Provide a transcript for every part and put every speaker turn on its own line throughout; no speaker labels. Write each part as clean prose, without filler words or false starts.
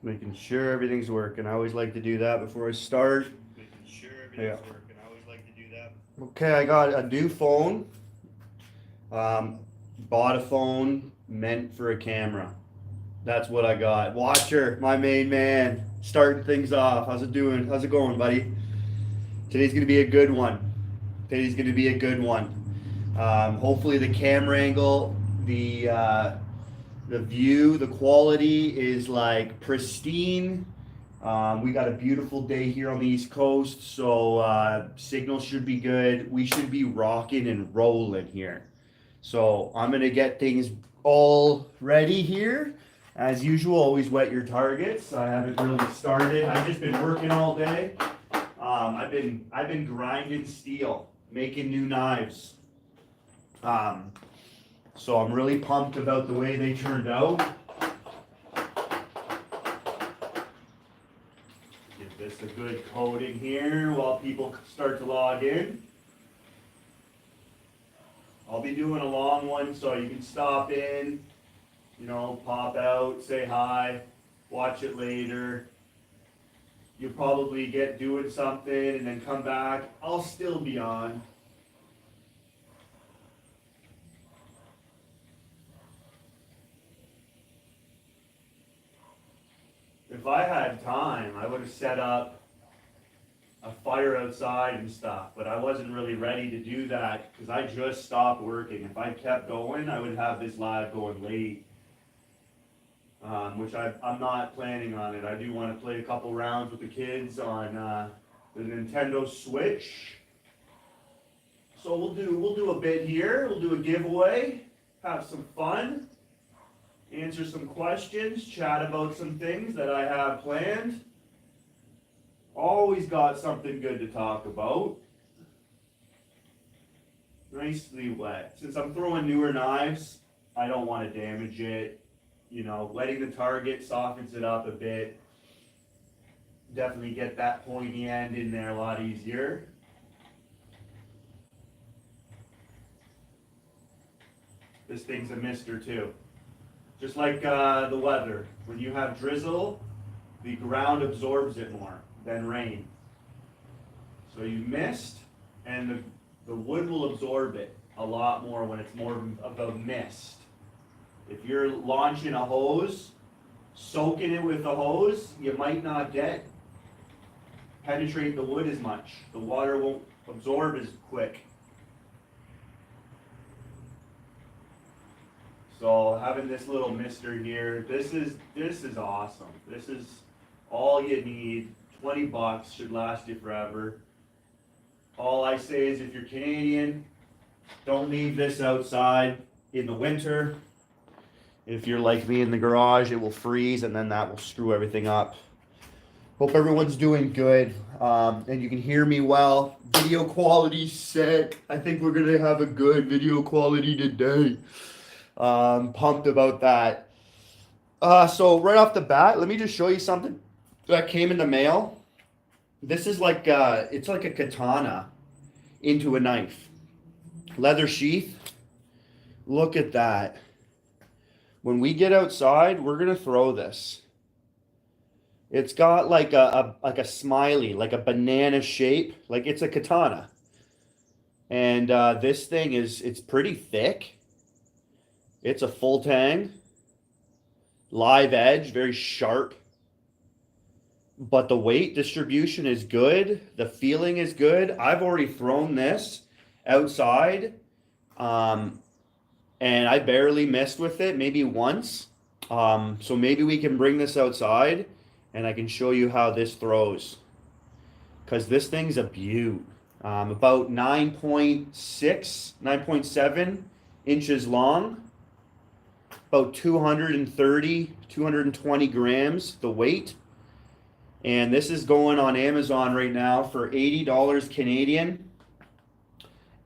Making sure everything's working. I always like to do that before I start. Yeah. Okay, I got a new phone. Bought a phone meant for a camera. That's what I got. Watcher, my main man, starting things off. How's it doing? How's it going, buddy? Today's gonna be a good one. Today's gonna be a good one. Hopefully the camera angle, the view, the quality is like pristine. We got a beautiful day here on the East Coast, so signal should be good. We should be rocking and rolling here. So I'm gonna get things all ready here. As usual, always wet your targets. I haven't really started. I've just been working all day. I've been grinding steel, making new knives. So I'm really pumped about the way they turned out. Give this a good coating here while people start to log in. I'll be doing a long one so you can stop in, pop out, say hi, watch it later. You'll probably get doing something and then come back. I'll still be on. If I had time, I would have set up a fire outside and stuff, but I wasn't really ready to do that because I just stopped working. If I kept going, I would have this live going late, which I'm not planning on it. I do want to play a couple rounds with the kids on the Nintendo Switch. So we'll do a bit here. We'll do a giveaway, have some fun, answer some questions, chat about some things that I have planned. Always got something good to talk about. Nicely wet. Since I'm throwing newer knives, I don't want to damage it. Letting the target softens it up a bit. Definitely get that pointy end in there a lot easier. This thing's a mister too. Just like the weather. When you have drizzle, the ground absorbs it more than rain. So you mist, and the wood will absorb it a lot more when it's more of a mist. If you're launching a hose, soaking it with a hose, you might not penetrate the wood as much. The water won't absorb as quick. So having this little mister here, this is awesome. This is all you need. $20 should last you forever. All I say is if you're Canadian, don't leave this outside in the winter. If you're like me in the garage, it will freeze and then that will screw everything up. Hope everyone's doing good and you can hear me well. Video quality's sick. I think we're gonna have a good video quality today. Pumped about that. So right off the bat, let me just show you something that came in the mail. This is like it's like a katana into a knife. Leather sheath. Look at that. When we get outside, we're gonna throw this. It's got like a smiley, like a banana shape, like it's a katana. And this thing it's pretty thick. It's a full tang, live edge, very sharp. But the weight distribution is good. The feeling is good. I've already thrown this outside, and I barely messed with it, maybe once. So maybe we can bring this outside, and I can show you how this throws. Because this thing's a beaut. About 9.6, 9.7 inches long. About 230, 220 grams, the weight. And this is going on Amazon right now for $80 Canadian.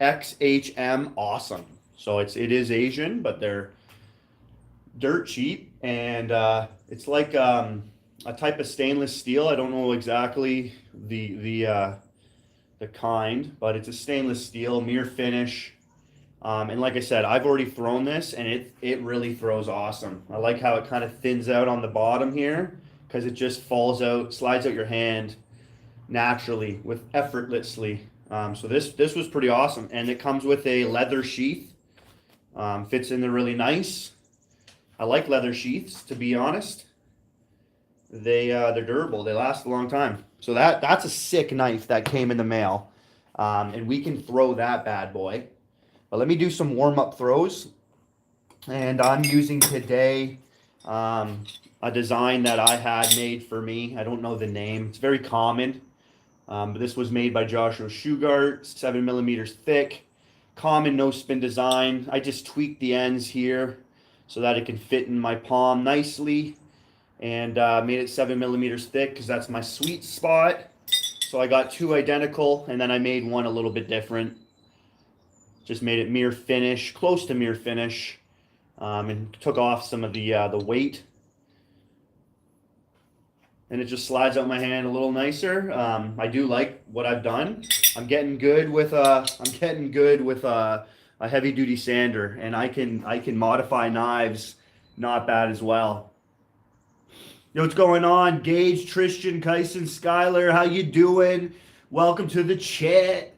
XHM awesome. So it is Asian, but they're dirt cheap. And it's like a type of stainless steel. I don't know exactly the kind, but it's a stainless steel, mirror finish. And like I said, I've already thrown this and it really throws awesome. I like how it kind of thins out on the bottom here.
because it just falls out, slides out your hand naturally with effortlessly. So this was pretty awesome, and it comes with a leather sheath. Fits in there really nice. I like leather sheaths, to be honest. They're durable. They last a long time. So that's a sick knife that came in the mail, and we can throw that bad boy. But let me do some warm up throws, and I'm using today a design that I had made for me. I don't know the name. It's very common. But this was made by Joshua Shugart, 7 millimeters thick, common no spin design. I just tweaked the ends here so that it can fit in my palm nicely, and made it 7 millimeters thick because that's my sweet spot. So I got two identical, and then I made one a little bit different. Just made it mirror finish, close to mirror finish, and took off some of the weight. And it just slides out my hand a little nicer. I do like what I've done. I'm getting good with a heavy duty sander, and I can modify knives not bad as well. Yo, what's going on? Gage, Tristan, Kyson, Skylar, how you doing? Welcome to the chat.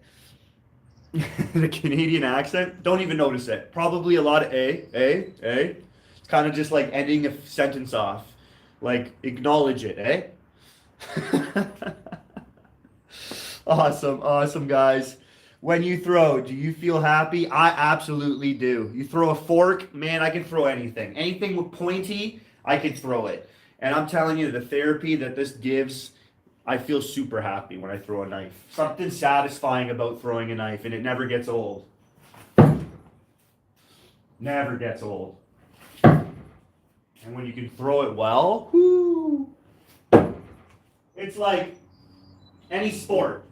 The Canadian accent, don't even notice it. Probably a lot of A. It's kind of just like ending a sentence off. Like, acknowledge it, eh? Awesome, guys. When you throw, do you feel happy? I absolutely do. You throw a fork, man, I can throw anything. Anything with pointy, I can throw it. And I'm telling you, the therapy that this gives, I feel super happy when I throw a knife. Something satisfying about throwing a knife, and it never gets old. Never gets old. And when you can throw it well, whoo, it's like any sport.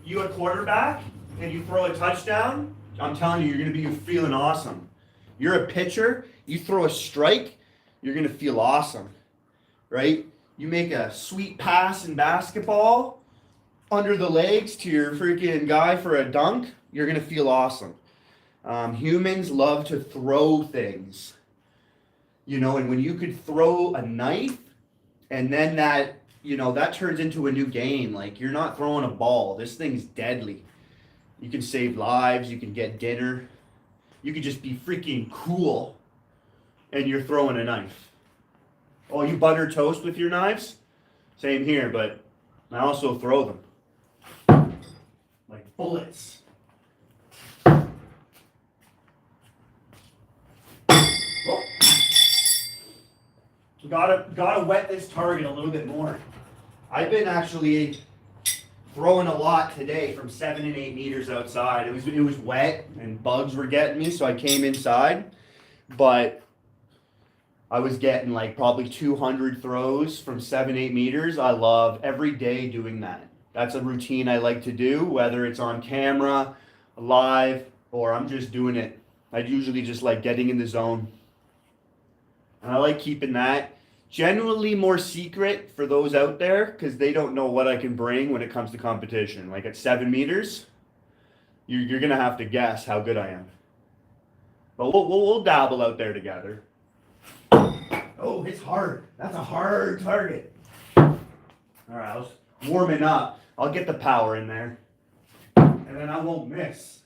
You a quarterback and you throw a touchdown, I'm telling you, you're going to be feeling awesome. You're a pitcher, you throw a strike, you're going to feel awesome, right? You make a sweet pass in basketball under the legs to your freaking guy for a dunk, you're going to feel awesome. Humans love to throw things. You know, and when you could throw a knife and then that turns into a new game. Like, you're not throwing a ball. This thing's deadly. You can save lives. You can get dinner. You can just be freaking cool and you're throwing a knife. Oh, you butter toast with your knives? Same here, but I also throw them. Like bullets. Gotta wet this target a little bit more. I've been actually throwing a lot today from 7 and 8 meters outside. It was wet and bugs were getting me, so I came inside. But I was getting like probably 200 throws from 7, 8 meters. I love every day doing that. That's a routine I like to do, whether it's on camera, live, or I'm just doing it. I usually just like getting in the zone. And I like keeping that generally more secret for those out there because they don't know what I can bring when it comes to competition. Like at 7 meters, you're going to have to guess how good I am. But we'll dabble out there together. Oh, it's hard. That's a hard target. All right, I was warming up. I'll get the power in there. And then I won't miss.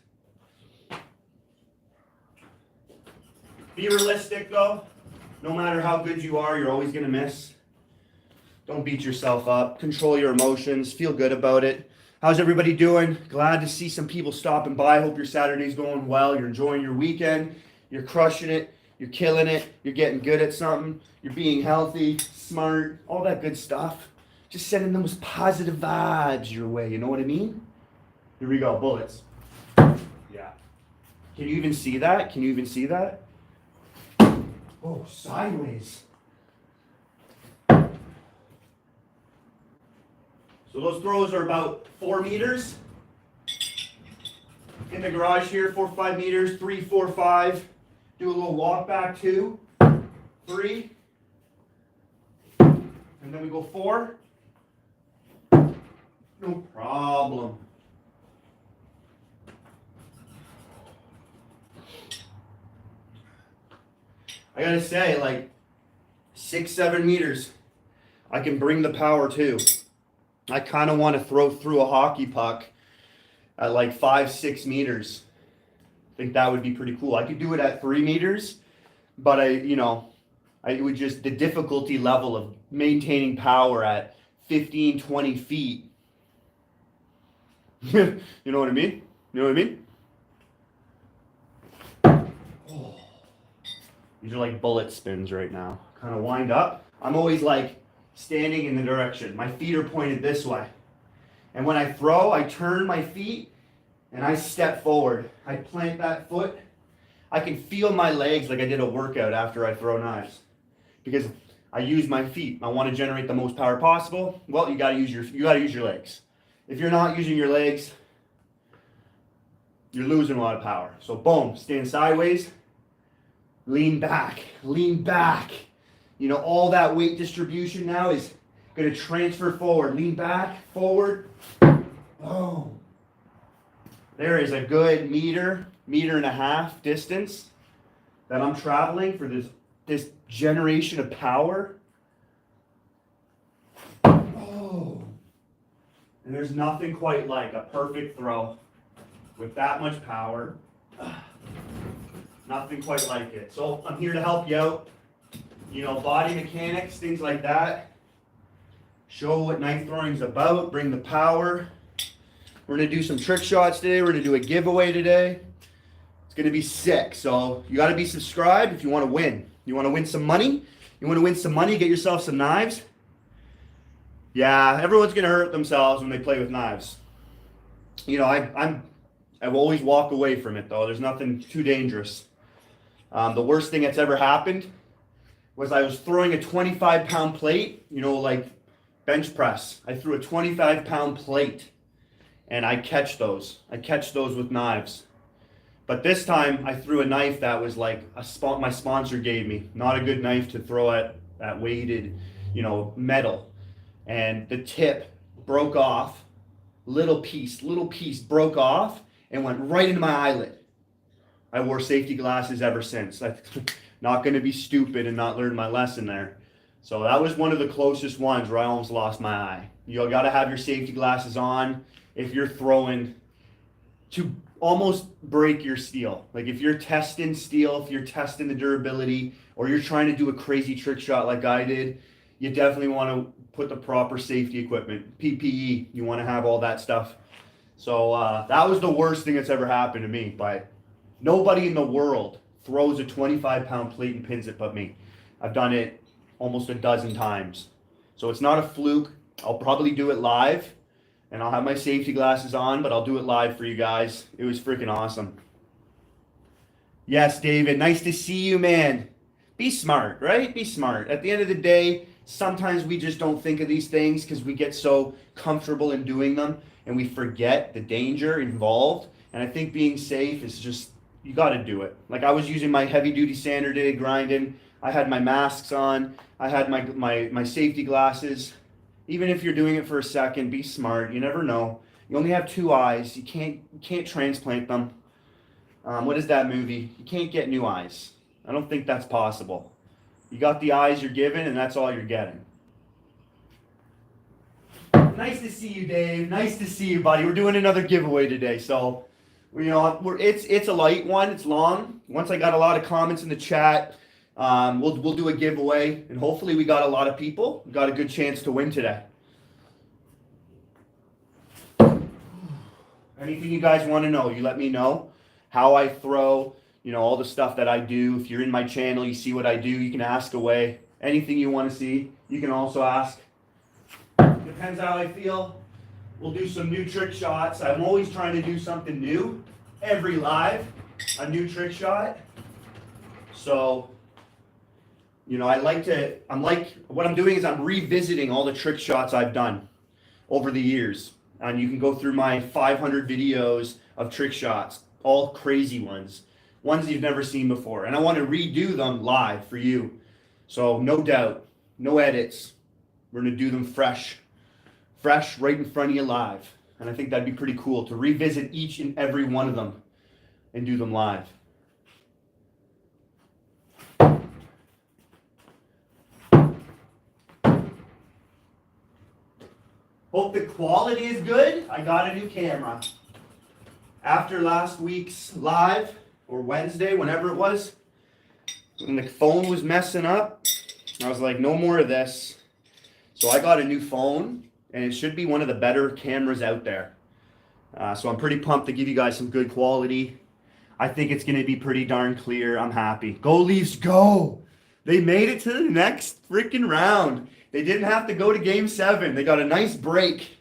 Be realistic, though. No matter how good you are, you're always going to miss. Don't beat yourself up. Control your emotions. Feel good about it. How's everybody doing? Glad to see some people stopping by. Hope your Saturday's going well. You're enjoying your weekend. You're crushing it. You're killing it. You're getting good at something. You're being healthy, smart, all that good stuff. Just sending those positive vibes your way. You know what I mean? Here we go. Bullets. Yeah. Can you even see that? Can you even see that? Oh, sideways. So those throws are about 4 meters. In the garage here, 4, 5 meters, 3, 4, 5. Do a little walk back, 2, 3. And then we go 4. No problem. I gotta say, like, 6, 7 meters. I can bring the power too. I kind of want to throw through a hockey puck at like 5, 6 meters. I think that would be pretty cool. I could do it at 3 meters, but I would just, the difficulty level of maintaining power at 15, 20 feet. You know what I mean? You know what I mean? Oh. These are like bullet spins right now. Kind of wind up. I'm always like standing in the direction. My feet are pointed this way. And when I throw, I turn my feet and I step forward. I plant that foot. I can feel my legs like I did a workout after I throw knives. Because I use my feet. I want to generate the most power possible. Well, you gotta use your legs. If you're not using your legs, you're losing a lot of power. So boom, stand sideways, lean back, lean back. All that weight distribution now is gonna transfer forward. Lean back, forward. Oh. There is a good meter and a half distance that I'm traveling for this generation of power. Oh. And there's nothing quite like a perfect throw with that much power. Nothing quite like it. So I'm here to help you out. Body mechanics, things like that. Show what knife throwing is about, bring the power. We're gonna do some trick shots today. We're gonna do a giveaway today. It's gonna be sick. So you gotta be subscribed if you wanna win. You wanna win some money? You wanna win some money, get yourself some knives? Yeah, everyone's gonna hurt themselves when they play with knives. I've always walked away from it though. There's nothing too dangerous. The worst thing that's ever happened was I was throwing a 25-pound plate, like bench press. I threw a 25-pound plate and I catch those. I catch those with knives. But this time I threw a knife that was like my sponsor gave me. Not a good knife to throw at weighted, metal. And the tip broke off, little piece broke off and went right into my eyelid. I wore safety glasses ever since. I'm not going to be stupid and not learn my lesson there. So that was one of the closest ones where I almost lost my eye. You got to have your safety glasses on if you're throwing to almost break your steel. Like if you're testing steel, if you're testing the durability, or you're trying to do a crazy trick shot like I did, you definitely want to put the proper safety equipment, PPE. You want to have all that stuff. So that was the worst thing that's ever happened to me. But nobody in the world throws a 25-pound plate and pins it but me. I've done it almost a dozen times. So it's not a fluke. I'll probably do it live. And I'll have my safety glasses on, but I'll do it live for you guys. It was freaking awesome. Yes, David, nice to see you, man. Be smart, right? Be smart. At the end of the day, sometimes we just don't think of these things because we get so comfortable in doing them and we forget the danger involved. And I think being safe is just, you got to do it. Like I was using my heavy duty sander today, grinding. I had my masks on. I had my safety glasses. Even if you're doing it for a second, be smart. You never know. You only have 2 eyes. You can't transplant them. What is that movie? You can't get new eyes. I don't think that's possible. You got the eyes you're given, and that's all you're getting. Nice to see you, Dave. Nice to see you, buddy. We're doing another giveaway today, so it's a light one. It's long. Once I got a lot of comments in the chat, we'll do a giveaway, and hopefully we got a lot of people. We got a good chance to win today. Anything you guys want to know, you let me know. How I throw, all the stuff that I do. If you're in my channel, you see what I do, you can ask away. Anything you want to see, you can also ask. Depends how I feel. We'll do some new trick shots. I'm always trying to do something new. Every live, a new trick shot. So, what I'm doing is I'm revisiting all the trick shots I've done over the years. And you can go through my 500 videos of trick shots, all crazy ones you've never seen before. And I want to redo them live for you. So no doubt, no edits. We're going to do them fresh right in front of you live. And I think that'd be pretty cool to revisit each and every one of them and do them live.
Hope the quality is good. I got a new camera. After last week's live, or Wednesday, whenever it was, when the phone was messing up, I was like, no more of this. So I got a new phone, and it should be one of the better cameras out there. So I'm pretty pumped to give you guys some good quality. I think it's going to be pretty darn clear. I'm happy. Go Leafs, go! They made it to the next freaking round. They didn't have to go to Game 7. They got a nice break.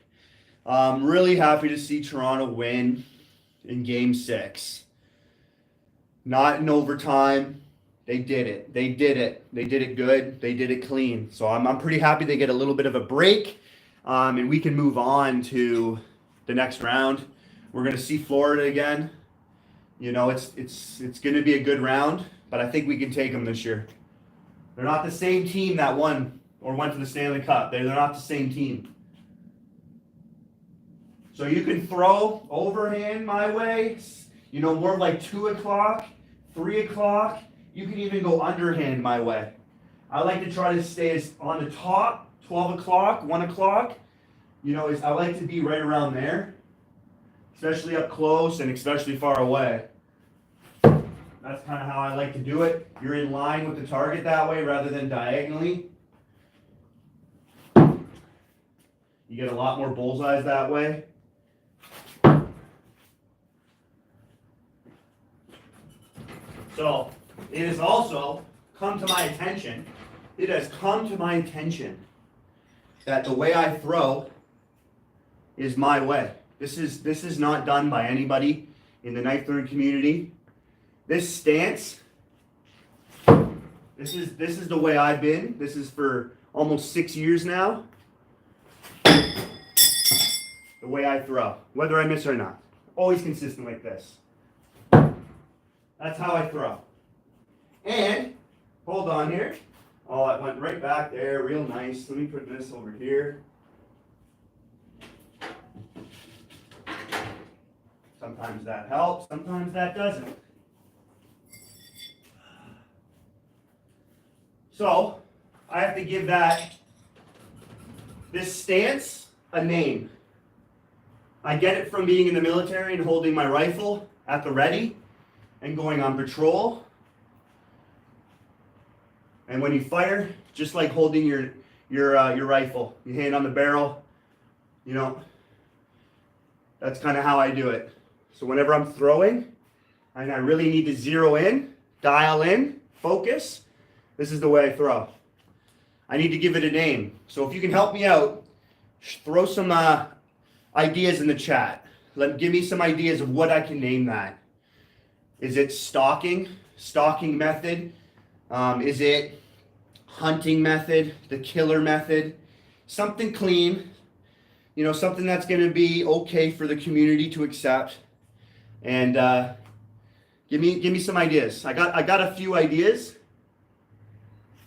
I'm really happy to see Toronto win in Game 6. Not in overtime. They did it. They did it. They did it good. They did it clean. So I'm pretty happy they get a little bit of a break, and we can move on to the next round. We're going to see Florida again. You know, it's going to be a good round, but I think we can take them this year. They're not the same team that won or went to the Stanley Cup. They're not the same team. So you can throw overhand my way, you know, more like 2 o'clock, 3 o'clock. You can even go underhand my way. I like to try to stay on the top, 12 o'clock, 1 o'clock. You know, I like to be right around there, especially up close and especially far away. That's kind of how I like to do it. You're in line with the target that way rather than diagonally. You get a lot more bullseyes that way. So, it has also come to my attention, that the way I throw is my way. This is not done by anybody in the knife throwing community. This stance, this is the way I've been. This is for almost 6 years now. The way I throw, whether I miss or not. Always consistent like this. That's how I throw. And, hold on here. Oh, it went right back there, real nice. Let me put this over here. Sometimes that helps, sometimes that doesn't. So, I have to give this stance a name. I get it from being in the military and holding my rifle at the ready and going on patrol. And when you fire, just like holding your rifle, your hand on the barrel, you know, that's kind of how I do it. So whenever I'm throwing, and I really need to zero in, dial in, focus, this is the way I throw. I need to give it a name. So if you can help me out, throw some ideas in the chat. Give me some ideas of what I can name that. Is it stalking method? Is it hunting method, the killer method? Something clean, you know, something that's going to be okay for the community to accept. And give me some ideas. I got a few ideas.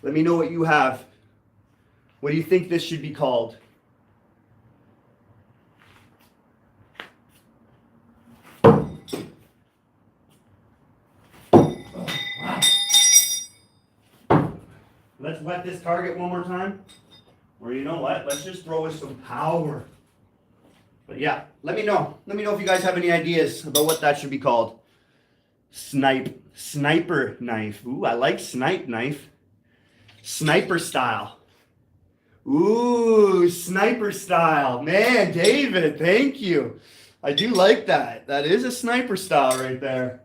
Let me know what you have. What do you think this should be called? Let's wet this target one more time. Or you know what? Let's just throw with some power. But yeah, let me know. Let me know if you guys have any ideas about what that should be called. Sniper knife. Ooh, I like snipe knife. Sniper style. Ooh, sniper style. Man, David, thank you. I do like that. That is a sniper style right there.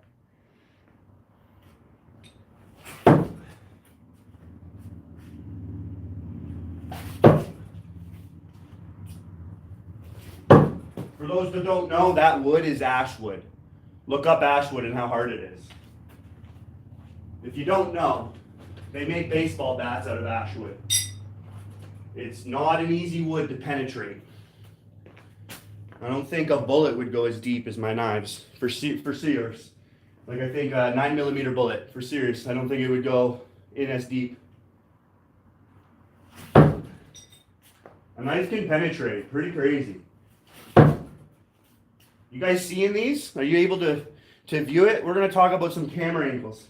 For those that don't know, that wood is ash wood. Look up ash wood and how hard it is. If you don't know, they make baseball bats out of ash wood. It's not an easy wood to penetrate. I don't think a bullet would go as deep as my knives, for serious. Like I think a 9mm bullet, for serious, I don't think it would go in as deep. A knife can penetrate, pretty crazy. You guys seeing these? Are you able to view it? We're going to talk about some camera angles.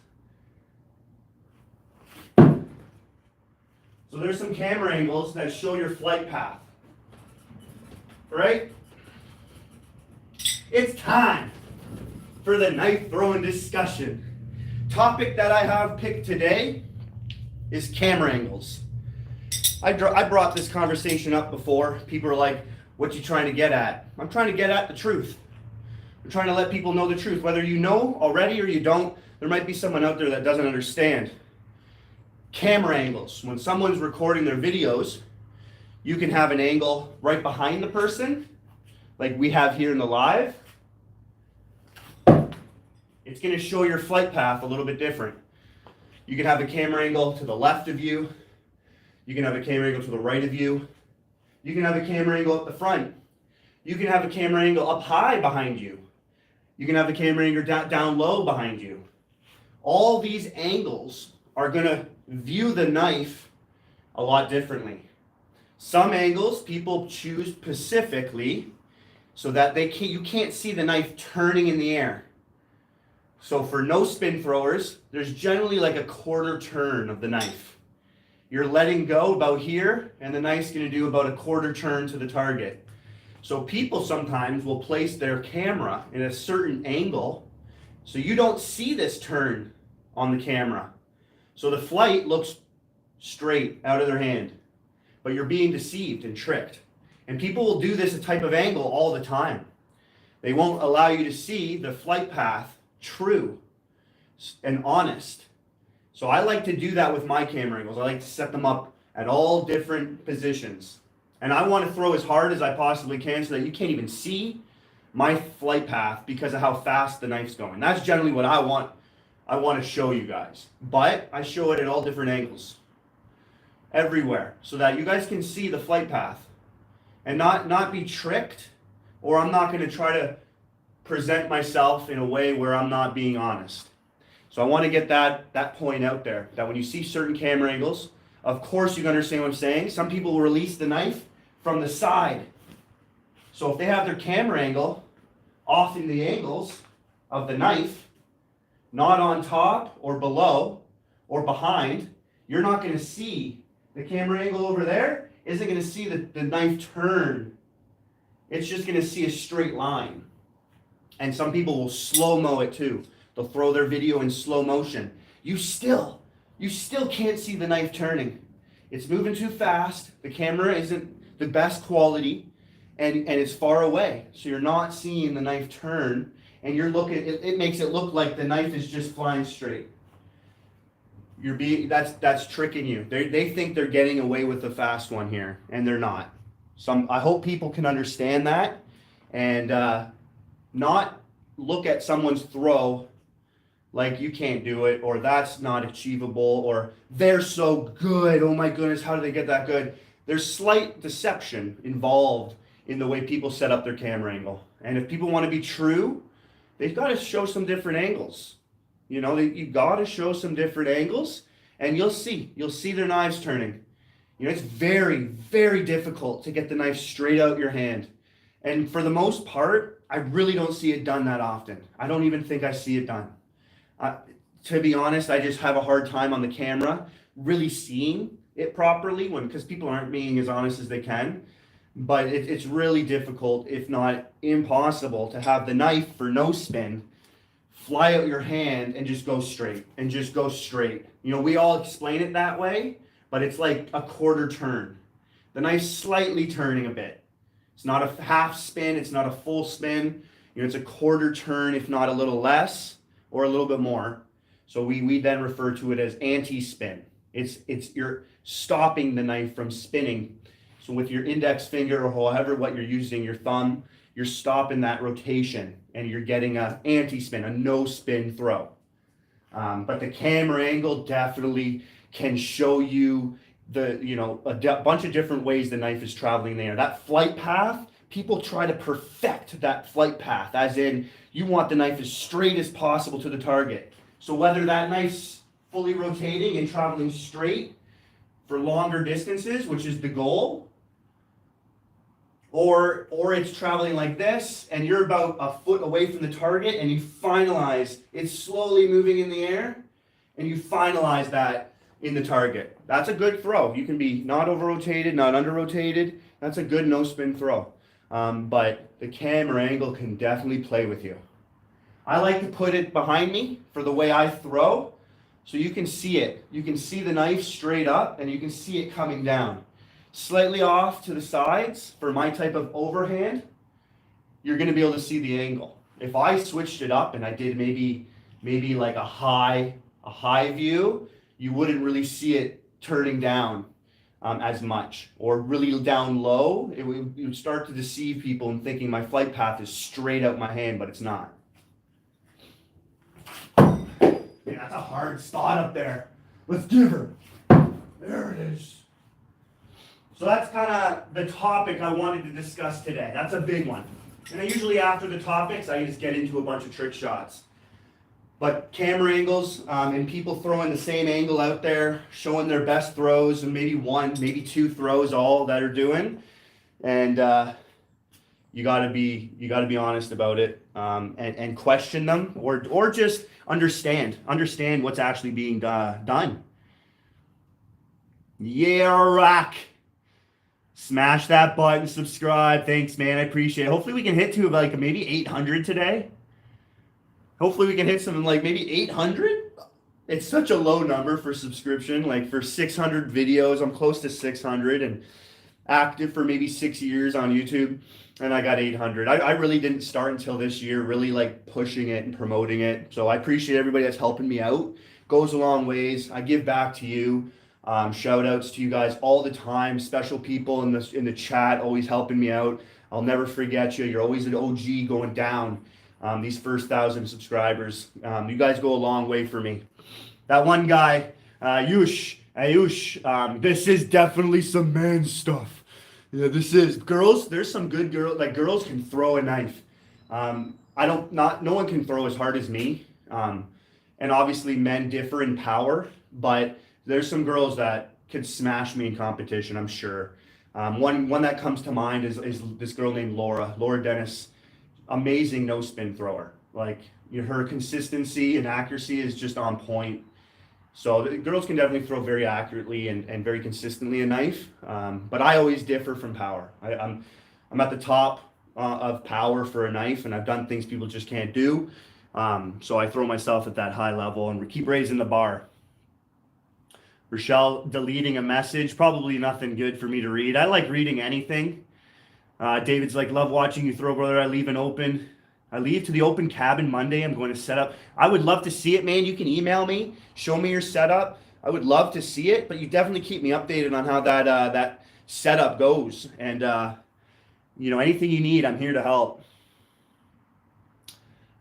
So there's some camera angles that show your flight path. right? It's time for the knife throwing discussion. Topic that I have picked today is camera angles. I brought this conversation up before. People are like, what you trying to get at? I'm trying to get at the truth. I'm trying to let people know the truth. Whether you know already or you don't, there might be someone out there that doesn't understand. Camera angles. When someone's recording their videos, you can have an angle right behind the person, like we have here in the live. It's going to show your flight path a little bit different. You can have a camera angle to the left of you. You can have a camera angle to the right of you. You can have a camera angle at the front. You can have a camera angle up high behind you. You can have a camera angle down low behind you. All these angles are going to view the knife a lot differently. Some angles people choose specifically so that you can't see the knife turning in the air. So for no spin throwers, there's generally like a quarter turn of the knife. You're letting go about here, and the knife's going to do about a quarter turn to the target. So people sometimes will place their camera in a certain angle so you don't see this turn on the camera. So the flight looks straight out of their hand, but you're being deceived and tricked. And people will do this type of angle all the time. They won't allow you to see the flight path true and honest. So I like to do that with my camera angles. I like to set them up at all different positions. And I want to throw as hard as I possibly can so that you can't even see my flight path because of how fast the knife's going. That's generally what I want to show you guys. But I show it at all different angles. Everywhere. So that you guys can see the flight path. And not be tricked, or I'm not going to try to present myself in a way where I'm not being honest. So I want to get that point out there, that when you see certain camera angles, of course you can understand what I'm saying. Some people will release the knife from the side. So if they have their camera angle off in the angles of the knife, not on top or below or behind, you're not going to see the camera angle over there isn't going to see the knife turn. It's just going to see a straight line. And some people will slow-mo it too. They'll throw their video in slow motion. You still can't see the knife turning. It's moving too fast. The camera isn't the best quality, and it's far away. So you're not seeing the knife turn, and you're looking. It makes it look like the knife is just flying straight. That's tricking you. They think they're getting away with the fast one here, and they're not. I hope people can understand that, and not look at someone's throw like you can't do it, or that's not achievable, or they're so good, oh my goodness, how do they get that good? There's slight deception involved in the way people set up their camera angle. And if people want to be true, they've got to show some different angles. You've got to show some different angles, and you'll see their knives turning. It's very, very difficult to get the knife straight out your hand. And for the most part, I really don't see it done that often. I don't even think I see it done. To be honest, I just have a hard time on the camera really seeing it properly because people aren't being as honest as they can. But it's really difficult, if not impossible, to have the knife for no spin fly out your hand and just go straight. We all explain it that way, but it's like a quarter turn. The knife's slightly turning a bit. It's not a half spin, it's not a full spin. It's a quarter turn, if not a little less or a little bit more. So we then refer to it as anti-spin. It's you're stopping the knife from spinning. So with your index finger or however what you're using, your thumb, you're stopping that rotation and you're getting an anti-spin, a no-spin throw. But the camera angle definitely can show you a bunch of different ways the knife is traveling there. That flight path, people try to perfect that flight path, as in you want the knife as straight as possible to the target. So whether that knife's fully rotating and traveling straight for longer distances, which is the goal, or it's traveling like this and you're about a foot away from the target and you finalize, it's slowly moving in the air and you finalize that in the target. That's a good throw. You can be not over rotated, not under rotated. That's a good no spin throw.
but the camera angle can definitely play with you. I like to put it behind me for the way I throw, so you can see it. You can see the knife straight up, and you can see it coming down. Slightly off to the sides, for my type of overhand, you're gonna be able to see the angle. If I switched it up and I did maybe like a high view, you wouldn't really see it turning down as much, or really down low. It would start to deceive people and thinking my flight path is straight out my hand, but it's not. Yeah, that's a hard spot up there. Let's give her. There it is. So that's kind of the topic I wanted to discuss today. That's a big one. And I usually, after the topics, I just get into a bunch of trick shots. But camera angles, and people throwing the same angle out there, showing their best throws, and maybe one, maybe two throws all that are doing. And you gotta be honest about it, and question them, or just understand what's actually being done. Yeah, rock. Smash that button, subscribe. Thanks, man. I appreciate it. Hopefully we can hit to like maybe 800 today. Hopefully we can hit something like maybe 800. It's such a low number for subscription. Like for 600 videos, I'm close to 600 and active for maybe 6 years on YouTube. And I got 800. I really didn't start until this year, really like pushing it and promoting it. So I appreciate everybody that's helping me out. Goes a long ways. I give back to you. Shout outs to you guys all the time. Special people in the chat always helping me out. I'll never forget you. You're always an OG going down. These first 1,000 subscribers. You guys go a long way for me. That one guy, Ayush, this is definitely some man stuff. Yeah, this is. Girls, there's some good girls. Like girls can throw a knife. No one can throw as hard as me. And obviously men differ in power, but there's some girls that could smash me in competition, I'm sure. One that comes to mind is this girl named Laura Dennis. Amazing no spin thrower. Like her consistency and accuracy is just on point. So the girls can definitely throw very accurately and very consistently a knife. But I always differ from power. I'm at the top of power for a knife, and I've done things people just can't do. So I throw myself at that high level and we keep raising the bar. Rochelle deleting a message, probably nothing good for me to read. I like reading anything. David's like, love watching you throw, brother. I leave to the open cabin Monday. I'm going to set up. I would love to see it, man. You can email me, show me your setup. I would love to see it, but you definitely keep me updated on how that setup goes. And anything you need, I'm here to help.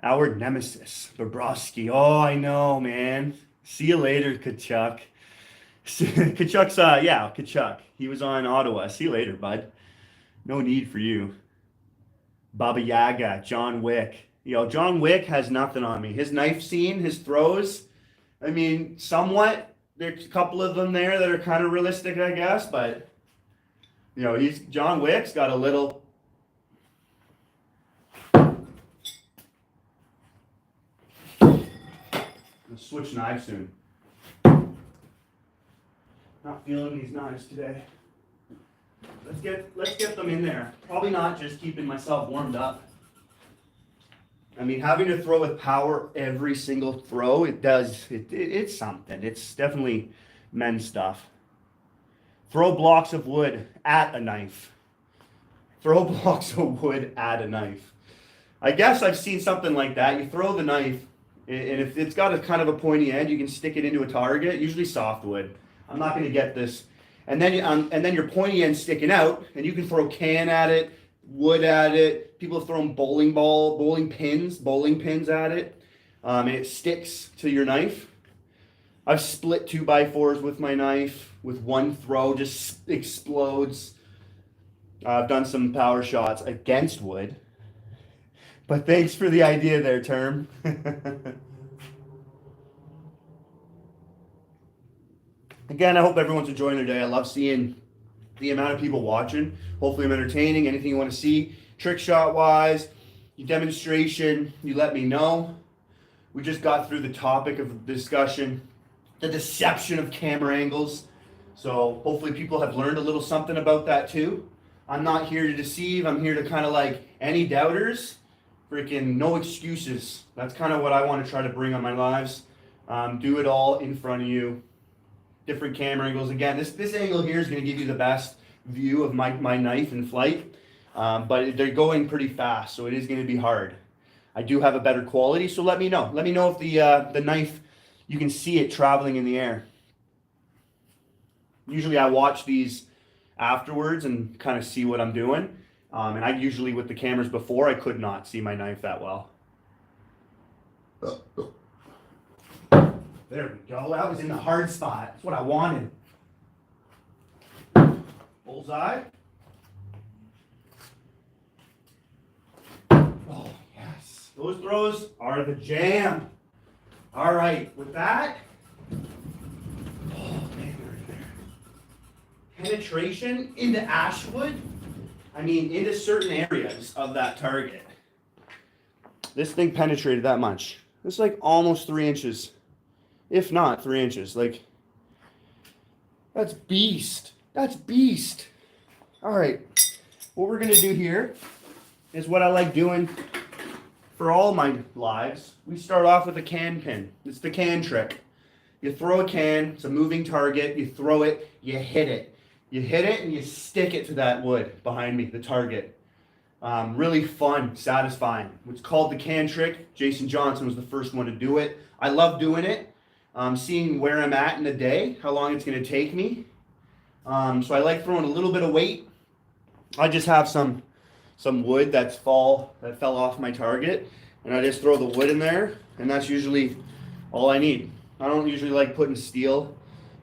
Our nemesis, Bobrovsky. Oh, I know, man. See you later, Kachuk. Kachuk's, Kachuk. He was on Ottawa. See you later, bud. No need for you. Baba Yaga, John Wick. John Wick has nothing on me. His knife scene, his throws, I mean, somewhat. There's a couple of them there that are kind of realistic, I guess, but, John Wick's got a little... I'll switch knives soon. Not feeling these knives today. Let's get them in there. Probably not just keeping myself warmed up. I mean, having to throw with power every single throw, it's something. It's definitely men's stuff. Throw blocks of wood at a knife. Throw blocks of wood at a knife. I guess I've seen something like that. You throw the knife, and if it's got a kind of a pointy end, you can stick it into a target, usually softwood. I'm not going to get this. And then your pointy end sticking out, and you can throw can at it, wood at it. People have thrown bowling pins at it, and it sticks to your knife. I've split 2x4s with my knife with one throw, just explodes. I've done some power shots against wood, but thanks for the idea there, Term. Again, I hope everyone's enjoying their day. I love seeing the amount of people watching. Hopefully I'm entertaining. Anything you want to see, trick shot wise, your demonstration, you let me know. We just got through the topic of discussion, the deception of camera angles. So hopefully people have learned a little something about that too. I'm not here to deceive. I'm here to kind of like any doubters, freaking no excuses. That's kind of what I want to try to bring on my lives. Do it all in front of you. Different camera angles. Again, this angle here is going to give you the best view of my knife in flight, but they're going pretty fast, so it is going to be hard. I do have a better quality, so let me know. Let me know if the knife, you can see it traveling in the air. Usually I watch these afterwards and kind of see what I'm doing. And I usually, with the cameras before, I could not see my knife that well. There we go. That was in the hard spot. That's what I wanted. Bullseye. Oh, yes. Those throws are the jam. All right, with that. Oh, man, they're in there. Penetration into ashwood. I mean, into certain areas of that target. This thing penetrated that much. It's like almost 3 inches. If not 3 inches. Like, that's beast. That's beast. All right. What we're going to do here is what I like doing for all my lives. We start off with a can pin. It's the can trick. You throw a can. It's a moving target. You throw it. You hit it. You hit it and you stick it to that wood behind me, the target. Really fun, satisfying. It's called the can trick. Jason Johnson was the first one to do it. I love doing it. Seeing where I'm at in the day, how long it's going to take me. So I like throwing a little bit of weight. I just have some wood that fell off my target, and I just throw the wood in there, and that's usually all I need. I don't usually like putting steel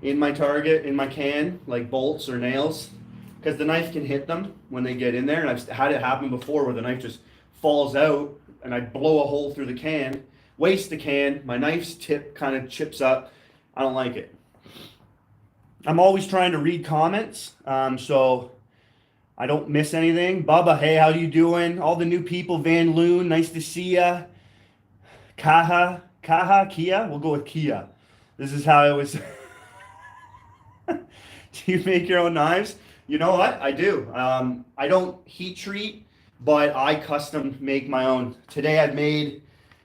in my target, in my can, like bolts or nails, because the knife can hit them when they get in there, and I've had it happen before where the knife just falls out, and I blow a hole through the can, waste the can, my knife's tip kind of chips up. I don't like it. I'm always trying to read comments, so I don't miss anything. Bubba, hey, how you doing? All the new people, Van Loon, nice to see ya. Kia? We'll go with Kia. This is how it was. Do you make your own knives? You know what? I do. I don't heat treat, but I custom make my own. Today I've made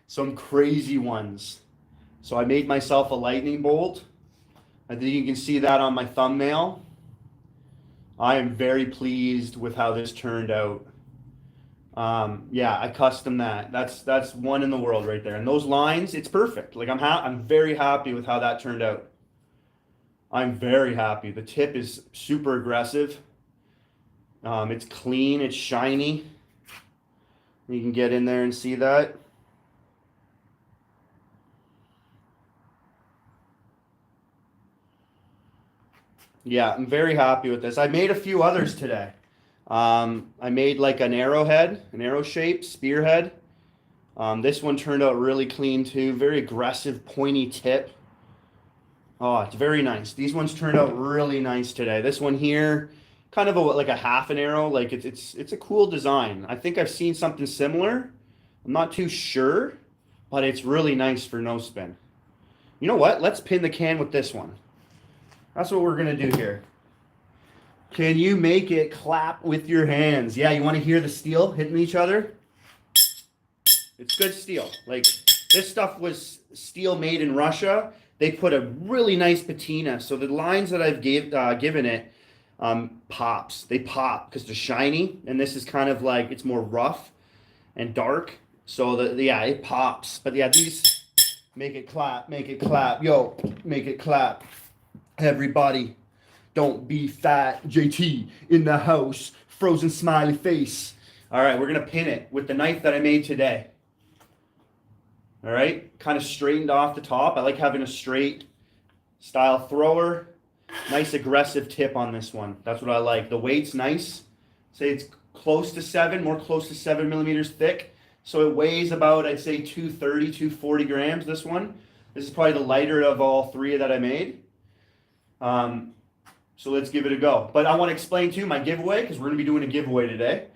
some crazy ones. So I made myself a lightning bolt. I think you can see that on my thumbnail. I am very pleased with how this turned out. Yeah, I custom that. That's one in the world right there. And those lines, it's perfect. Like I'm very happy with how that turned out. I'm very happy. The tip is super aggressive. It's clean, it's shiny. You can get in there and see that. Yeah, I'm very happy with this. I made a few others today. I made like an arrowhead, an arrow shape, spearhead. This one turned out really clean too. Very aggressive, pointy tip. Oh, it's very nice. These ones turned out really nice today. This one here, kind of like a half an arrow. Like it's a cool design. I think I've seen something similar. I'm not too sure, but it's really nice for no spin. You know what? Let's pin the can with this one. That's what we're gonna do here. Can you make it clap with your hands? Yeah, you want to hear the steel hitting each other? It's good steel. Like, this stuff was steel made in Russia. They put a really nice patina. So the lines that I've given it pops. They pop because they're shiny. And this is kind of like, it's more rough and dark. So yeah, it pops. But yeah, these make it clap, make it clap. Yo, make it clap. Everybody, don't be fat. JT in the house. Frozen smiley face. All right, we're going to pin it with the knife that I made today. All right, kind of straightened off the top. I like having a straight style thrower. Nice aggressive tip on this one. That's what I like. The weight's nice. Say it's close to 7, more close to 7 millimeters thick. So it weighs about, I'd say 230, 240 grams, this one. This is probably the lighter of all three that I made. So let's give it a go. But I want to explain too my giveaway, because we're going to be doing a giveaway today.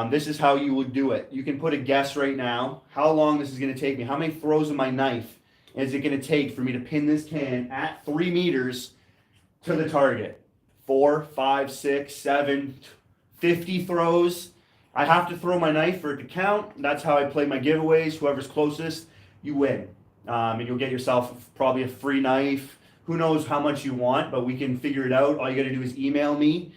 This is how you would do it. You can put a guess right now how long this is going to take me. How many throws of my knife is it going to take for me to pin this can at 3 meters to the target? 4, 5, 6, 7, 50 throws. I have to throw my knife for it to count. That's how I play my giveaways. Whoever's closest, you win. And you'll get yourself probably a free knife. Who knows how much you want, but we can figure it out. All you got to do is email me,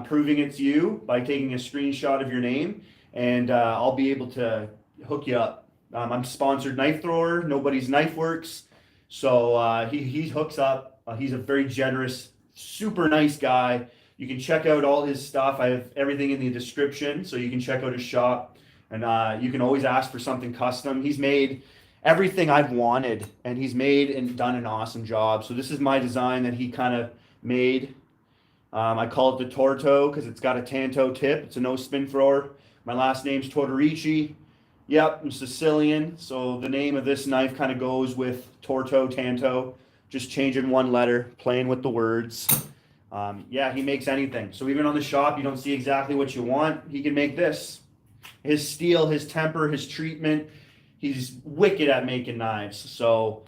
proving it's you by taking a screenshot of your name, and I'll be able to hook you up. I'm sponsored knife thrower. Nobody's Knife Works. So he hooks up. He's a very generous, super nice guy. You can check out all his stuff. I have everything in the description, so you can check out his shop. And you can always ask for something custom. He's made everything I've wanted, and he's made and done an awesome job. So this is my design that he kind of made. I call it the Torto because it's got a Tanto tip. It's a no spin thrower. My last name's Tortorici. Yep, I'm Sicilian, so the name of this knife kind of goes with Torto, Tanto. Just changing one letter, playing with the words. Yeah, he makes anything. So even on the shop, you don't see exactly what you want. He can make this. His steel, his temper, his treatment. He's wicked at making knives. So,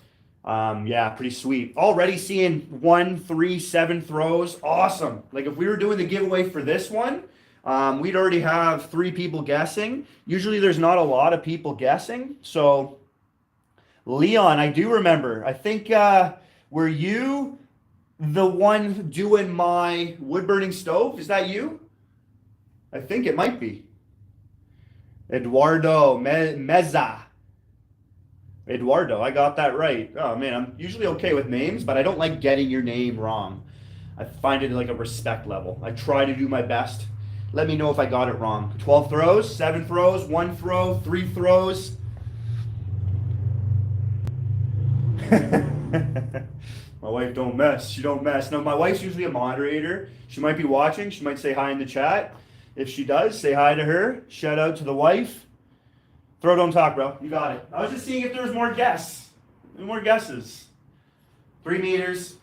yeah, pretty sweet. Already seeing 1, 3, 7 throws. Awesome. Like if we were doing the giveaway for this one, we'd already have 3 people guessing. Usually there's not a lot of people guessing. So, Leon, I do remember. I think, were you the one doing my wood burning stove? Is that you? I think it might be. Eduardo Meza. Eduardo, I got that right. Oh man, I'm usually okay with names, but I don't like getting your name wrong. I find it like a respect level. I try to do my best. Let me know if I got it wrong. 12 throws, 7 throws, 1 throw, 3 throws. My wife don't mess. She don't mess. No, my wife's usually a moderator. She might be watching. She might say hi in the chat. If she does, say hi to her. Shout out to the wife. Throw, don't talk, bro. You got it. I was just seeing if there was more guesses. More guesses. 3 meters.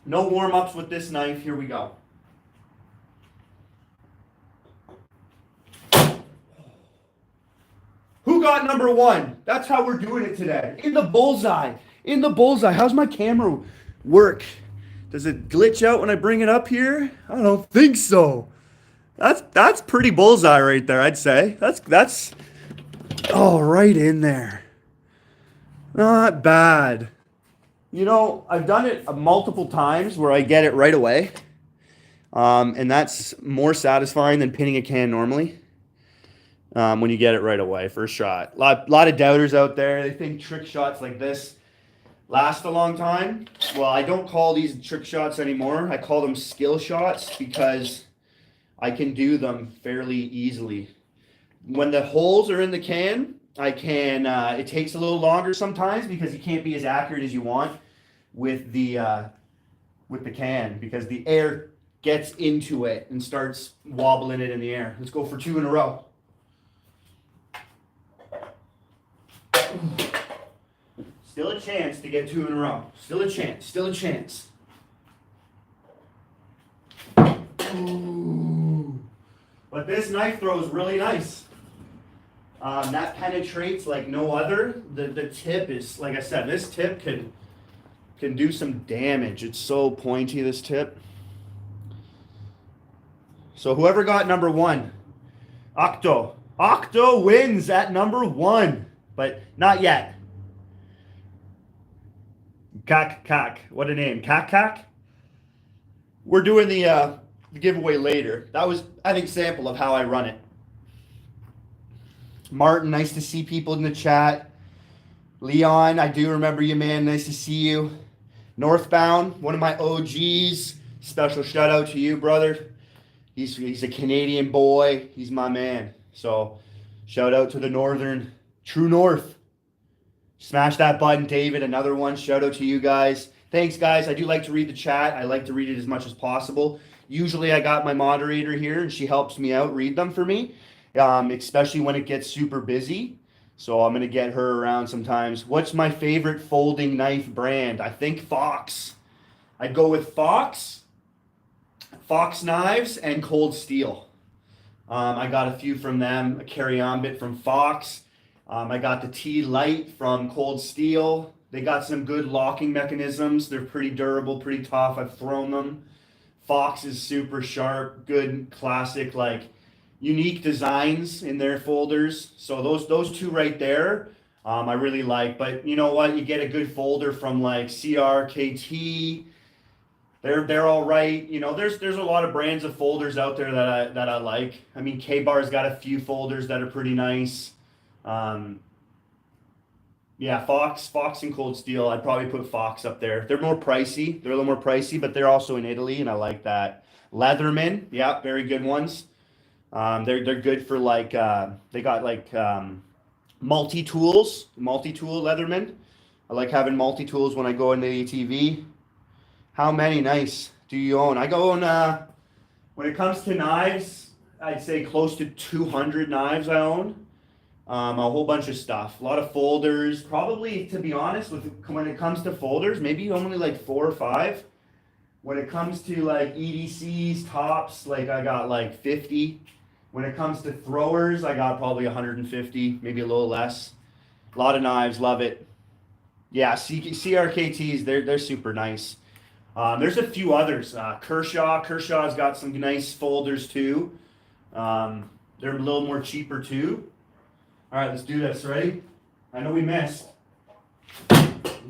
No warm-ups with this knife. Here we go. Who got number 1? That's how we're doing it today. In the bullseye. In the bullseye. How's my camera work? Does it glitch out when I bring it up here? I don't think so. That's pretty bullseye right there, I'd say. That's right in there. Not bad. You know, I've done it multiple times where I get it right away. And that's more satisfying than pinning a can normally. When you get it right away, first shot. Lot of doubters out there. They think trick shots like this last a long time. Well, I don't call these trick shots anymore. I call them skill shots because I can do them fairly easily. When the holes are in the can, I can, it takes a little longer sometimes because you can't be as accurate as you want with the can because the air gets into it and starts wobbling it in the air. Let's go for 2 in a row. Still a chance to get 2 in a row. Still a chance. Still a chance. Ooh. But this knife throw is really nice. That penetrates like no other. The tip is, like I said, this tip can do some damage. It's so pointy, this tip. So whoever got number 1, Octo. Octo wins at number 1, but not yet. Kak. What a name. Kak. We're doing the giveaway later. That was, I think, sample of how I run it. Martin, nice to see people in the chat. Leon, I do remember you, man. Nice to see you. Northbound, one of my OGs. Special shout out to you, brother. He's a Canadian boy. He's my man. So shout out to the Northern True North. Smash that button, David. Another one. Shout out to you guys. Thanks, guys. I do like to read the chat. I like to read it as much as possible. Usually I got my moderator here, and she helps me out, read them for me, especially when it gets super busy. So I'm going to get her around sometimes. What's my favorite folding knife brand? I think Fox. I'd go with Fox Knives, and Cold Steel. I got a few from them. A carry-on bit from Fox. I got the T-Light from Cold Steel. They got some good locking mechanisms. They're pretty durable, pretty tough. I've thrown them Fox is super sharp, good, classic, like unique designs in their folders. So those two right there, I really like. But you know what? You get a good folder from like CRKT. They're all right. You know, there's a lot of brands of folders out there that I like. I mean, K-Bar's got a few folders that are pretty nice. Yeah, Fox and Cold Steel. I'd probably put Fox up there. They're more pricey. They're a little more pricey, but they're also in Italy, and I like that. Leatherman, yeah, very good ones. They're good for like they got like multi-tool Leatherman. I like having multi-tools when I go into the ATV. How many nice do you own? I go on when it comes to knives, I'd say close to 200 knives I own. A whole bunch of stuff, a lot of folders. Probably, to be honest, when it comes to folders, maybe only like 4 or 5. When it comes to like EDCs, tops, like I got like 50. When it comes to throwers, I got probably 150, maybe a little less. A lot of knives, love it. Yeah, CRKTs, they're super nice. There's a few others. Kershaw's got some nice folders too. They're a little more cheaper too. All right, let's do this. Ready? I know we missed.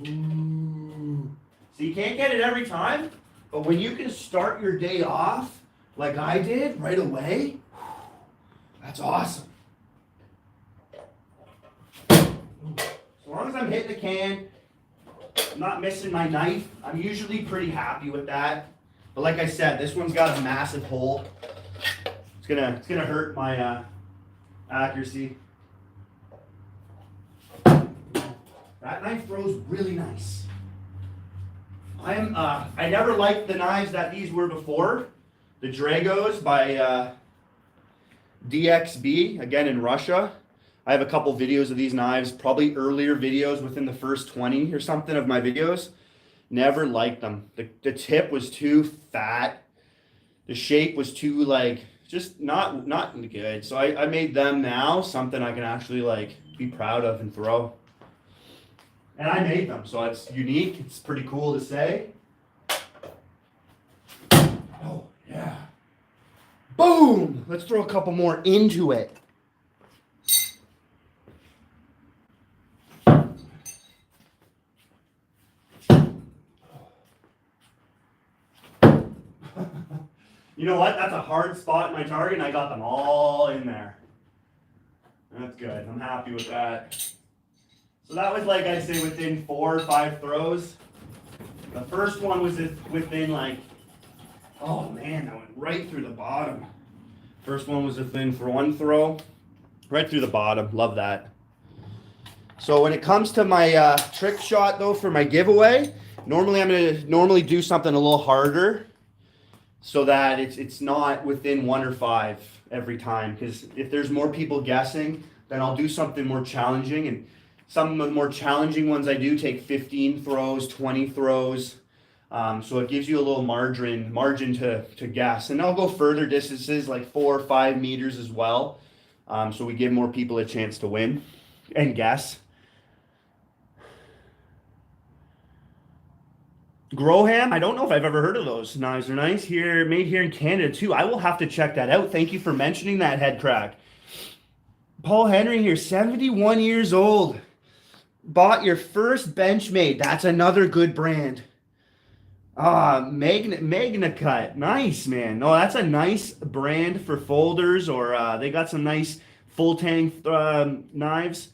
Ooh. So you can't get it every time, but when you can start your day off like I did right away, that's awesome. As long as I'm hitting the can, I'm not missing my knife, I'm usually pretty happy with that. But like I said, this one's got a massive hole. It's gonna hurt my accuracy. That knife throws really nice. I never liked the knives that these were before. The Dragos by DXB, again in Russia. I have a couple videos of these knives, probably earlier videos within the first 20 or something of my videos. Never liked them. The tip was too fat. The shape was too like, just not good. So I made them now something I can actually like be proud of and throw. And I made them, so it's unique. It's pretty cool to say. Oh, yeah. Boom! Let's throw a couple more into it. You know what? That's a hard spot in my target, and I got them all in there. That's good. I'm happy with that. So that was, like I say, within 4 or 5 throws. The first one was within like, oh man, that went right through the bottom. First one was within for 1 throw, right through the bottom. Love that. So when it comes to my trick shot though for my giveaway, normally I'm gonna do something a little harder so that it's not within 1 or 5 every time. Because if there's more people guessing, then I'll do something more challenging. And some of the more challenging ones I do take 15 throws, 20 throws. So it gives you a little margin to guess. And I'll go further distances, like 4 or 5 meters as well. So we give more people a chance to win and guess. Groham, I don't know if I've ever heard of those knives. They're nice here, made here in Canada too. I will have to check that out. Thank you for mentioning that, Head Crack. Paul Henry here, 71 years old. Bought your first Benchmade. That's another good brand. Magna Cut. Nice, man. No, that's a nice brand for folders, or they got some nice full tang knives.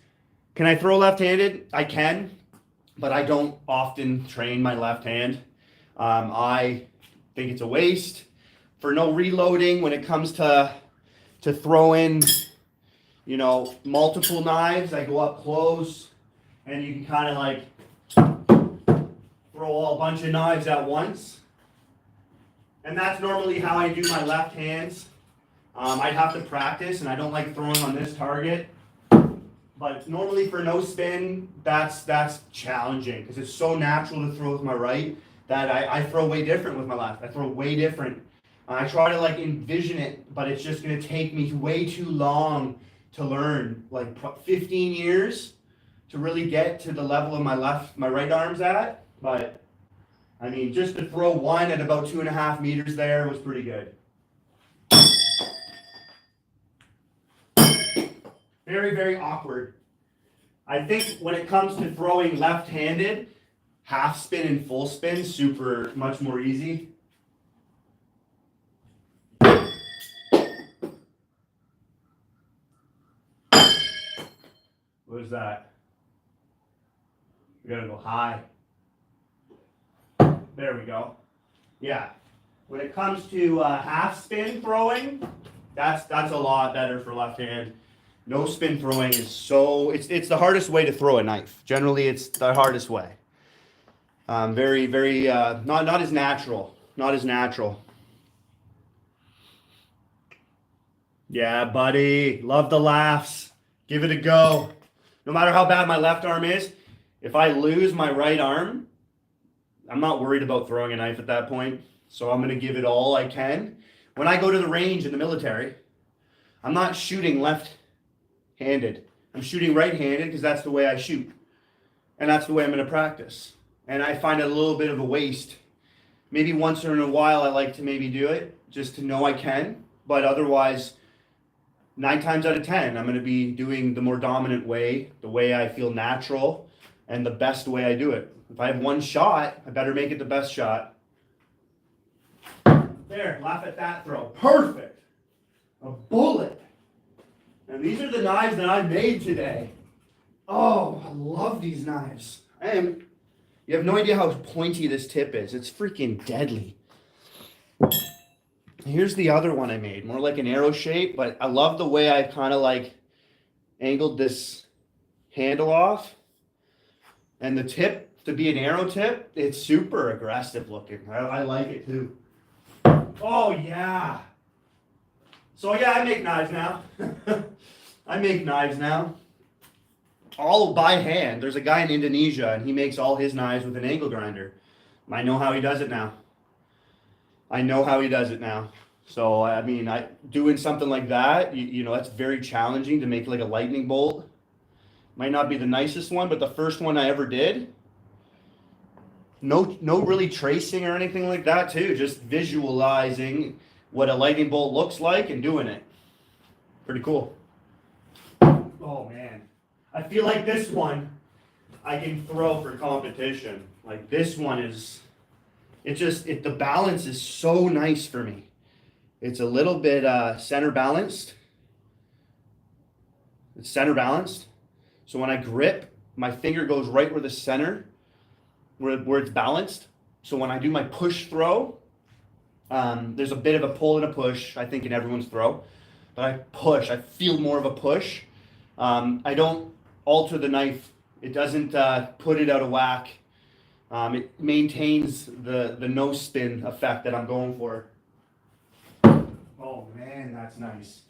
Can I throw left-handed? I can, but I don't often train my left hand. I think it's a waste for no reloading when it comes to throwing, you know, multiple knives. I go up close, and you can kind of like throw a bunch of knives at once. And that's normally how I do my left hands. I'd have to practice, and I don't like throwing on this target. But normally for no spin, that's challenging because it's so natural to throw with my right that I throw way different with my left. I throw way different. I try to like envision it, but it's just going to take me way too long to learn, like 15 years to really get to the level of my right arm's at. But I mean, just to throw one at about 2.5 meters there was pretty good. Very, very awkward. I think when it comes to throwing left-handed, half spin and full spin, super, much more easy. What is that? We gotta go high. There we go. Yeah. When it comes to half spin throwing, that's a lot better for left hand. No spin throwing is it's the hardest way to throw a knife. Generally, it's the hardest way. Very, very not as natural. Not as natural. Yeah, buddy. Love the laughs. Give it a go. No matter how bad my left arm is, if I lose my right arm, I'm not worried about throwing a knife at that point. So I'm going to give it all I can. When I go to the range in the military, I'm not shooting left-handed. I'm shooting right-handed because that's the way I shoot. And that's the way I'm going to practice. And I find it a little bit of a waste. Maybe once in a while I like to maybe do it just to know I can. But otherwise, 9 times out of 10, I'm going to be doing the more dominant way, the way I feel natural, and the best way I do it. If I have one shot, I better make it the best shot. There, laugh at that throw. Perfect. A bullet. And these are the knives that I made today. Oh, I love these knives. You have no idea how pointy this tip is. It's freaking deadly. Here's the other one I made, more like an arrow shape, but I love the way I kind of like angled this handle off. And the tip, to be an arrow tip, it's super aggressive looking. I like it too. Oh yeah. So yeah, I make knives now. I make knives now. All by hand. There's a guy in Indonesia and he makes all his knives with an angle grinder. I know how he does it now. So, I mean, doing something like that, you know, that's very challenging to make like a lightning bolt. Might not be the nicest one, but the first one I ever did, no really tracing or anything like that too. Just visualizing what a lightning bolt looks like and doing it. Pretty cool. Oh man. I feel like this one I can throw for competition. Like this one is, the balance is so nice for me. It's a little bit center balanced. It's center balanced. So when I grip, my finger goes right where the center, where it's balanced. So when I do my push throw, there's a bit of a pull and a push, I think, in everyone's throw. But I push. I feel more of a push. I don't alter the knife. It doesn't put it out of whack. It maintains the no spin effect that I'm going for. Oh man, that's nice.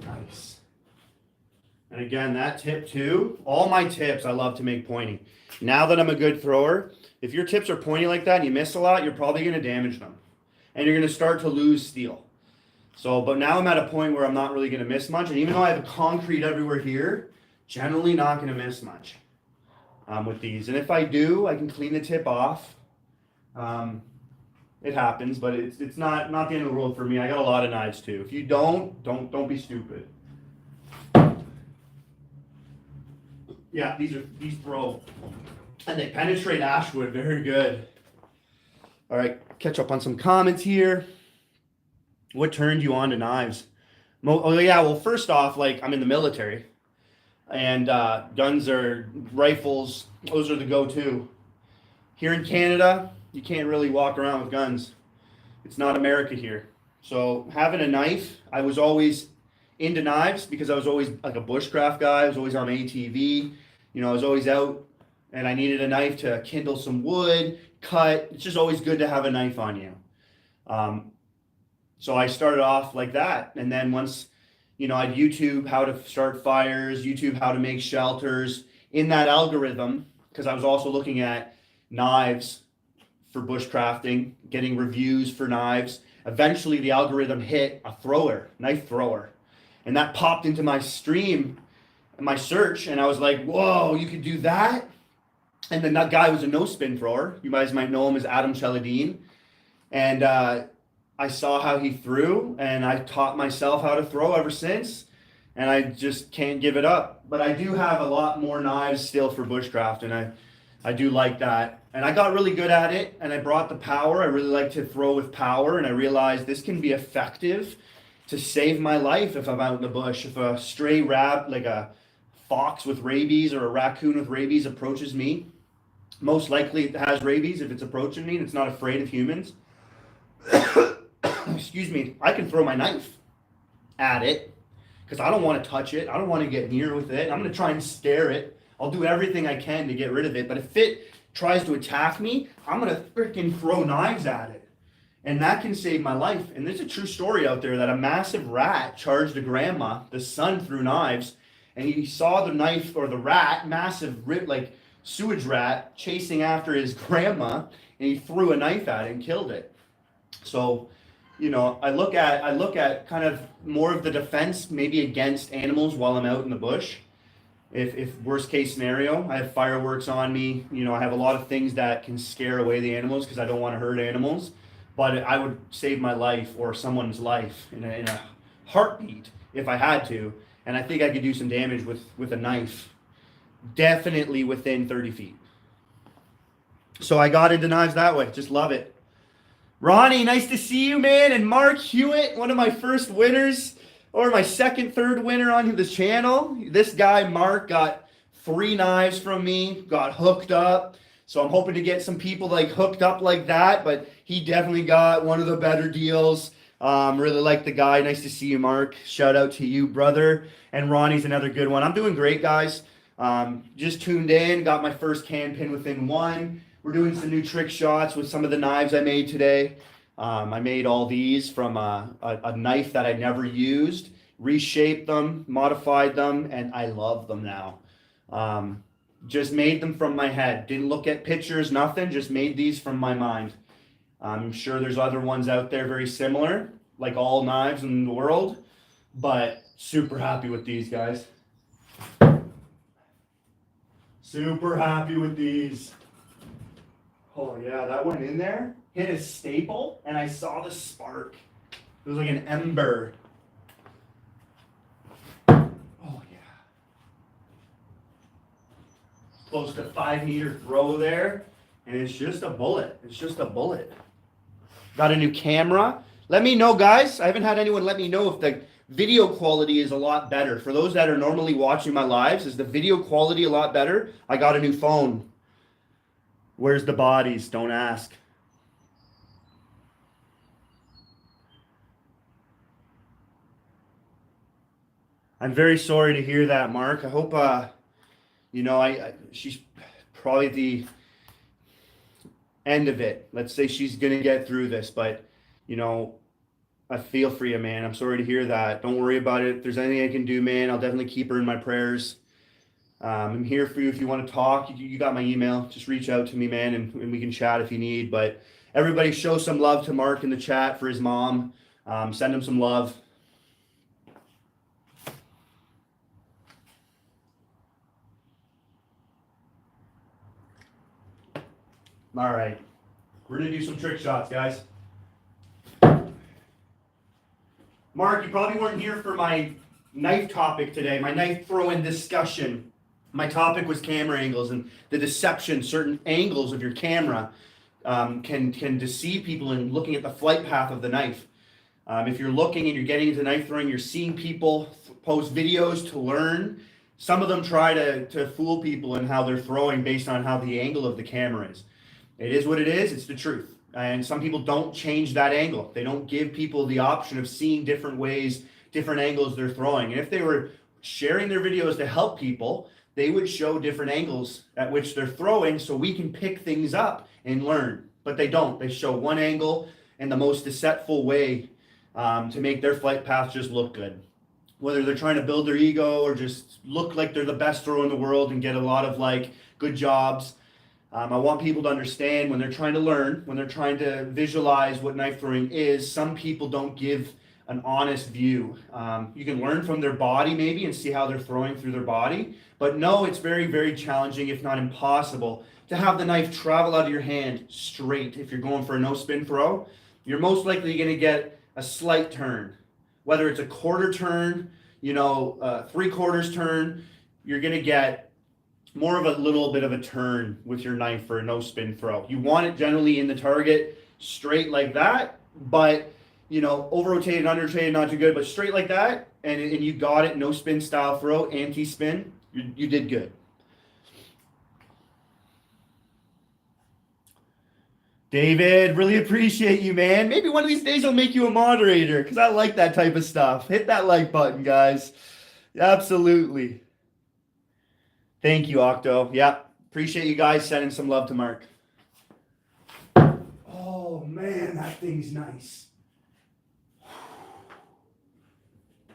Nice. And again, that tip too, all my tips I love to make pointy. Now that I'm a good thrower, if your tips are pointy like that and you miss a lot, you're probably going to damage them. And you're going to start to lose steel. So, but now I'm at a point where I'm not really going to miss much. And even though I have concrete everywhere here, generally not going to miss much with these. And if I do, I can clean the tip off. It happens, but it's not the end of the world for me. I got a lot of knives too. If you don't be stupid. Yeah, these throw, and they penetrate ashwood very good. All right, catch up on some comments here. What turned you on to knives? Oh yeah, well first off, like I'm in the military, and guns or rifles, those are the go-to. Here in Canada, you can't really walk around with guns. It's not America here. So having a knife, I was always into knives because I was always like a bushcraft guy. I was always on ATV. You know, I was always out and I needed a knife to kindle some wood, cut. It's just always good to have a knife on you. So I started off like that. And then once, you know, I'd YouTube how to start fires, YouTube how to make shelters. In that algorithm, because I was also looking at knives for bushcrafting, getting reviews for knives. Eventually the algorithm hit a knife thrower. And that popped into my stream, my search, and I was like, whoa, you could do that? And then that guy was a no spin thrower. You guys might know him as Adam Cheladine. And I saw how he threw, and I taught myself how to throw ever since. And I just can't give it up. But I do have a lot more knives still for bushcraft, and I do like that. And I got really good at it, and I brought the power. I really like to throw with power, and I realized this can be effective to save my life if I'm out in the bush. If a stray rat, like a fox with rabies or a raccoon with rabies, approaches me, most likely it has rabies if it's approaching me and it's not afraid of humans. Excuse me, I can throw my knife at it because I don't want to touch it. I don't want to get near with it. I'm going to try and scare it. I'll do everything I can to get rid of it. But if it tries to attack me, I'm going to freaking throw knives at it. And that can save my life. And there's a true story out there that a massive rat charged a grandma. The son threw knives, and he saw the knife or the rat, massive like sewage rat, chasing after his grandma, and he threw a knife at it and killed it. So, you know, I look at kind of more of the defense, maybe against animals while I'm out in the bush. If worst case scenario, I have fireworks on me, you know, I have a lot of things that can scare away the animals because I don't want to hurt animals. But I would save my life or someone's life in a heartbeat if I had to. And I think I could do some damage with a knife, definitely within 30 feet. So I got into knives that way. Just love it. Ronnie, nice to see you, man. And Mark Hewitt, one of my first winners, or my second, third winner on the channel. This guy, Mark, got 3 knives from me, got hooked up. So I'm hoping to get some people like hooked up like that, but he definitely got one of the better deals. Really like the guy. Nice to see you, Mark. Shout out to you, brother. And Ronnie's another good one. I'm doing great, guys. Just tuned in, got my first can pin within 1. We're doing some new trick shots with some of the knives I made today. I made all these from a knife that I never used, reshaped them, modified them, and I love them now. Just made them from my head. Didn't look at pictures, nothing. Just made these from my mind. I'm sure there's other ones out there very similar, like all knives in the world, but super happy with these, guys. Super happy with these. Oh yeah, that went in there, hit a staple, and I saw the spark. It was like an ember. Close to 5-meter throw there, and it's just a bullet. It's just a bullet. Got a new camera. Let me know, guys. I haven't had anyone let me know if the video quality is a lot better. For those that are normally watching my lives, is the video quality a lot better? I got a new phone. Where's the bodies? Don't ask. I'm very sorry to hear that, Mark. I hope you know, she's probably at the end of it. Let's say she's going to get through this, but, you know, I feel for you, man. I'm sorry to hear that. Don't worry about it. If there's anything I can do, man, I'll definitely keep her in my prayers. I'm here for you if you want to talk. You got my email. Just reach out to me, man, and we can chat if you need. But everybody show some love to Mark in the chat for his mom. Send him some love. All right, we're gonna do some trick shots, guys. Mark, you probably weren't here for my knife topic today, my knife throwing discussion. My topic was camera angles and the deception. Certain angles of your camera can deceive people in looking at the flight path of the knife. If you're looking and you're getting into knife throwing, you're seeing people post videos to learn. Some of them try to fool people in how they're throwing based on how the angle of the camera is. It is what it is. It's the truth. And some people don't change that angle. They don't give people the option of seeing different ways, different angles they're throwing. And if they were sharing their videos to help people, they would show different angles at which they're throwing so we can pick things up and learn. But they don't. They show one angle in the most deceitful way to make their flight path just look good. Whether they're trying to build their ego or just look like they're the best thrower in the world and get a lot of like good jobs. I want people to understand when they're trying to learn, when they're trying to visualize what knife throwing is, some people don't give an honest view. You can learn from their body maybe and see how they're throwing through their body, but no, it's very, very challenging, if not impossible, to have the knife travel out of your hand straight. If you're going for a no spin throw, you're most likely going to get a slight turn, whether it's a quarter turn, 3/4 turn, you're going to get more of a little bit of a turn with your knife for a no spin throw. You want it generally in the target straight like that, but over rotated, under rotated, not too good, but straight like that, and you got it, no spin style throw, anti-spin, you did good. David, really appreciate you, man. Maybe one of these days I'll make you a moderator, because I like that type of stuff. Hit that like button, guys. Absolutely. Thank you, Octo. Yeah, appreciate you guys sending some love to Mark. Oh, man, that thing's nice.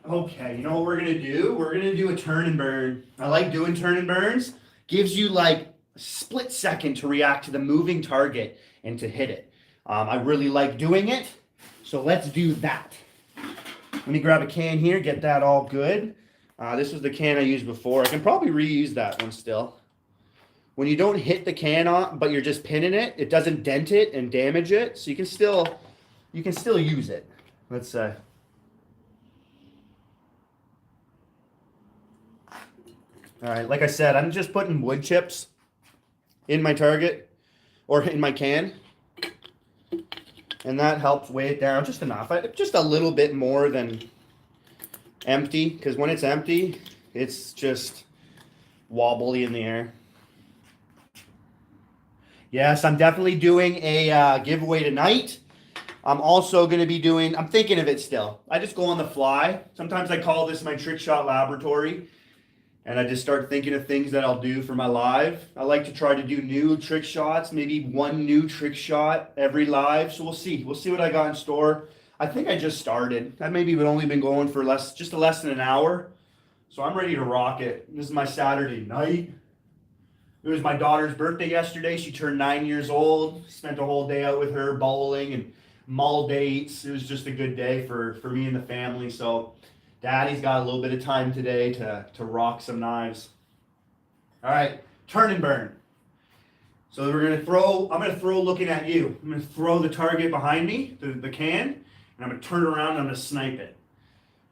Okay, you know what we're going to do? We're going to do a turn and burn. I like doing turn and burns. Gives you like a split second to react to the moving target and to hit it. I really like doing it, so let's do that. Let me grab a can here, get that all good. This was the can I used before. I can probably reuse that one still. When you don't hit the can on, but you're just pinning it, it doesn't dent it and damage it, so you can still use it. Let's say. All right, like I said, I'm just putting wood chips in my target or in my can, and that helps weigh it down just enough, just a little bit more than empty, because when it's empty, it's just wobbly in the air. Yes, I'm definitely doing a giveaway tonight. I'm also going to be doing, I'm thinking of it still. I just go on the fly. Sometimes I call this my trick shot laboratory. And I just start thinking of things that I'll do for my live. I like to try to do new trick shots, maybe one new trick shot every live. So we'll see. We'll see what I got in store. I think I just started. That maybe we've only been going for less than an hour. So I'm ready to rock it. This is my Saturday night. It was my daughter's birthday yesterday. She turned 9 years old. Spent a whole day out with her bowling and mall dates. It was just a good day for me and the family. So Daddy's got a little bit of time today to rock some knives. All right, turn and burn. So I'm gonna throw looking at you. I'm gonna throw the target behind me, the can, and I'm gonna turn around and I'm gonna snipe it.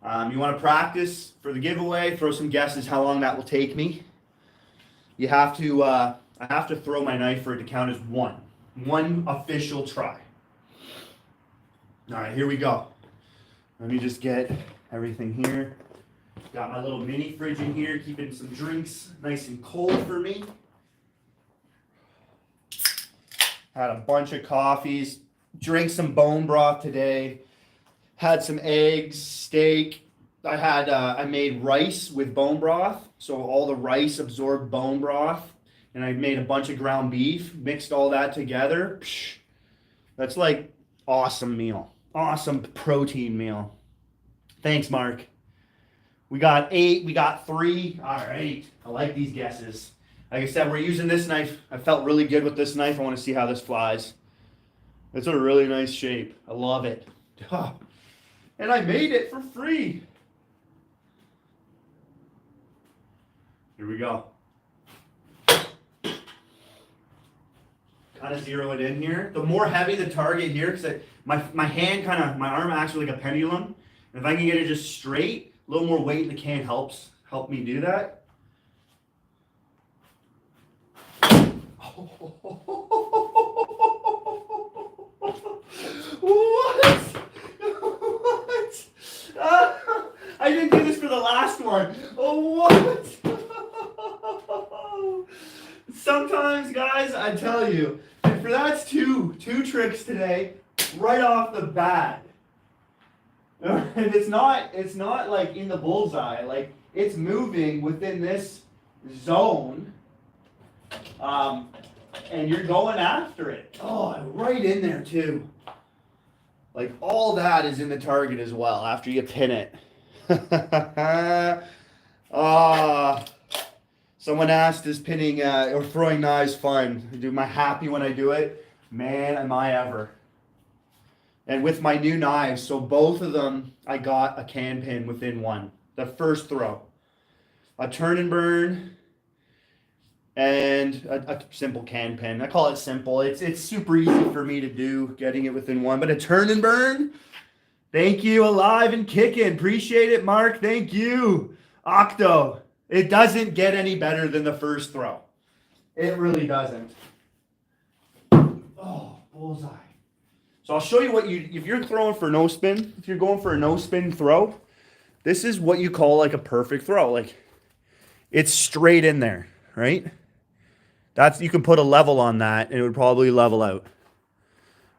You wanna practice for the giveaway, throw some guesses how long that will take me. You have to, I have to throw my knife for it to count as one official try. All right, here we go. Let me just get everything here. Got my little mini fridge in here, keeping some drinks nice and cold for me. Had a bunch of coffees, drank some bone broth today, had some eggs, steak. I made rice with bone broth, so all the rice absorbed bone broth, and I made a bunch of ground beef, mixed all that together. Psh, that's like awesome meal, awesome protein meal. Thanks, Mark. We got 8, we got 3. All right, I like these guesses. Like I said, we're using this knife. I felt really good with this knife. I want to see how this flies. It's a really nice shape. I love it. Oh, and I made it for free. Here we go. Kind of zero it in here. The more heavy the target here, because my hand my arm acts like a pendulum. And if I can get it just straight, a little more weight in the can help me do that. What? What? I didn't do this for the last one. What? Sometimes, guys, I tell you, for that's two tricks today, right off the bat. And it's not like in the bullseye, like it's moving within this zone, and you're going after it. Oh, right in there too. Like all that is in the target as well after you pin it. Someone asked, is pinning or throwing knives fun? Am I happy when I do it? Man, am I ever. And with my new knives, so both of them, I got a can pin within one. The first throw. A turn and burn and a simple can pin. I call it simple. It's super easy for me to do, getting it within one. But a turn and burn, thank you, Alive and Kickin'. Appreciate it, Mark. Thank you. Octo. It doesn't get any better than the first throw. It really doesn't. Oh, bullseye. So I'll show you what if you're throwing for no spin, if you're going for a no spin throw, this is what you call like a perfect throw. Like it's straight in there, right? You can put a level on that and it would probably level out.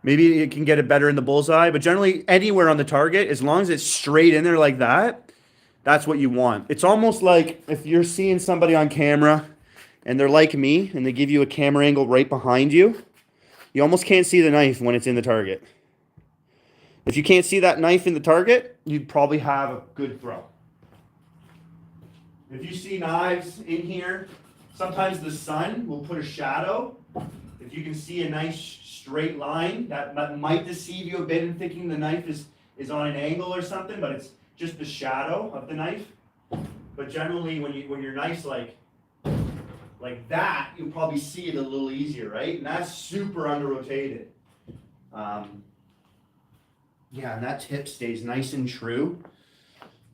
Maybe it can get it better in the bullseye, but generally anywhere on the target, as long as it's straight in there like that, that's what you want. It's almost like if you're seeing somebody on camera and they're like me and they give you a camera angle right behind you, you almost can't see the knife when it's in the target. If you can't see that knife in the target, you'd probably have a good throw. If you see knives in here, sometimes the sun will put a shadow. If you can see a nice straight line, that might deceive you a bit in thinking the knife is on an angle or something, but it's just the shadow of the knife. But generally, when your knife's like that, you'll probably see it a little easier, right? And that's super under-rotated. Yeah, and that tip stays nice and true.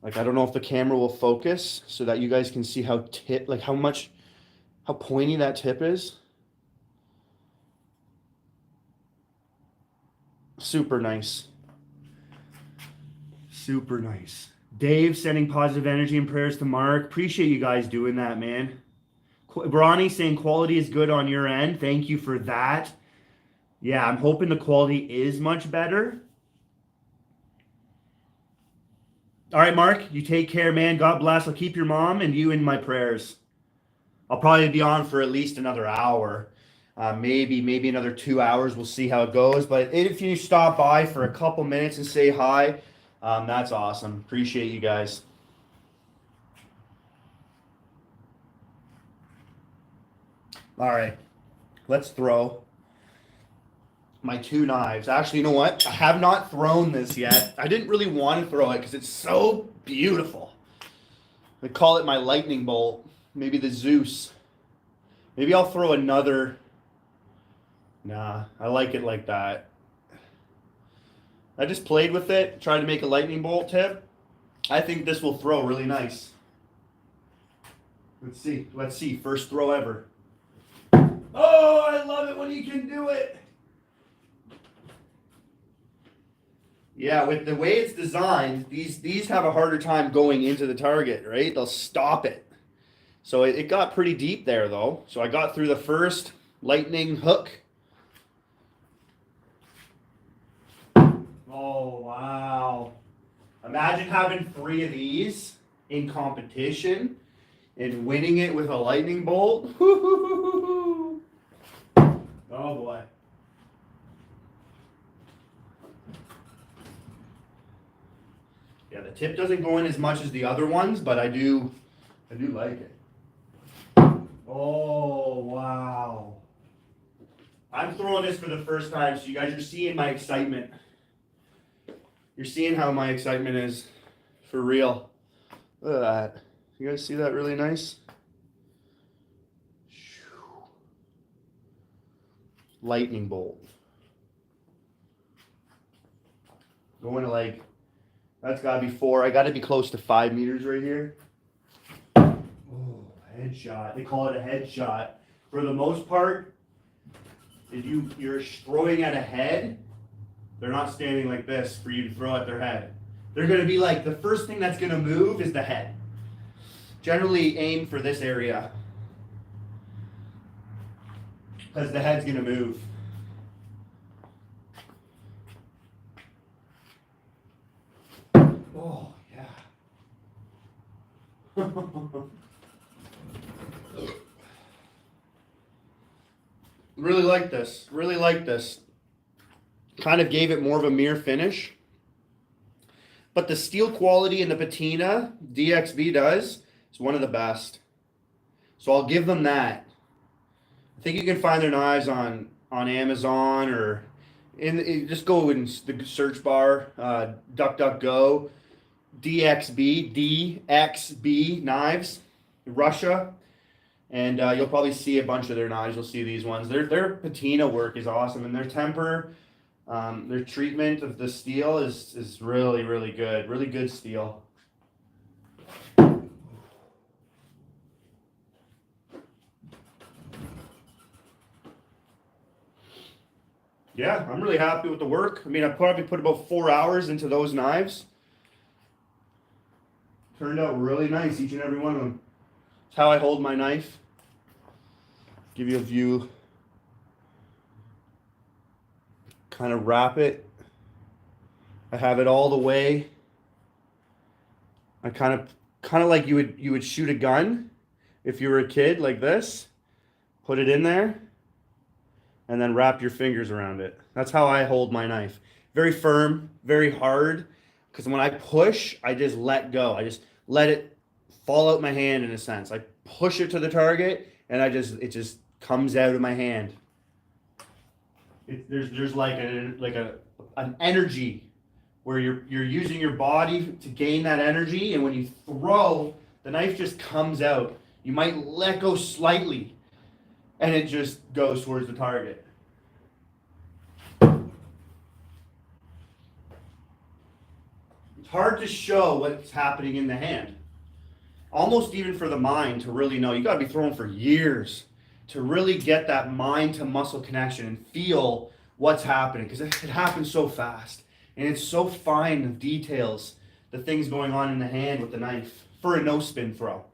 Like, I don't know if the camera will focus so that you guys can see how pointy that tip is. Super nice. Super nice. Dave sending positive energy and prayers to Mark. Appreciate you guys doing that, man. Ronnie saying quality is good on your end. Thank you for that. Yeah, I'm hoping the quality is much better. All right, Mark, you take care, man. God bless. I'll keep your mom and you in my prayers. I'll probably be on for at least another hour. Maybe another 2 hours. We'll see how it goes. But if you stop by for a couple minutes and say hi, that's awesome. Appreciate you guys. All right, let's throw my two knives. Actually, you know what? I have not thrown this yet. I didn't really want to throw it because it's so beautiful. I call it my lightning bolt. Maybe the Zeus. Maybe I'll throw another. Nah, I like it like that. I just played with it, tried to make a lightning bolt tip. I think this will throw really nice. Let's see. First throw ever. Oh, I love it when you can do it. Yeah, with the way it's designed, these have a harder time going into the target, right? They'll stop it. So it got pretty deep there, though. So I got through the first lightning hook. Oh, wow. Imagine having 3 of these in competition and winning it with a lightning bolt. Oh, boy. Yeah, the tip doesn't go in as much as the other ones, but I do like it. Oh, wow. I'm throwing this for the first time, so you guys are seeing my excitement. You're seeing how my excitement is for real. Look at that. You guys see that really nice? Lightning bolt. Going to like, that's got to be 4. I got to be close to 5 meters right here. Oh, headshot. They call it a headshot. For the most part, if you're throwing at a head, they're not standing like this for you to throw at their head. They're going to be like, the first thing that's going to move is the head. Generally aim for this area, because the head's going to move. Oh, yeah. Really like this. Kind of gave it more of a mirror finish. But the steel quality in the patina DXB does is one of the best. So I'll give them that. I think you can find their knives on Amazon or just go in the search bar, DuckDuckGo, DXB knives, Russia, and you'll probably see a bunch of their knives. You'll see these ones. Their patina work is awesome, and their temper, their treatment of the steel is really, really good. Really good steel. Yeah, I'm really happy with the work. I mean, I probably put about 4 hours into those knives. Turned out really nice, each and every one of them. It's how I hold my knife. Give you a view. Kind of wrap it. I have it all the way. I kind of like you would shoot a gun if you were a kid, like this. Put it in there. And then wrap your fingers around it. That's how I hold my knife. Very firm, very hard. Because when I push, I just let go. I just let it fall out my hand in a sense. I push it to the target, and it just comes out of my hand. There's like an energy where you're using your body to gain that energy, and when you throw, the knife just comes out. You might let go slightly, and it just goes towards the target. It's hard to show what's happening in the hand. Almost even for the mind to really know. You got to be throwing for years to really get that mind to muscle connection and feel what's happening, because it happens so fast. And it's so fine of details, the things going on in the hand with the knife for a no spin throw.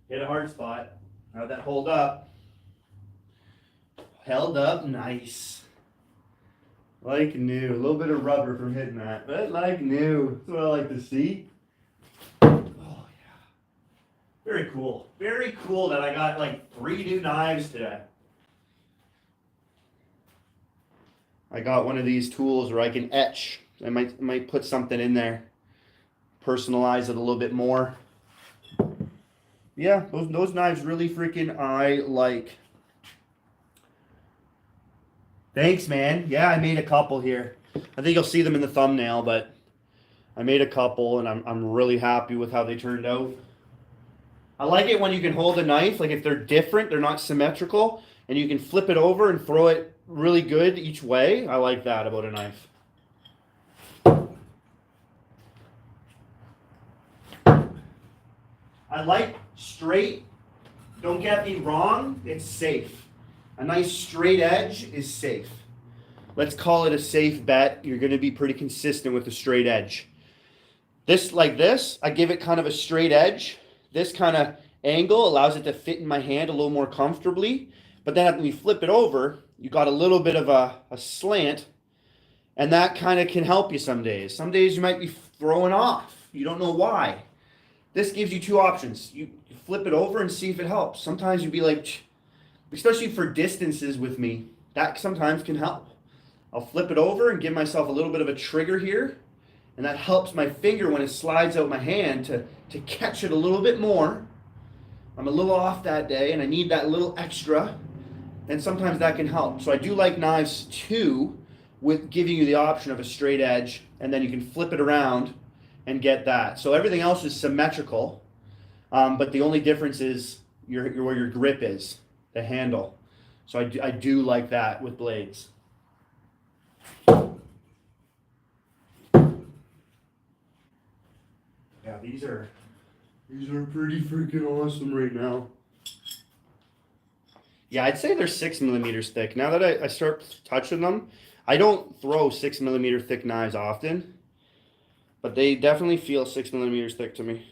Hit a hard spot. How'd that hold up? Held up nice. Like new. A little bit of rubber from hitting that, but like new. That's what I like to see. Oh, yeah. Very cool. Very cool that I got like 3 new knives today. I got one of these tools where I can etch. I might put something in there. Personalize it a little bit more. Yeah, those knives really freaking I like. Thanks, man. Yeah, I made a couple here. I think you'll see them in the thumbnail, but I made a couple, and I'm really happy with how they turned out. I like it when you can hold a knife, like if they're different, they're not symmetrical, and you can flip it over and throw it really good each way. I like that about a knife. I like straight. Don't get me wrong, it's safe. A nice straight edge is safe. Let's call it a safe bet. You're going to be pretty consistent with the straight edge. This, like this, I give it kind of a straight edge. This kind of angle allows it to fit in my hand a little more comfortably. But then when you flip it over, you got a little bit of a slant, and that kind of can help you some days. Some days you might be throwing off. You don't know why. This gives you 2 options. You flip it over and see if it helps. Sometimes you'd be like, especially for distances with me, that sometimes can help. I'll flip it over and give myself a little bit of a trigger here, and that helps my finger when it slides out my hand to catch it a little bit more. I'm a little off that day, and I need that little extra, and sometimes that can help. So I do like knives too, with giving you the option of a straight edge, and then you can flip it around and get that. So everything else is symmetrical, but the only difference is where your grip is, the handle. So I do like that with blades. Yeah, these are pretty freaking awesome right now. Yeah, I'd say they're 6 millimeters thick. Now that I start touching them, I don't throw 6 millimeter thick knives often, but they definitely feel 6 millimeters thick to me.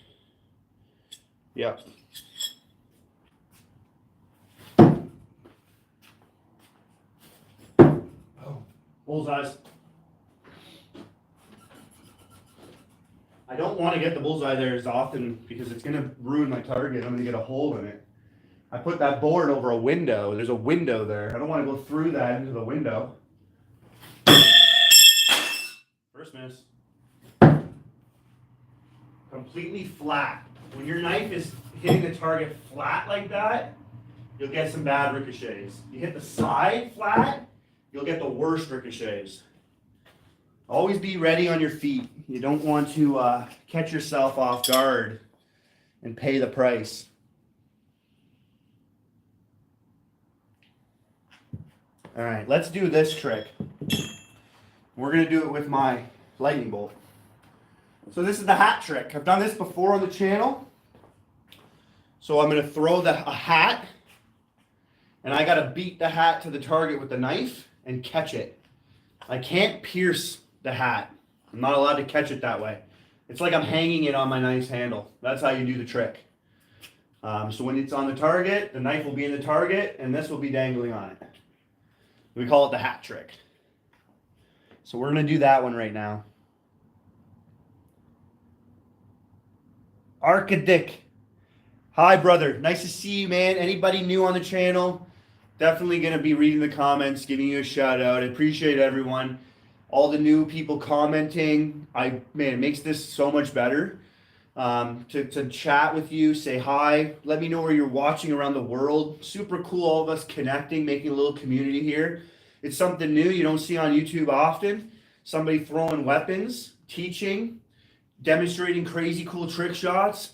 Yeah. Oh, bullseyes. I don't want to get the bullseye there as often because it's going to ruin my target. I'm going to get a hole in it. I put that board over a window. There's a window there. I don't want to go through that into the window. First miss. Completely flat. When your knife is hitting the target flat like that, you'll get some bad ricochets. You hit the side flat, you'll get the worst ricochets. Always be ready on your feet. You don't want to catch yourself off guard and pay the price. All right, let's do this trick. We're gonna do it with my lightning bolt. So this is the hat trick. I've done this before on the channel. So I'm gonna throw a hat, and I gotta beat the hat to the target with the knife and catch it. I can't pierce the hat. I'm not allowed to catch it that way. It's like I'm hanging it on my knife's handle. That's how you do the trick. So when it's on the target, the knife will be in the target, and this will be dangling on it. We call it the hat trick. So we're going to do that one right now. Arcadic. Hi, brother. Nice to see you, man. Anybody new on the channel? Definitely going to be reading the comments, giving you a shout out. I appreciate everyone. All the new people commenting. Man, it makes this so much better. To chat with you, say hi. Let me know where you're watching around the world. Super cool, all of us connecting, making a little community here. It's something new you don't see on YouTube often. Somebody throwing weapons, teaching, demonstrating crazy cool trick shots,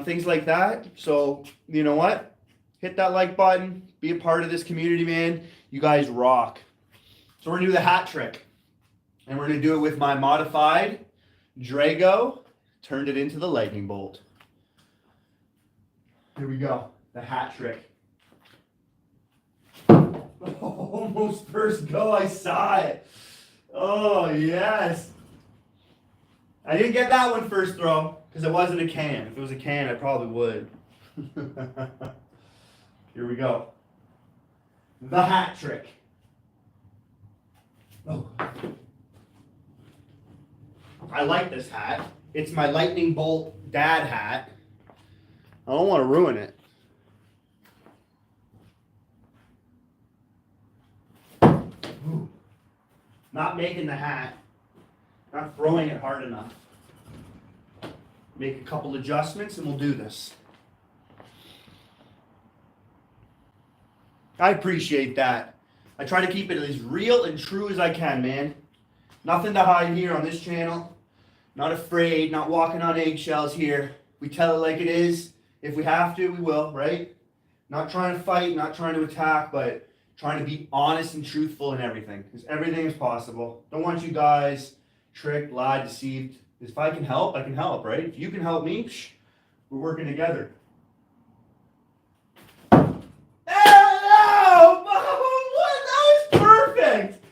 things like that. So, you know what? Hit that like button. Be a part of this community, man. You guys rock. So we're going to do the hat trick. And we're going to do it with my modified Drago. Turned it into the lightning bolt. Here we go. The hat trick. Almost first go, I saw it. Oh, yes. I didn't get that one first throw because it wasn't a can. If it was a can, I probably would. Here we go. The hat trick. Oh. I like this hat. It's my lightning bolt dad hat. I don't want to ruin it. Ooh. Not making the hat. Not throwing it hard enough. Make a couple adjustments and we'll do this. I appreciate that. I try to keep it as real and true as I can, man. Nothing to hide here on this channel. Not afraid, not walking on eggshells here. We tell it like it is. If we have to, we will, right? Not trying to fight, not trying to attack, but trying to be honest and truthful in everything. Because everything is possible. Don't want you guys tricked, lied, deceived. If I can help, I can help, right? If you can help me, we're working together. Hello! That was perfect!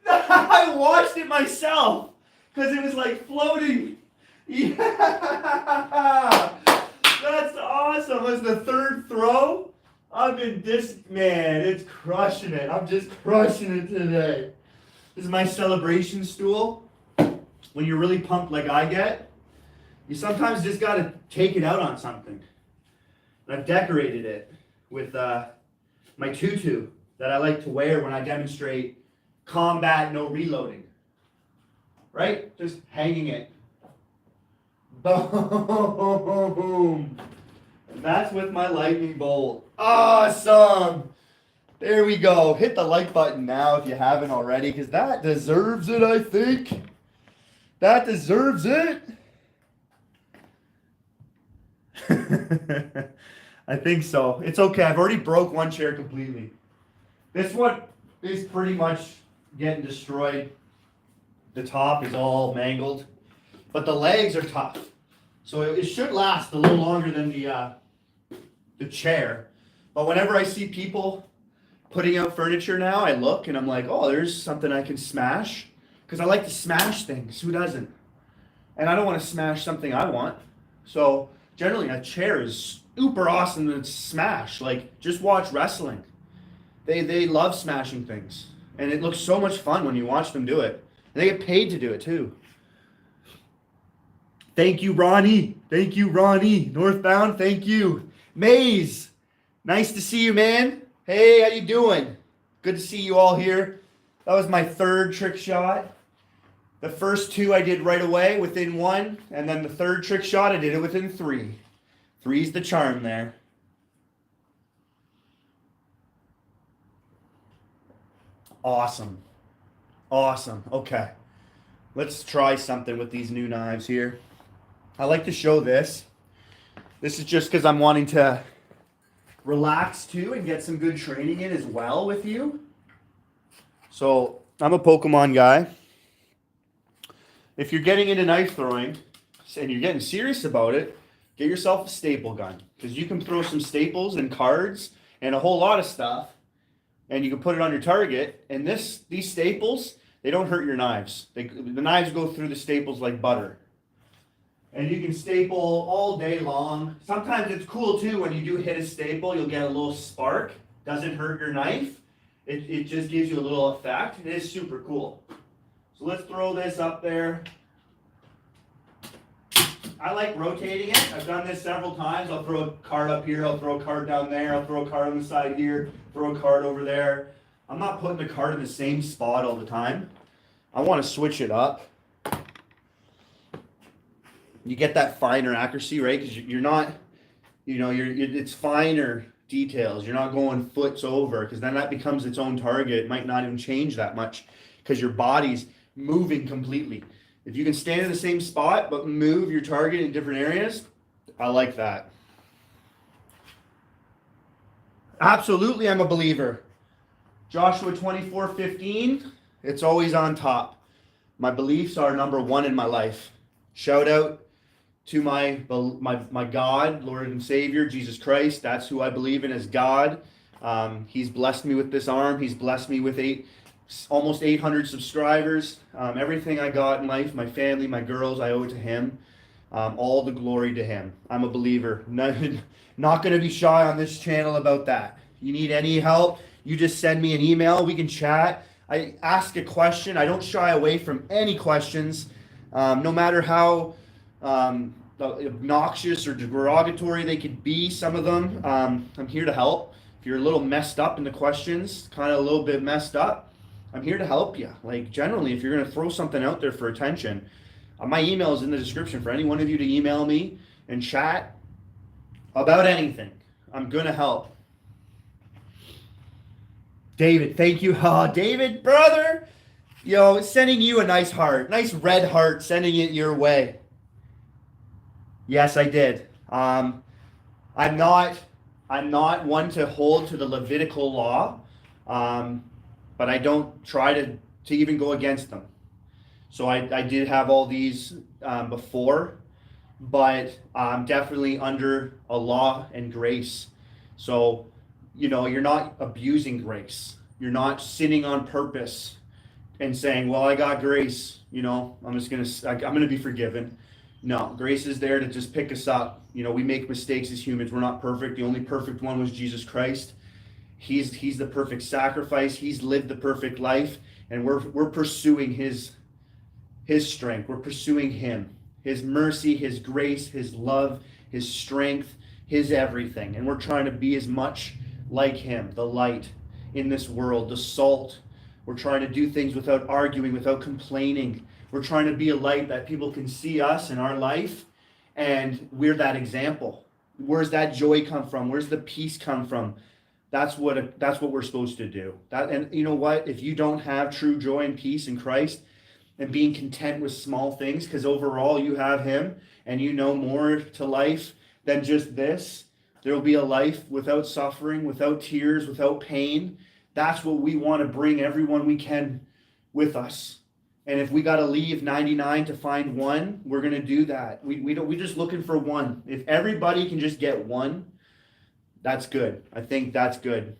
I watched it myself. Because it was like floating. Yeah! That's awesome. That's the third throw. Man, it's crushing it. I'm just crushing it today. This is my celebration stool. When you're really pumped like I get, you sometimes just got to take it out on something. And I've decorated it with my tutu that I like to wear when I demonstrate combat, no reloading. Right? Just hanging it. Boom! And that's with my lightning bolt. Awesome! There we go. Hit the like button now if you haven't already, because that deserves it, I think. That deserves it. I think so. It's okay. I've already broke one chair completely. This one is pretty much getting destroyed. The top is all mangled, but the legs are tough. So it should last a little longer than the chair. But whenever I see people putting out furniture now, I look and I'm like, oh, there's something I can smash. Because I like to smash things. Who doesn't? And I don't want to smash something I want. So generally a chair is super awesome to smash. Like, just watch wrestling. They love smashing things. And it looks so much fun when you watch them do it. And they get paid to do it too. Thank you, Ronnie. Thank you, Ronnie. Northbound, thank you. Maze, nice to see you, man. Hey, how you doing? Good to see you all here. That was my third trick shot. The first two I did right away within one, and then the third trick shot I did it within three. Three's the charm there. Awesome. Awesome. Okay. Let's try something with these new knives here. I like to show this. This is just because I'm wanting to relax too and get some good training in as well with you. So I'm a Pokemon guy. If you're getting into knife throwing and you're getting serious about it, get yourself a staple gun, because you can throw some staples and cards and a whole lot of stuff, and you can put it on your target. And these staples, they don't hurt your knives. The knives go through the staples like butter. And you can staple all day long. Sometimes it's cool too when you do hit a staple, you'll get a little spark. Doesn't hurt your knife. It just gives you a little effect. It is super cool. So let's throw this up there. I like rotating it. I've done this several times. I'll throw a card up here, I'll throw a card down there, I'll throw a card on the side here, throw a card over there. I'm not putting the card in the same spot all the time. I want to switch it up. You get that finer accuracy, right? Because you're not, it's finer details. You're not going foots over, because then that becomes its own target. It might not even change that much because your body's moving completely. If you can stand in the same spot but move your target in different areas, I like that. Absolutely, I'm a believer. Joshua 24:15, it's always on top. My beliefs are number one in my life. Shout out to my God, Lord and Savior, Jesus Christ. That's who I believe in as God. He's blessed me with this arm. He's blessed me with almost 800 subscribers. Everything I got in life, my family, my girls, I owe it to him. All the glory to him. I'm a believer. Not going to be shy on this channel about that. You need any help, you just send me an email. We can chat. I ask a question. I don't shy away from any questions. No matter how obnoxious or derogatory they could be, some of them, I'm here to help. If you're a little messed up in the questions, kind of a little bit messed up, I'm here to help you. Like, generally, if you're going to throw something out there for attention, my email is in the description for any one of you to email me and chat about anything. I'm going to help. David, thank you. Oh, David, brother. Sending you a nice heart, nice red heart, sending it your way. Yes, I did. I'm not one to hold to the Levitical law, but I don't try to even go against them. So I did have all these before, but I'm definitely under a law and grace. So, you're not abusing grace. You're not sinning on purpose and saying, well, I got grace, I'm gonna be forgiven. No, grace is there to just pick us up. We make mistakes as humans. We're not perfect. The only perfect one was Jesus Christ. He's the perfect sacrifice. He's lived the perfect life, and we're pursuing his strength. We're pursuing him, his mercy, his grace, his love, his strength, his everything. And we're trying to be as much like him, the light in this world, the salt. We're trying to do things without arguing, without complaining. We're trying to be a light that people can see us in our life, and we're that example. Where's that joy come from? Where's the peace come from? That's what we're supposed to do. And you know what? If you don't have true joy and peace in Christ and being content with small things, because overall you have him and you know more to life than just this, there will be a life without suffering, without tears, without pain. That's what we want to bring everyone we can with us. And if we got to leave 99 to find one, we're going to do that. We're just looking for one. If everybody can just get one, that's good. I think that's good.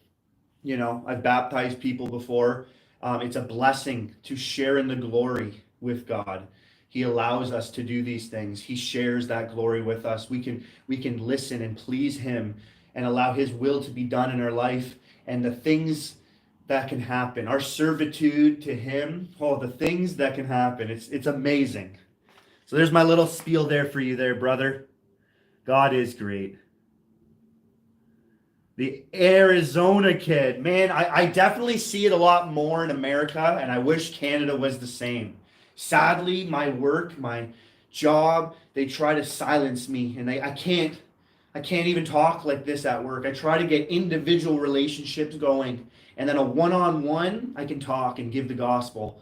I've baptized people before. It's a blessing to share in the glory with God. He allows us to do these things. He shares that glory with us. We can listen and please him and allow his will to be done in our life, and the things that can happen, our servitude to him, the things that can happen. It's amazing. So there's my little spiel there for you there, brother. God is great. The Arizona kid, man, I definitely see it a lot more in America, and I wish Canada was the same. Sadly, my work, my job, they try to silence me, and I can't I can't even talk like this at work. I try to get individual relationships going, and then a one-on-one, I can talk and give the gospel.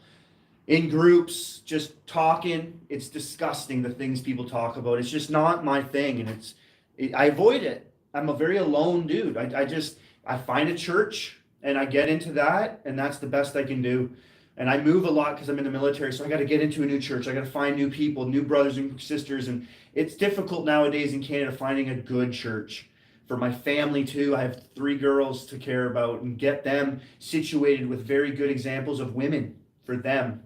In groups, just talking, it's disgusting the things people talk about. It's just not my thing, and I avoid it. I'm a very alone dude. I find a church and I get into that, and that's the best I can do. And I move a lot because I'm in the military, so I got to get into a new church. I got to find new people, new brothers and sisters, and it's difficult nowadays in Canada finding a good church. For my family too, I have 3 girls to care about and get them situated with very good examples of women for them.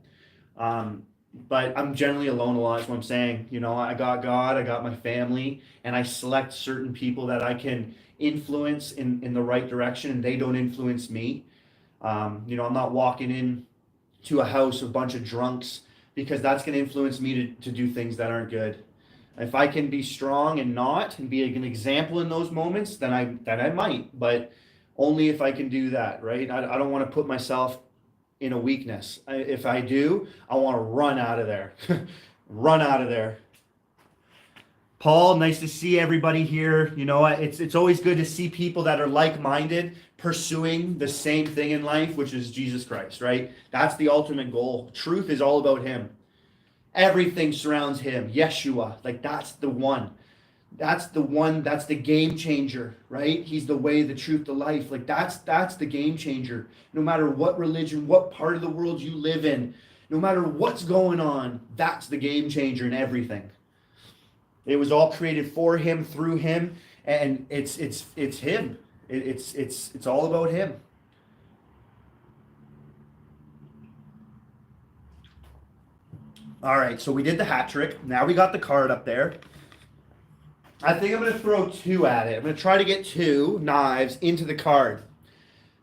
But I'm generally alone a lot, is what I'm saying. You know, I got God, I got my family, and I select certain people that I can influence in the right direction, and they don't influence me. I'm not walking in to a house of a bunch of drunks, because that's going to influence me to do things that aren't good. If I can be strong and not, and be an example in those moments, then I might, but only if I can do that, right? I don't want to put myself in a weakness. If I do, I want to run out of there. Run out of there. Paul, nice to see everybody here. It's always good to see people that are like-minded, pursuing the same thing in life, which is Jesus Christ, right? That's the ultimate goal. Truth is all about him. Everything surrounds him. Yeshua, that's the one. That's the game changer, right? He's the way, the truth, the life. That's the game changer. No matter what religion, what part of the world you live in, no matter what's going on, that's the game changer in everything. It was all created for him, through him, and it's him. It's all about him. All right, so we did the hat trick. Now we got the card up there. I think I'm going to throw 2 at it. I'm going to try to get 2 knives into the card,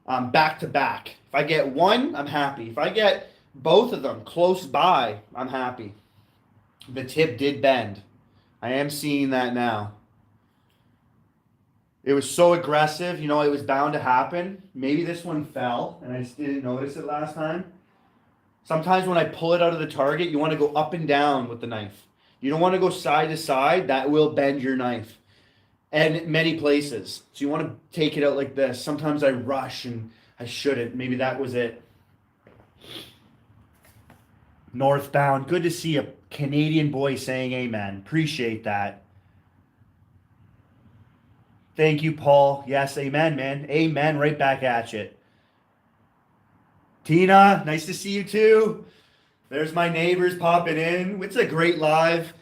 back to back. If I get 1, I'm happy. If I get both of them close by, I'm happy. The tip did bend. I am seeing that now. It was so aggressive, it was bound to happen. Maybe this one fell, and I just didn't notice it last time. Sometimes when I pull it out of the target, you want to go up and down with the knife. You don't want to go side to side. That will bend your knife. And many places. So you want to take it out like this. Sometimes I rush and I shouldn't. Maybe that was it. Northbound. Good to see a Canadian boy saying amen. Appreciate that. Thank you, Paul. Yes, amen, man. Amen. Right back at you. Tina, nice to see you too. There's my neighbors popping in. It's a great live.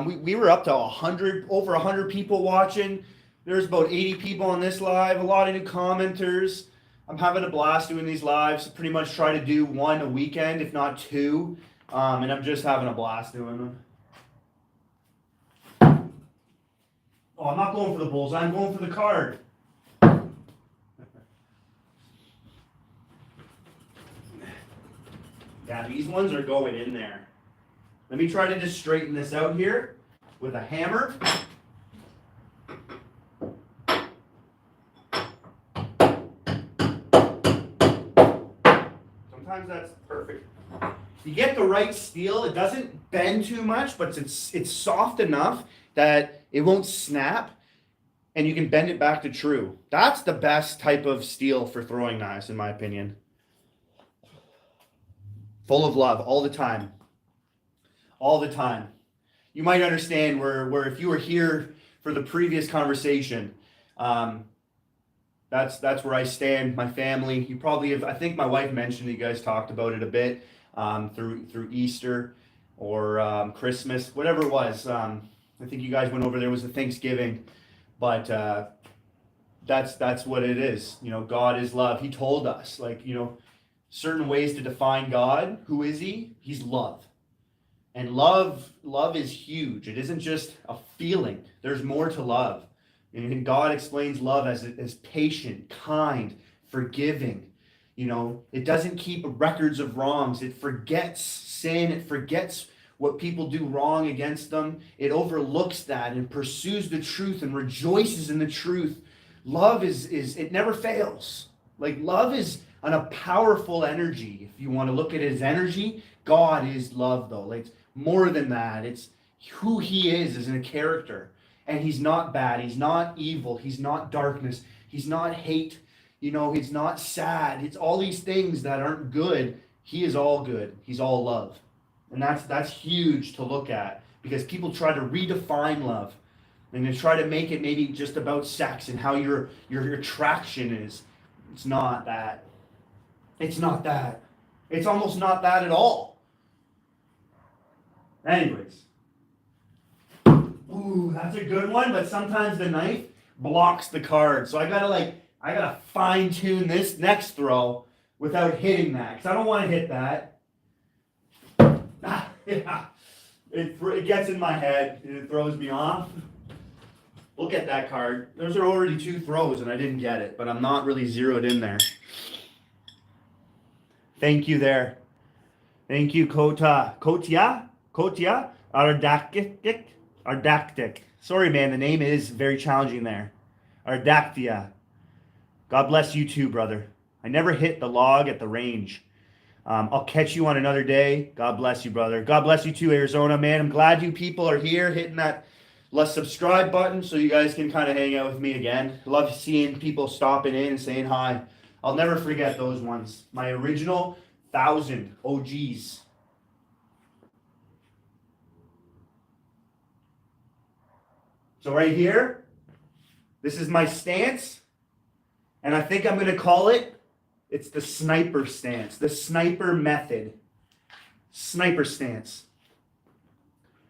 We were up to over 100 people watching. There's about 80 people on this live. A lot of new commenters. I'm having a blast doing these lives. Pretty much try to do 1 a weekend, if not 2. And I'm just having a blast doing them. Oh, I'm not going for the bullseye. I'm going for the card. Yeah, these ones are going in there. Let me try to just straighten this out here with a hammer. Sometimes that's perfect. You get the right steel. It doesn't bend too much, but it's soft enough that it won't snap, and you can bend it back to true. That's the best type of steel for throwing knives, in my opinion. Full of love all the time. All the time. You might understand where if you were here for the previous conversation, that's where I stand. My family. You probably have. I think my wife mentioned it. You guys talked about it a bit through Easter or Christmas, whatever it was. I think you guys went over there. It was a Thanksgiving, but that's what it is. God is love. He told us, certain ways to define God. Who is he? He's love. And love is huge. It isn't just a feeling. There's more to love. And God explains love as patient, kind, forgiving. It doesn't keep records of wrongs. It forgets sin. It forgets what people do wrong against them. It overlooks that and pursues the truth and rejoices in the truth. Love it never fails. Love is a powerful energy. If you want to look at his energy, God is love, though. It's more than that. It's who he is as a character. And he's not bad. He's not evil. He's not darkness. He's not hate. You know, he's not sad. It's all these things that aren't good. He is all good. He's all love. And that's huge to look at, because people try to redefine love. And they try to make it maybe just about sex and how your attraction is. It's not that. It's not that. It's almost not that at all. Anyways. Ooh, that's a good one, but sometimes the knife blocks the card. So I gotta fine tune this next throw without hitting that, because I don't want to hit that. Yeah. It gets in my head and it throws me off. Look at that card. Those are already 2 throws and I didn't get it, but I'm not really zeroed in there. Thank you there. Thank you, Kotia Ardactic. Sorry, man, the name is very challenging there. Ardactia. God bless you too, brother. I never hit the log at the range. I'll catch you on another day. God bless you, brother. God bless you too, Arizona, man. I'm glad you people are here hitting that subscribe button so you guys can kind of hang out with me again. Love seeing people stopping in and saying hi. I'll never forget those ones. My original 1,000 OGs. So right here, this is my stance, and I think I'm going to call it's the sniper stance, the sniper method. Sniper stance.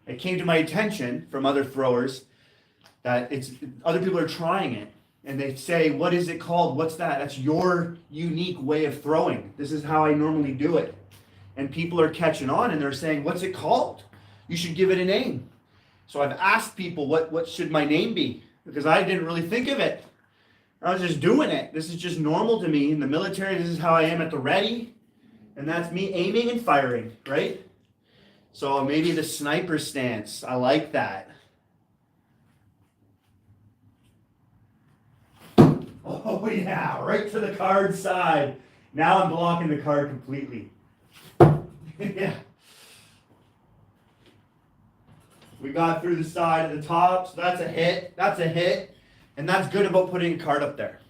It came to my attention from other throwers that other people are trying it, and they say, what is it called? What's that? That's your unique way of throwing. This is how I normally do it. And people are catching on and they're saying, what's it called? You should give it a name. So I've asked people, what should my name be? Because I didn't really think of it. I was just doing it. This is just normal to me. In the military, this is how I am at the ready. And that's me aiming and firing, right? So maybe the sniper stance. I like that. Oh yeah, right to the card side. Now I'm blocking the card completely. Yeah. We got through the side of the top, so that's a hit. That's a hit. And that's good about putting a card up there.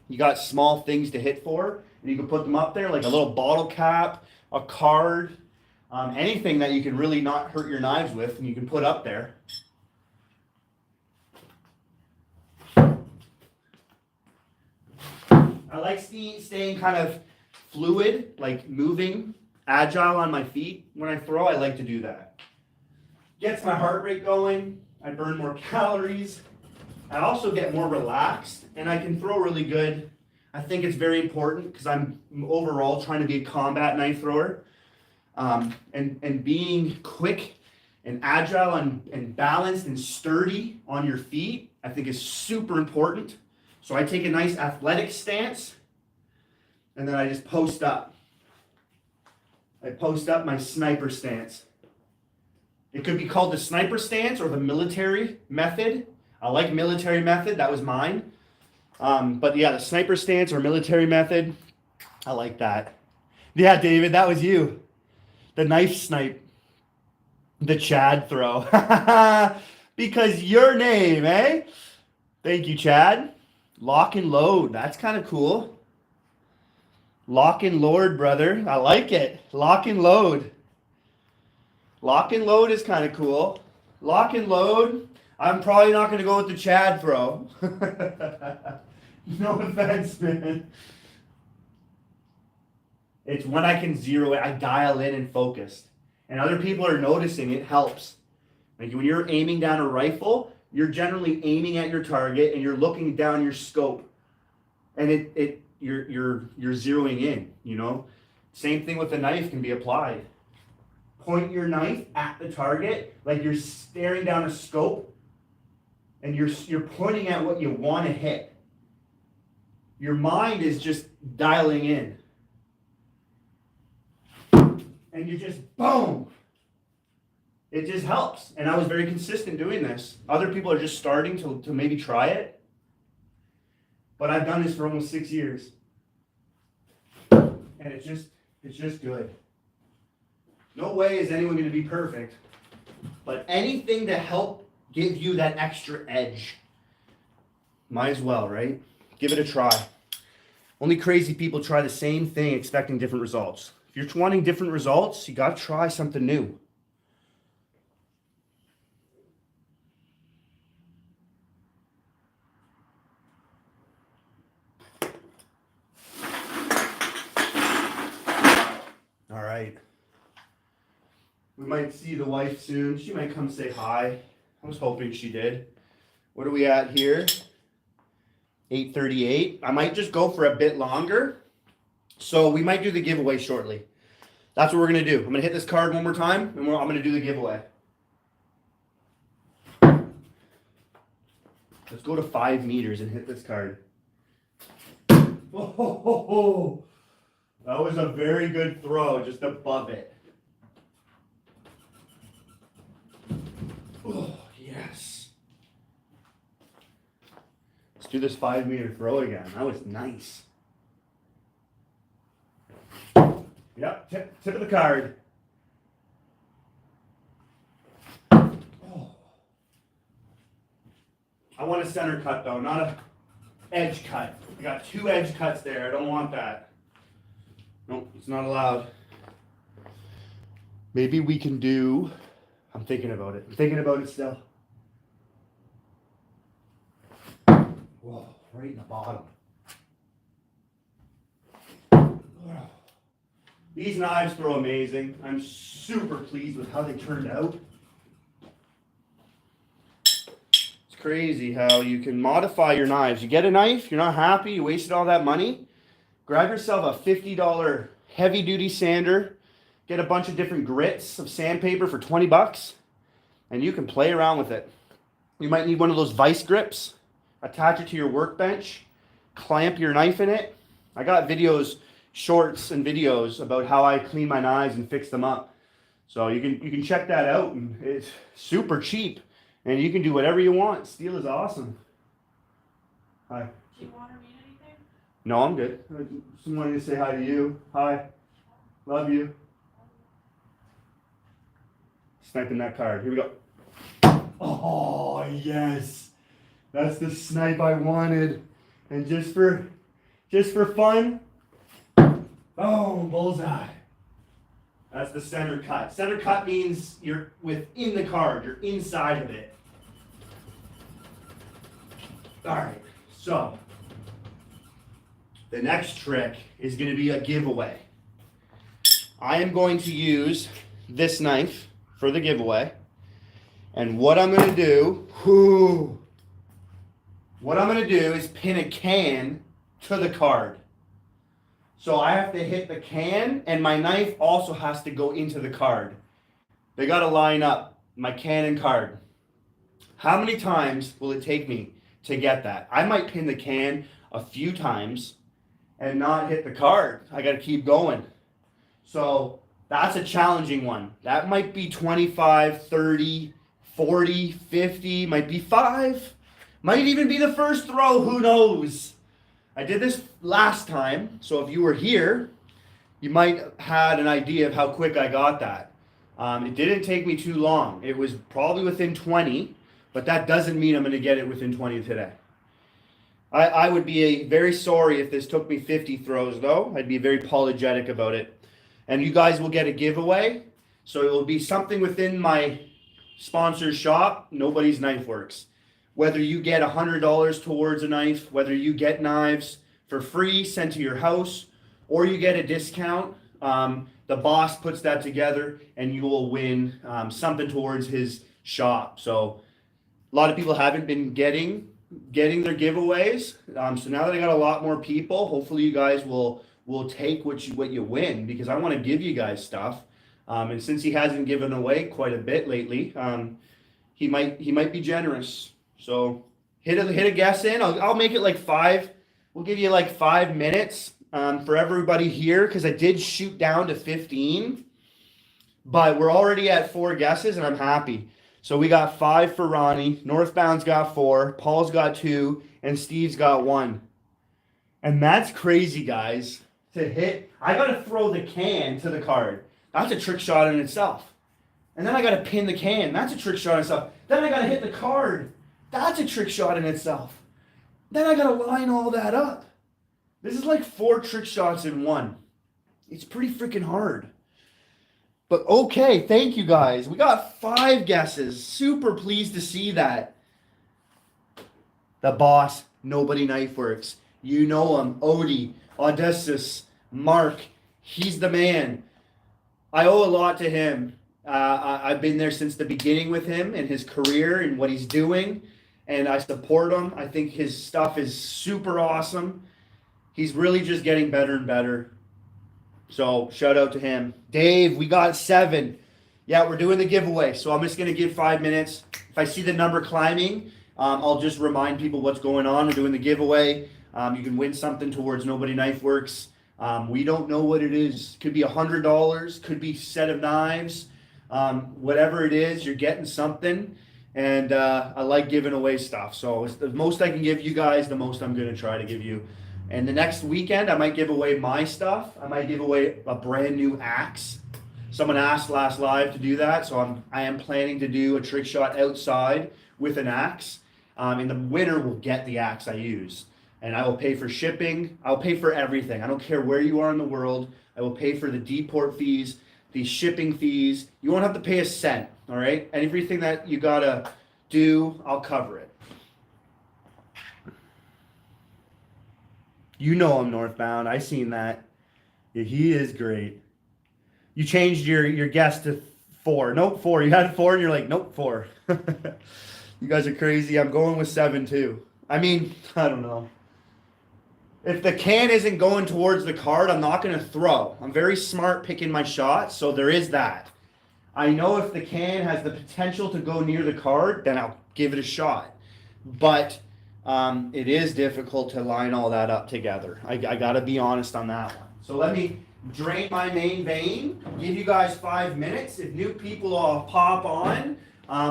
You got small things to hit for, and you can put them up there, like a little bottle cap, a card, anything that you can really not hurt your knives with, and you can put up there. I like staying kind of fluid, like moving, agile on my feet. When I throw, I like to do that. Gets my heart rate going. I burn more calories. I also get more relaxed, and I can throw really good. I think it's very important because I'm overall trying to be a combat knife thrower. And being quick and agile and balanced and sturdy on your feet, I think is super important. So I take a nice athletic stance, and then I just post up. I post up my sniper stance. It could be called the sniper stance or the military method. I like military method. That was mine. But yeah, the sniper stance or military method, I like that. Yeah, David, that was you. The knife snipe. The Chad throw. Because your name, eh? Thank you, Chad. Lock and load. That's kind of cool. Lock and load, brother. I like it. Lock and load. Lock and load is kind of cool. Lock and load. I'm probably not going to go with the Chad throw. No offense, man. It's when I can zero it, I dial in and focus. And other people are noticing it helps. Like when you're aiming down a rifle, you're generally aiming at your target and you're looking down your scope. And you're zeroing in, you know? Same thing with the knife can be applied. Point your knife at the target like you're staring down a scope, and you're pointing at what you want to hit. Your mind is just dialing in. And you just boom. It just helps. And I was very consistent doing this. Other people are just starting to maybe try it. But I've done this for almost 6 years. And it's just good. No way is anyone going to be perfect. But anything to help give you that extra edge. Might as well, right? Give it a try. Only crazy people try the same thing expecting different results. If you're wanting different results, you got to try something new. All right. We might see the wife soon. She might come say hi. I was hoping she did. What are we at here? 8:38. I might just go for a bit longer. So we might do the giveaway shortly. That's what we're going to do. I'm going to hit this card one more time, and I'm going to do the giveaway. Let's go to 5 meters and hit this card. Oh, that was a very good throw, just above it. Oh, yes. Let's do this 5 meter throw again. That was nice. Yep, tip of the card. Oh. I want a center cut though, not a edge cut. I got 2 edge cuts there. I don't want that. Nope, it's not allowed. Maybe we can do, I'm thinking about it. I'm thinking about it still. Whoa, right in the bottom. These knives throw amazing. I'm super pleased with how they turned out. It's crazy how you can modify your knives. You get a knife, you're not happy, you wasted all that money. Grab yourself a $50 heavy duty sander, get a bunch of different grits of sandpaper for 20 bucks, and you can play around with it. You might need one of those vice grips, attach it to your workbench, clamp your knife in it. I got videos, shorts and videos about how I clean my knives and fix them up. So you can check that out, and it's super cheap, and you can do whatever you want. Steel is awesome. Hi.
Do you want or need anything?
No, I'm good. I just wanted to say hi to you. Hi. Love you. Sniping that card. Here we go. Oh, yes. That's the snipe I wanted. And just for fun, boom, bullseye. That's the center cut. Center cut means you're within the card. You're inside of it. All right, so the next trick is going to be a giveaway. I am going to use this knife for the giveaway. And what I'm going to do, is pin a can to the card. So I have to hit the can, and my knife also has to go into the card. They got to line up, my can and card. How many times will it take me to get that? I might pin the can a few times and not hit the card. I got to keep going. So that's a challenging one. That might be 25, 30, 40, 50, might be 5. Might even be the first throw, who knows? I did this last time, so if you were here, you might have had an idea of how quick I got that. It didn't take me too long. It was probably within 20, but that doesn't mean I'm going to get it within 20 today. I would be very sorry if this took me 50 throws, though. I'd be very apologetic about it. And you guys will get a giveaway, so it will be something within my sponsor shop, Nobody's Knife Works. Whether you get $100 towards a knife, whether you get knives for free sent to your house, or you get a discount, the boss puts that together and you will win something towards his shop. So a lot of people haven't been getting their giveaways. So now that I got a lot more people, hopefully you guys will take what you win, because I want to give you guys stuff. And since he hasn't given away quite a bit lately, he might be generous. So hit a guess in. I'll make it like 5. We'll give you like 5 minutes for everybody here, because I did shoot down to 15. But we're already at 4 guesses, and I'm happy. So we got 5 for Ronnie. Northbound's got 4. Paul's got 2. And Steve's got 1. And that's crazy, guys. To hit. I got to throw the can to the card. That's a trick shot in itself. And then I got to pin the can. That's a trick shot in itself. Then I got to hit the card. That's a trick shot in itself. Then I got to line all that up. This is like 4 trick shots in one. It's pretty freaking hard. But okay, thank you guys. We got 5 guesses. Super pleased to see that. The boss, Nobody Knife Works. You know him. Odie, Odysseus, Mark. He's the man. I owe a lot to him. I've been there since the beginning with him and his career and what he's doing. And I support him. I think his stuff is super awesome. He's really just getting better and better. So shout out to him. Dave, we got 7. Yeah, we're doing the giveaway. So I'm just going to give 5 minutes. If I see the number climbing, I'll just remind people what's going on. We're doing the giveaway. You can win something towards Nobody Knife Works. We don't know what it is. Could be $100. Could be a set of knives. Whatever it is, you're getting something. And I like giving away stuff. So it's the most I can give you guys, the most I'm going to try to give you. And the next weekend, I might give away my stuff. I might give away a brand new axe. Someone asked last live to do that. So I am planning to do a trick shot outside with an axe. And the winner will get the axe I use. And I will pay for shipping. I'll pay for everything. I don't care where you are in the world. I will pay for the deport fees, the shipping fees. You won't have to pay a cent, all right? And everything that you gotta do, I'll cover it. You know I'm northbound. I seen that. Yeah, he is great. You changed your guess to 4. Nope, 4. You had 4 and you're like, nope, 4. You guys are crazy. I'm going with 7 too. I mean, I don't know. If the can isn't going towards the card, I'm not going to throw. I'm very smart picking my shots, so there is that. I know if the can has the potential to go near the card, then I'll give it a shot. But it is difficult to line all that up together. I got to be honest on that one. So let me drain my main vein, give you guys 5 minutes. If new people will pop on,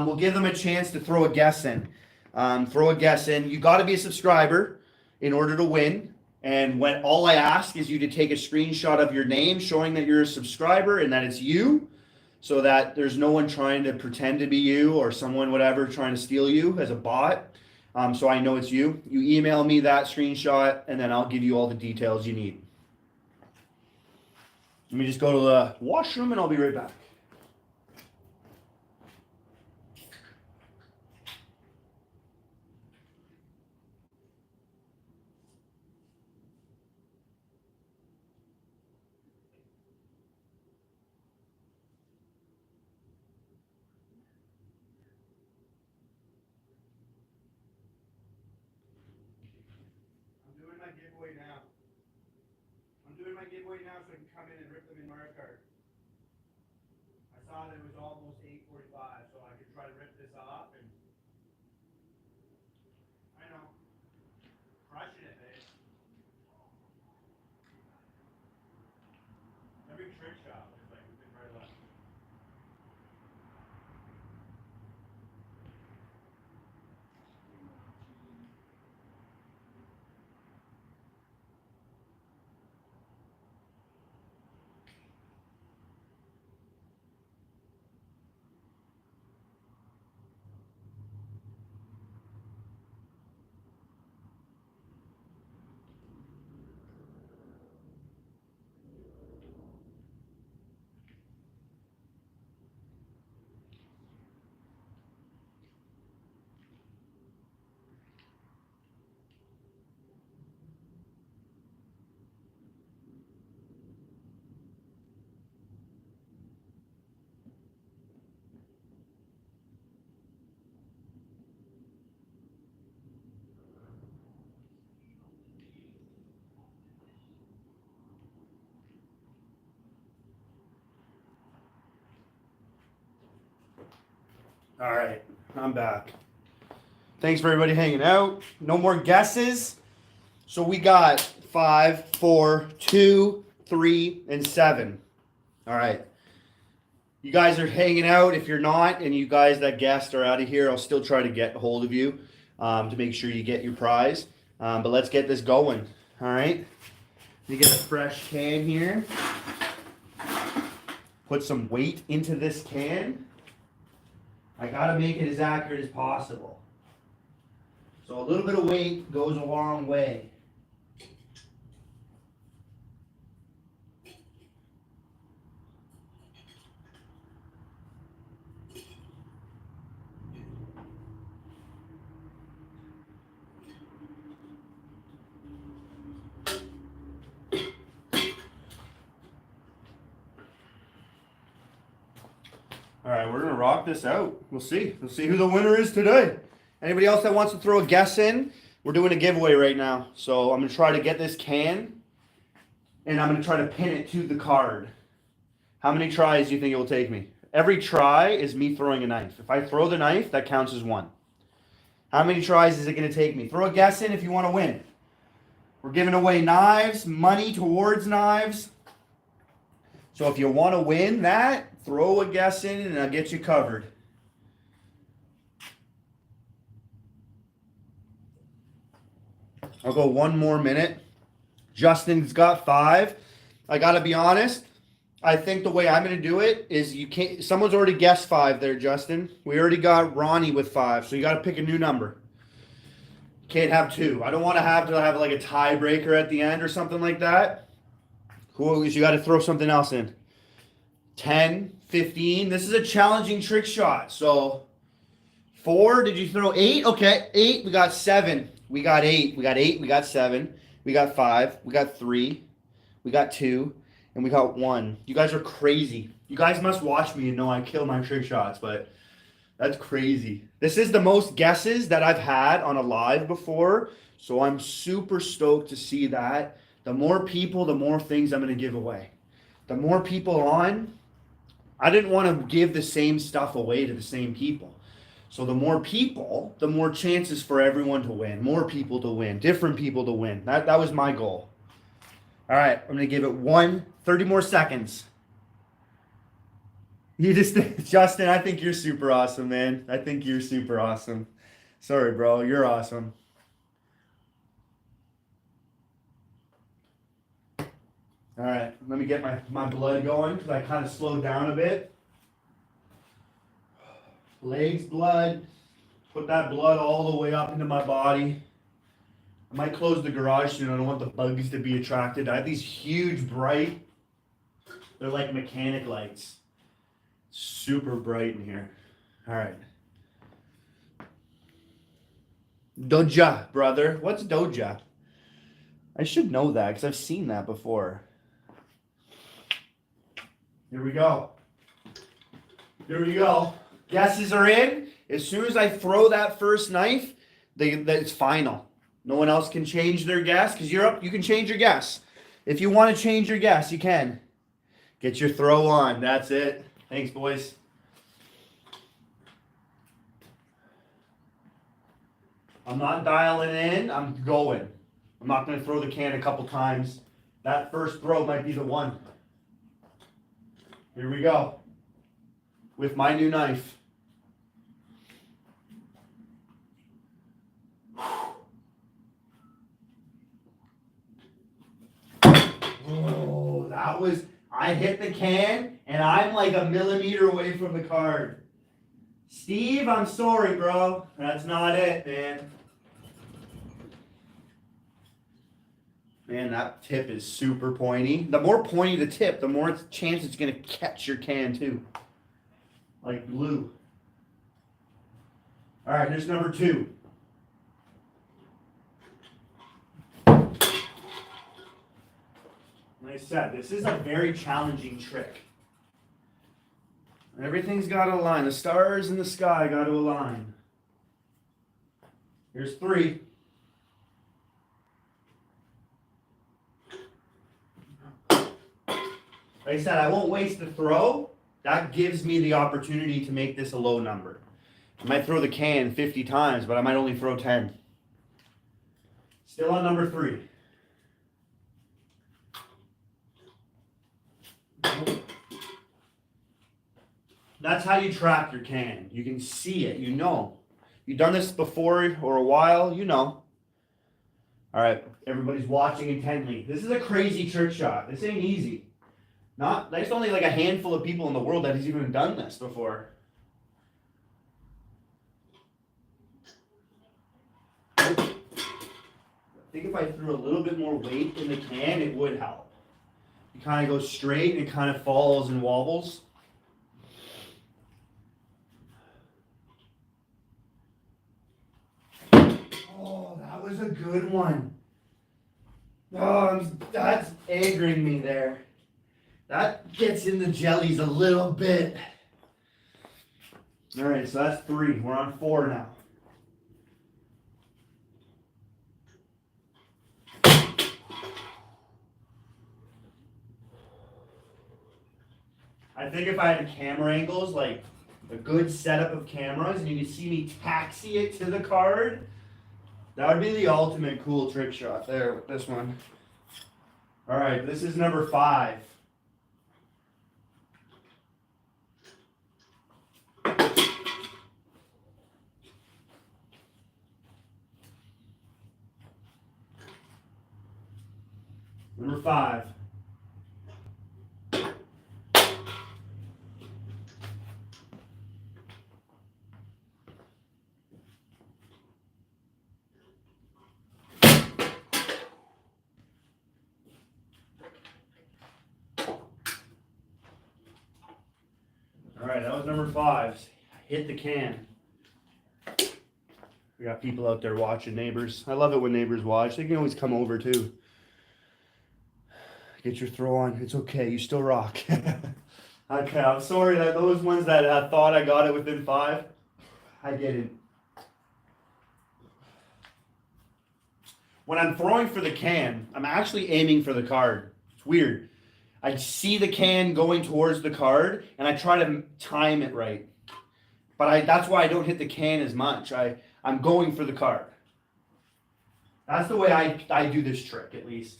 we'll give them a chance to throw a guess in. You got to be a subscriber in order to win. And when all I ask is you to take a screenshot of your name showing that you're a subscriber and that it's you, so that there's no one trying to pretend to be you or someone, whatever, trying to steal you as a bot. So I know it's you. You email me that screenshot and then I'll give you all the details you need. Let me just go to the washroom and I'll be right back. Giveaway now so I can come in and rip them in Mario Kart. I saw that it was almost 8:45, so I could try to rip this off and I know. Crushing it, babe. Every trick shot is like within right left. All right, I'm back. Thanks for everybody hanging out. No more guesses. So we got 5, 4, 2, 3, and 7. All right. You guys are hanging out. If you're not, and you guys that guessed are out of here, I'll still try to get a hold of you to make sure you get your prize. But let's get this going. All right. You get a fresh can here. Put some weight into this can. I gotta make it as accurate as possible. So a little bit of weight goes a long way. All right, we're gonna rock this out. We'll see. We'll see who the winner is today. Anybody else that wants to throw a guess in? We're doing a giveaway right now. So I'm gonna try to get this can, and I'm gonna try to pin it to the card. How many tries do you think it will take me? Every try is me throwing a knife. If I throw the knife, that counts as one. How many tries is it gonna take me? Throw a guess in if you want to win. We're giving away knives, money towards knives. So if you want to win that, throw a guess in and I'll get you covered. I'll go one more minute. Justin's got 5. I gotta be honest. I think the way I'm gonna do it is you can't. Someone's already guessed 5 there, Justin. We already got Ronnie with 5, so you gotta pick a new number. Can't have 2. I don't want to have like a tiebreaker at the end or something like that. Cool. You got to throw something else in. 10, 15. This is a challenging trick shot. So 4. Did you throw 8? Okay, 8. We got 7. We got 8. We got 8. We got 7. We got 5. We got 3. We got 2. And we got 1. You guys are crazy. You guys must watch me and know I kill my trick shots, but that's crazy. This is the most guesses that I've had on a live before, so I'm super stoked to see that. The more people, the more things I'm going to give away. The more people on, I didn't want to give the same stuff away to the same people. So the more people, the more chances for everyone to win. More people to win. Different people to win. That was my goal. All right, I'm going to give it 30 more seconds. You just, Justin, I think you're super awesome, man. I think you're super awesome. Sorry, bro. You're awesome. All right, let me get my blood going because I kind of slowed down a bit. Legs, blood. Put that blood all the way up into my body. I might close the garage soon. I don't want the bugs to be attracted. I have these huge bright, they're like mechanic lights. Super bright in here. All right. Doja, brother. What's Doja? I should know that because I've seen that before. Here we go. Here we go. Guesses are in. As soon as I throw that first knife, it's final. No one else can change their guess because you're up. You can change your guess. If you want to change your guess, you can. Get your throw on. That's it. Thanks, boys. I'm not dialing in. I'm going. I'm not going to throw the can a couple times. That first throw might be the one. Here we go. With my new knife. Oh, that was... I hit the can, and I'm like a millimeter away from the card. Steve, I'm sorry, bro. That's not it, man. Man, that tip is super pointy. The more pointy the tip, the more chance it's going to catch your can, too. Like glue. All right, here's number 2. Like I said, this is a very challenging trick. Everything's got to align. The stars in the sky got to align. Here's 3. Like I said, I won't waste the throw. That gives me the opportunity to make this a low number. I might throw the can 50 times, but I might only throw 10. Still on number 3. That's how you track your can. You can see it. You know. You've done this before or a while. You know. All right. Everybody's watching intently. This is a crazy trick shot. This ain't easy. There's only like a handful of people in the world that has even done this before. think if I threw a little bit more weight in the can, it would help. It kind of goes straight and it kind of falls and wobbles. Oh, that was a good one. Oh, that's angering me there. That gets in the jellies a little bit. All right, so that's 3. We're on 4 now. I think if I had camera angles, like a good setup of cameras, and you could see me taxi it to the card, that would be the ultimate cool trick shot there with this one. All right, this is number 5. Number 5. All right, that was number 5. Hit the can. We got people out there watching, neighbors. I love it when neighbors watch. They can always come over too. Get your throw on. It's okay. You still rock. Okay, I'm sorry that those ones that thought I got it within 5, I didn't. When I'm throwing for the can, I'm actually aiming for the card. It's weird. I see the can going towards the card, and I try to time it right. But that's why I don't hit the can as much. I'm going for the card. That's the way I do this trick, at least.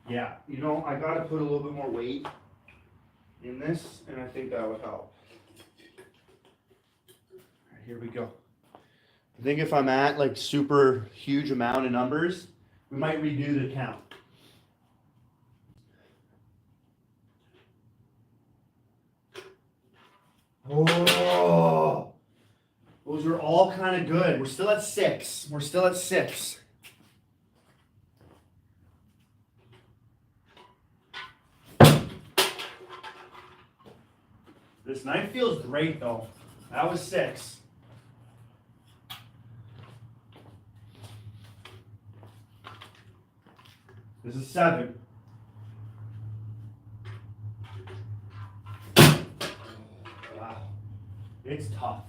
Yeah, you know, I gotta put a little bit more weight in this, and I think that would help. All right, here we go. I think if I'm at like super huge amount of numbers, we might redo the count. Oh, those are all kind of good. We're still at 6. We're still at 6. This knife feels great though. That was 6. This is 7. Wow. It's tough.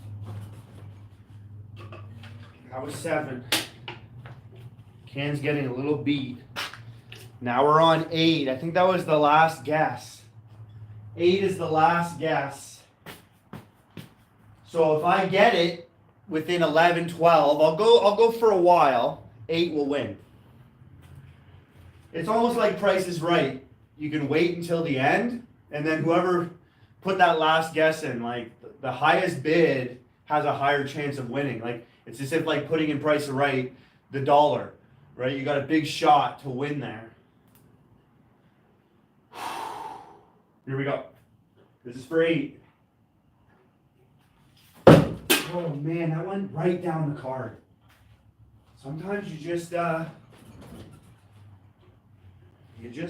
That was 7. Can's getting a little beat. Now we're on 8. I think that was the last guess. 8 is the last guess. So if I get it within 11, 12, I'll go for a while. 8 will win. It's almost like Price is Right. You can wait until the end, and then whoever put that last guess in, like the highest bid has a higher chance of winning. Like it's as if like putting in Price is Right, the dollar, right? You got a big shot to win there. Here we go. This is for 8. Oh man, that went right down the card. Sometimes you just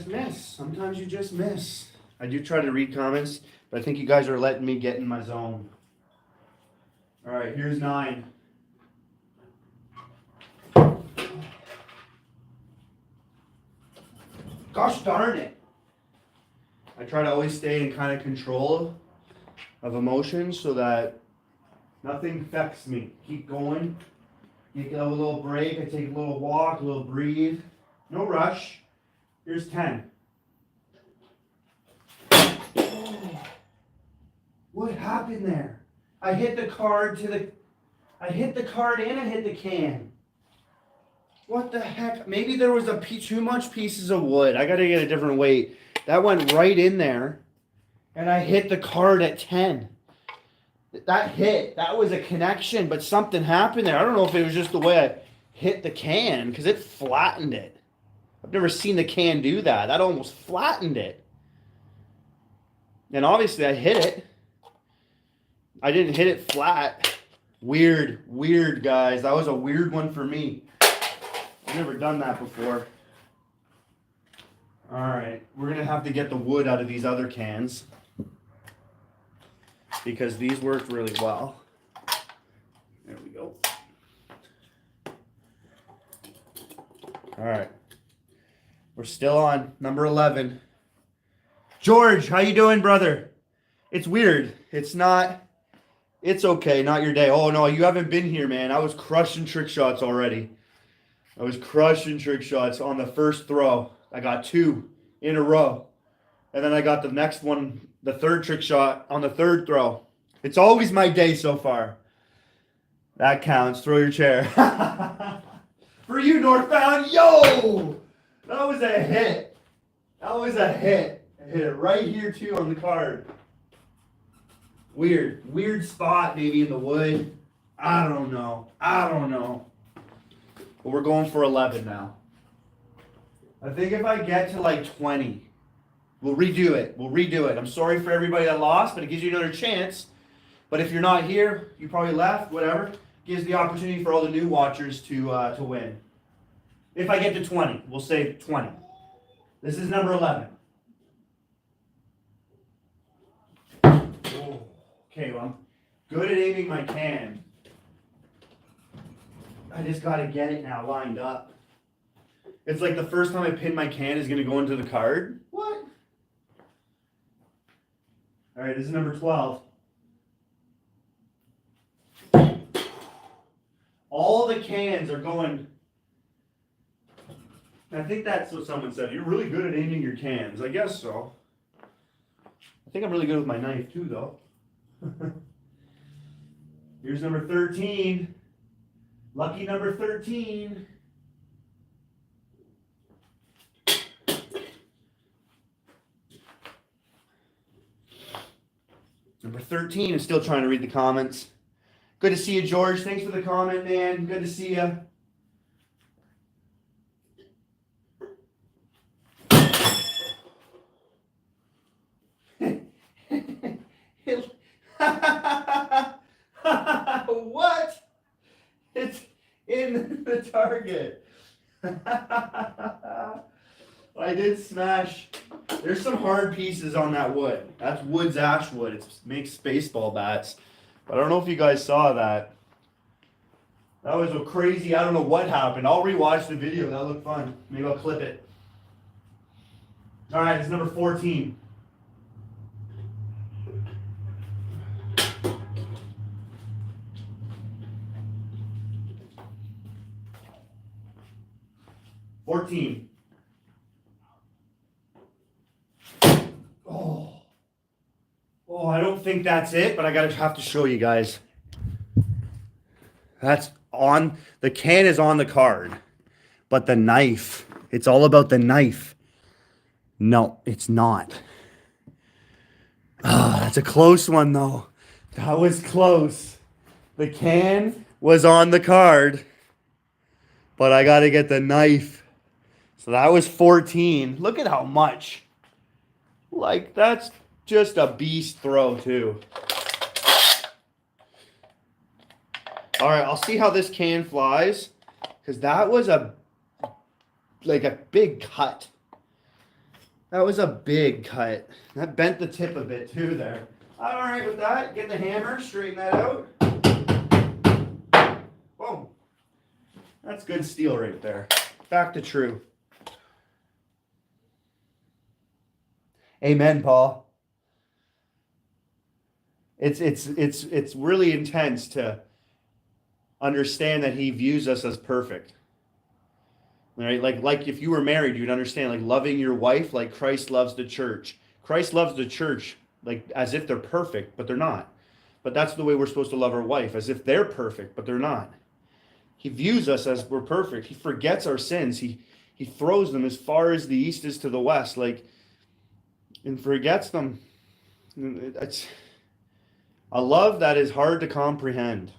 miss. Sometimes you just miss. I do try to read comments, but I think you guys are letting me get in my zone. All right, here's 9. Gosh darn it. I try to always stay in kind of control of emotions so that nothing affects me. Keep going. You get a little break. I take a little walk, a little breathe. No rush. Here's 10. Oh, what happened there? I hit the card and I hit the can. What the heck? Maybe there was too much pieces of wood. I gotta get a different weight. That went right in there, and I hit the card at 10. That hit. That was a connection, but something happened there. I don't know if it was just the way I hit the can, because it flattened it. I've never seen the can do that. That almost flattened it. And obviously I hit it. I didn't hit it flat. Weird, guys. That was a weird one for me. I've never done that before. All right, we're gonna have to get the wood out of these other cans because these worked really well. There we go. All right, we're still on number 11. George, how you doing, brother? It's weird. It's okay, not your day. Oh no, you haven't been here, man. I was crushing trick shots already. I was crushing trick shots on the first throw. I got 2 in a row. And then I got the next one, the third trick shot on the third throw. It's always my day so far. That counts. Throw your chair. For you, Northbound. Yo! That was a hit. That was a hit. I hit it right here, too, on the card. Weird spot, maybe in the wood. I don't know. But we're going for 11 now. I think if I get to like 20, we'll redo it. I'm sorry for everybody that lost, but it gives you another chance. But if you're not here, you probably left, whatever. Gives the opportunity for all the new watchers to win. If I get to 20, we'll say 20. This is number 11. Okay, well, I'm good at aiming my can. I just got to get it now lined up. It's like the first time I pin my can is going to go into the card. What? All right, this is number 12. All the cans are going. I think that's what someone said. You're really good at aiming your cans. I guess so. I think I'm really good with my knife too, though. Here's number 13. Lucky number 13. Number 13 is still trying to read the comments. Good to see you, George. Thanks for the comment, man. Good to see you. What? It's in the target. I did smash. There's some hard pieces on that wood. That's Woods ash wood. It makes baseball bats. But I don't know if you guys saw that. That was a crazy, I don't know what happened. I'll rewatch the video. That looked fun. Maybe I'll clip it. All right, it's number 14. Oh, I don't think that's it, but I have to show you guys. That's on, the can is on the card, but the knife, it's all about the knife. No, it's not. Ah, that's a close one though. That was close. The can was on the card, but I got to get the knife. So that was 14. Look at how much. Like, that's just a beast throw, too. All right, I'll see how this can flies. Because that was a big cut. That was a big cut. That bent the tip a bit, too, there. All right with that. Get the hammer, straighten that out. Boom. That's good steel right there. Back to true. Amen, Paul. It's really intense to understand that he views us as perfect. Right? Like if you were married, you'd understand, like, loving your wife like Christ loves the church. Christ loves the church like as if they're perfect, but they're not. But that's the way we're supposed to love our wife, as if they're perfect, but they're not. He views us as we're perfect. He forgets our sins. He throws them as far as the east is to the west, and forgets them. It's a love that is hard to comprehend.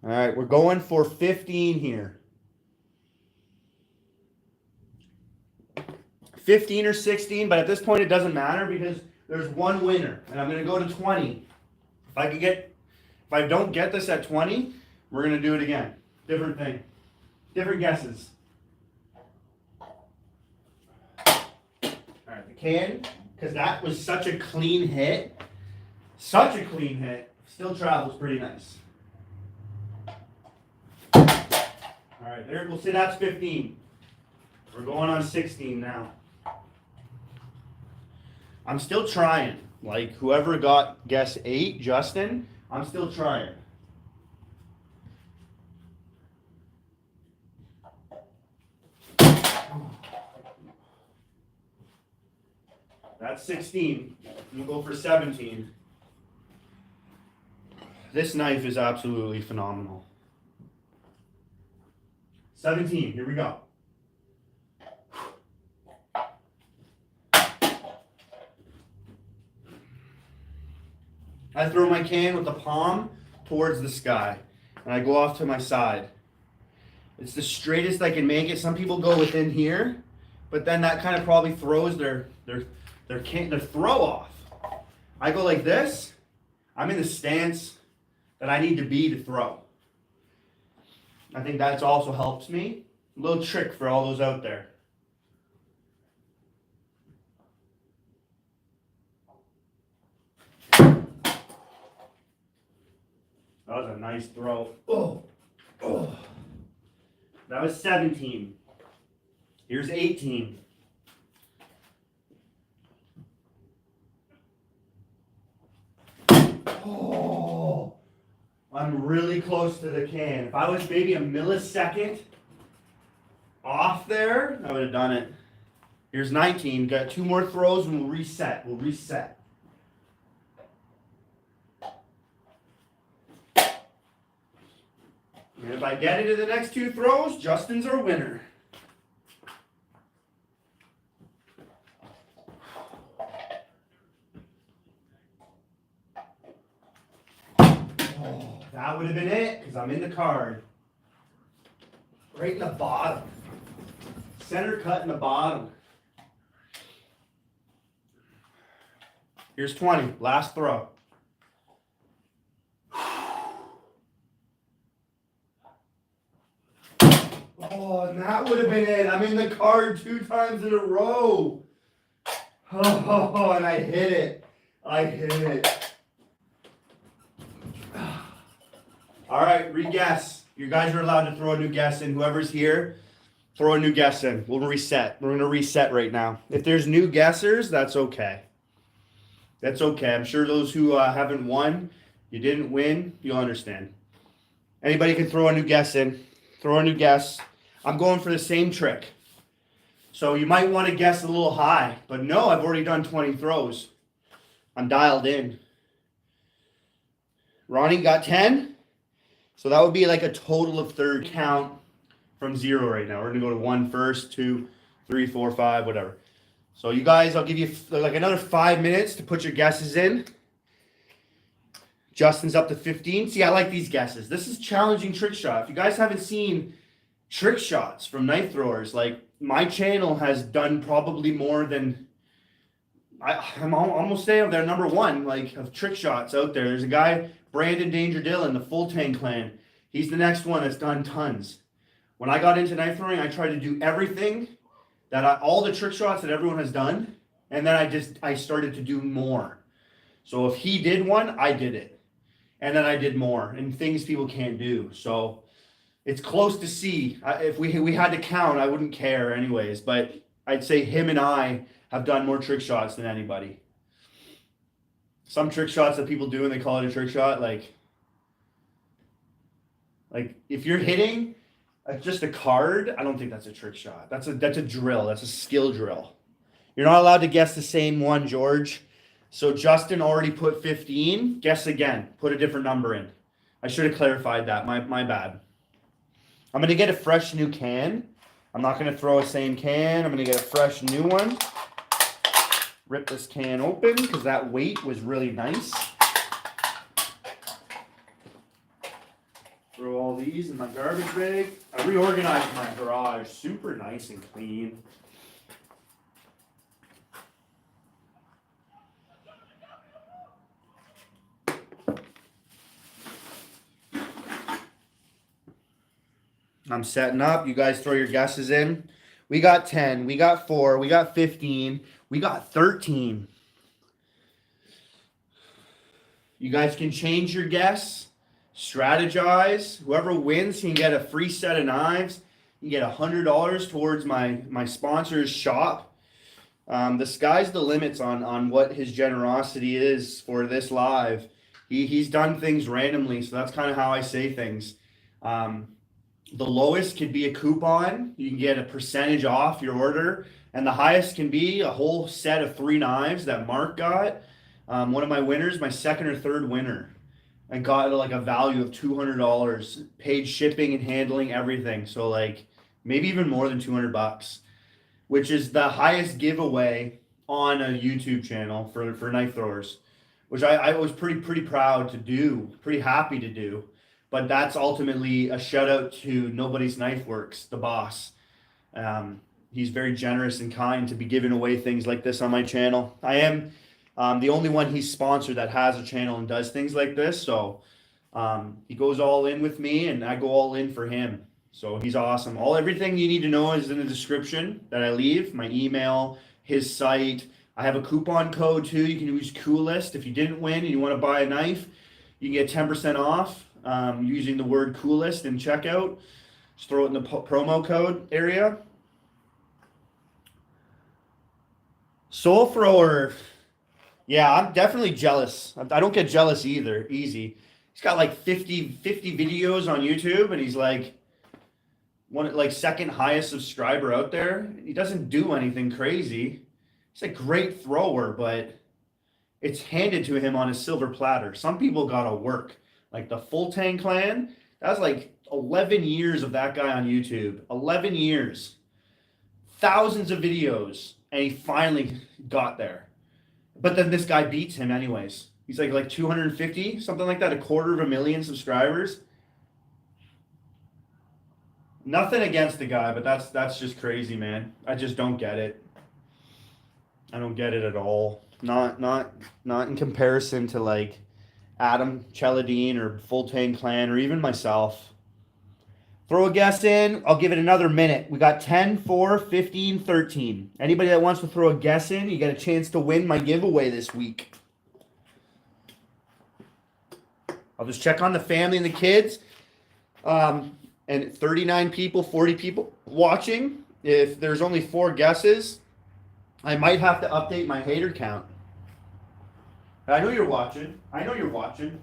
All right, we're going for 15 here. 15 or 16, but at this point it doesn't matter because there's one winner, and I'm going to go to 20. If I don't get this at 20, we're gonna do it again. Different thing. Different guesses. Alright, the can, because that was such a clean hit. Such a clean hit. Still travels pretty nice. Alright, there we'll say that's 15. We're going on 16 now. I'm still trying. Like whoever got guess 8, Justin, I'm still trying. That's 16. We'll go for 17. This knife is absolutely phenomenal. 17, here we go. I throw my can with the palm towards the sky, and I go off to my side. It's the straightest I can make it. Some people go within here, but then that kind of probably throws their throw off. I go like this. I'm in the stance that I need to be to throw. I think that's also helps me. A little trick for all those out there. That was a nice throw. Oh, oh. That was 17. Here's 18. Oh, I'm really close to the can. If I was maybe a millisecond off there, I would have done it. Here's 19. Got 2 more throws and we'll reset. We'll reset. And if I get into the next 2 throws, Justin's our winner. Oh, that would have been it, because I'm in the card. Right in the bottom. Center cut in the bottom. Here's 20. Last throw. Oh, and that would have been it. I'm in the card 2 times in a row. Oh, and I hit it. I hit it. All right, re-guess. You guys are allowed to throw a new guess in. Whoever's here, throw a new guess in. We'll reset. We're going to reset right now. If there's new guessers, that's okay. That's okay. I'm sure those who haven't won, you didn't win, you'll understand. Anybody can throw a new guess in. Throw a new guess. I'm going for the same trick. So you might want to guess a little high, but no, I've already done 20 throws. I'm dialed in. Ronnie got 10. So that would be like a total of 30 count from 0 right now. We're going to go to 1 first, 2, 3, 4, 5, whatever. So you guys, I'll give you like another 5 minutes to put your guesses in. Justin's up to 15. See, I like these guesses. This is challenging trick shot. If you guys haven't seen trick shots from knife throwers, like my channel has done probably more than I'm almost saying they're number 1 like of trick shots out there. There's a guy, Brandon Danger Dillon, the Full Tank Clan. He's the next one that's done tons. When I got into knife throwing, I tried to do everything all the trick shots that everyone has done, and then I started to do more. So if he did one, I did it. And then I did more, and things people can't do. So it's close to see. If we had to count, I wouldn't care anyways. But I'd say him and I have done more trick shots than anybody. Some trick shots that people do and they call it a trick shot, like if you're hitting just a card, I don't think that's a trick shot. That's a drill. That's a skill drill. You're not allowed to guess the same one, George. So Justin already put 15. Guess again. Put a different number in. I should have clarified that. My bad. I'm going to get a fresh new can. I'm not going to throw a same can. I'm going to get a fresh new one. Rip this can open because that weight was really nice. Throw all these in my garbage bag. I reorganized my garage. Super nice and clean. I'm setting up. You guys throw your guesses in. We got 10. We got 4. We got 15. We got 13. You guys can change your guess, strategize. Whoever wins can get a free set of knives. You get $100 towards my sponsor's shop. The sky's the limits on what his generosity is for this live. He's done things randomly, so that's kind of how I say things. The lowest could be a coupon. You can get a percentage off your order, and the highest can be a whole set of 3 knives that Mark got. One of my winners, my second or third winner, and got like a value of $200, paid shipping and handling, everything. So like maybe even more than $200, which is the highest giveaway on a YouTube channel for knife throwers, which I was pretty proud to do, pretty happy to do. But that's ultimately a shout out to Nobody's Knife Works, the boss. He's very generous and kind to be giving away things like this on my channel. I am the only one he's sponsored that has a channel and does things like this. So he goes all in with me, and I go all in for him. So he's awesome. Everything you need to know is in the description that I leave. My email, his site. I have a coupon code too. You can use Coolest. If you didn't win and you want to buy a knife, you can get 10% off using the word Coolest in checkout. Just throw it in the promo code area. Soul Thrower. Yeah, I'm definitely jealous. I don't get jealous either. Easy. He's got like 50 videos on YouTube, and he's like second highest subscriber out there. He doesn't do anything crazy. He's a great thrower, but it's handed to him on a silver platter. Some people gotta work. Like the Full Tang Clan, that's like 11 years of that guy on YouTube. 11 years. Thousands of videos, and he finally got there. But then this guy beats him anyways. He's like 250, something like that, 250,000 subscribers. Nothing against the guy, but that's just crazy, man. I just don't get it. I don't get it at all. Not in comparison to like Adam Cheladine or Full Tang Clan or even myself. Throw a guess in. I'll give it another minute. We got 10, 4, 15, 13. Anybody that wants to throw a guess in, you get a chance to win my giveaway this week. I'll just check on the family and the kids. And 39 people, 40 people watching. If there's only 4 guesses, I might have to update my hater count. I know you're watching. I know you're watching.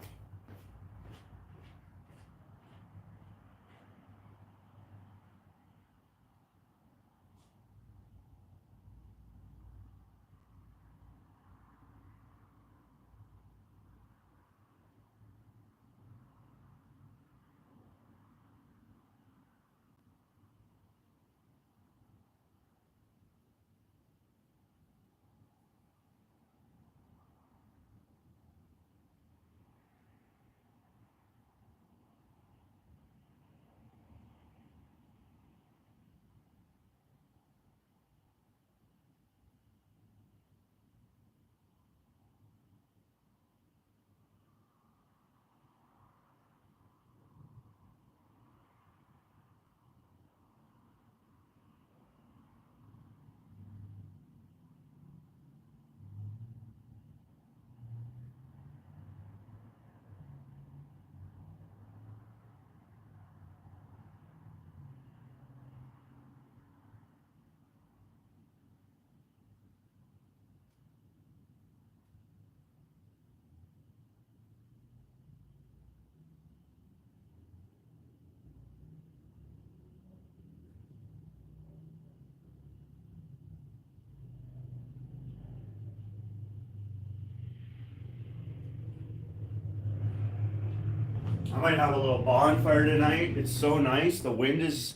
I might have a little bonfire tonight. It's so nice. The wind is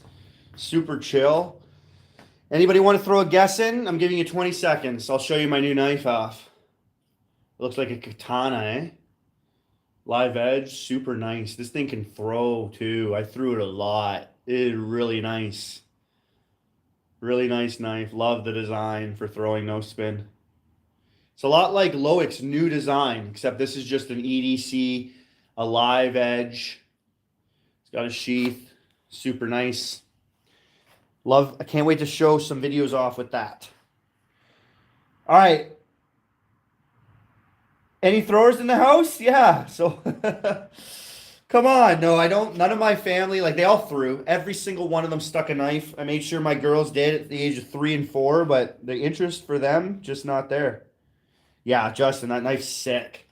super chill. Anybody want to throw a guess in? I'm giving you 20 seconds. I'll show you my new knife off. It looks like a katana, eh? Live edge, super nice. This thing can throw too. I threw it a lot. It is really nice. Really nice knife. Love the design for throwing no spin. It's a lot like Loic's new design, except this is just an EDC, a live edge. It's got a sheath. Super nice. Love, I can't wait to show some videos off with that. All right. Any throwers in the house? Yeah. So come on. No, I don't. None of my family, like they all threw. Every single one of them stuck a knife. I made sure my girls did at the age of 3 and 4, but the interest for them, just not there. Yeah, Justin, that knife's sick.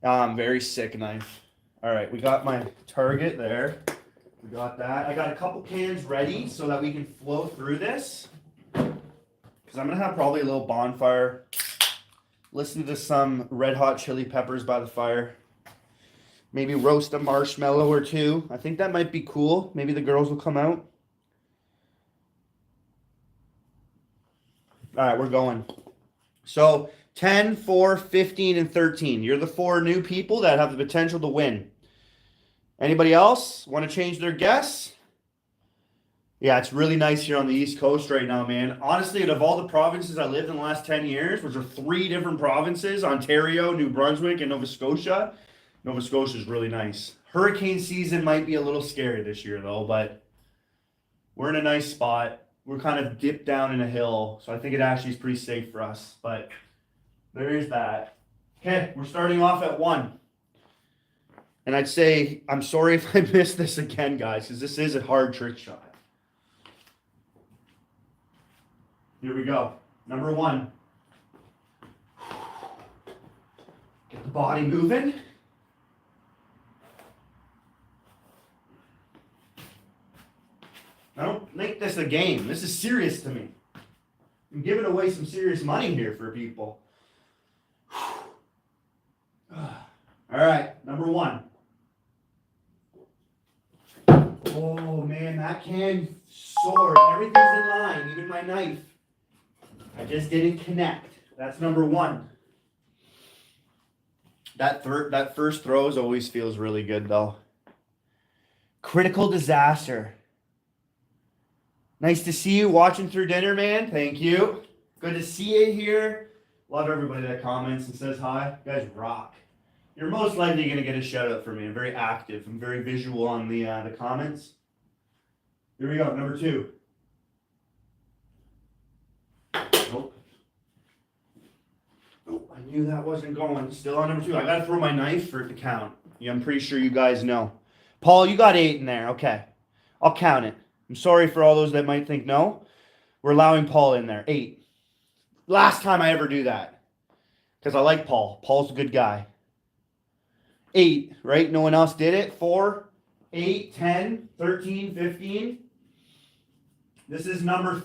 Very sick knife. All right, we got my target there. We got that. I got a couple cans ready so that we can flow through this. Because I'm going to have probably a little bonfire. Listen to some Red Hot Chili Peppers by the fire. Maybe roast a marshmallow or two. I think that might be cool. Maybe the girls will come out. All right, we're going. So 10, 4, 15, and 13. You're the 4 new people that have the potential to win. Anybody else want to change their guess? Yeah, it's really nice here on the East Coast right now, man. Honestly, out of all the provinces I lived in the last 10 years, which are 3 different provinces, Ontario, New Brunswick, and Nova Scotia, Nova Scotia is really nice. Hurricane season might be a little scary this year, though, but we're in a nice spot. We're kind of dipped down in a hill, so I think it actually is pretty safe for us, but there is that. Okay, we're starting off at 1. And I'd say, I'm sorry if I missed this again, guys, because this is a hard trick shot. Here we go. Number 1. Get the body moving. I don't make this a game. This is serious to me. I'm giving away some serious money here for people. All right, number 1. Oh man, that can soared. Everything's in line, even my knife. I just didn't connect. That's number 1. That first throws always feels really good though. Critical disaster. Nice to see you watching through dinner, man. Thank you. Good to see you here. Love everybody that comments and says hi. You guys rock. You're most likely going to get a shout out from me. I'm very active. I'm very visual on the comments. Here we go. Number 2. Nope. Nope. I knew that wasn't going. Still on number 2. I got to throw my knife for it to count. Yeah, I'm pretty sure you guys know. Paul, you got 8 in there. Okay. I'll count it. I'm sorry for all those that might think no. We're allowing Paul in there. 8. Last time I ever do that. Because I like Paul. Paul's a good guy. 8, right? No one else did it. 4, 8, 10, 13, 15. This is number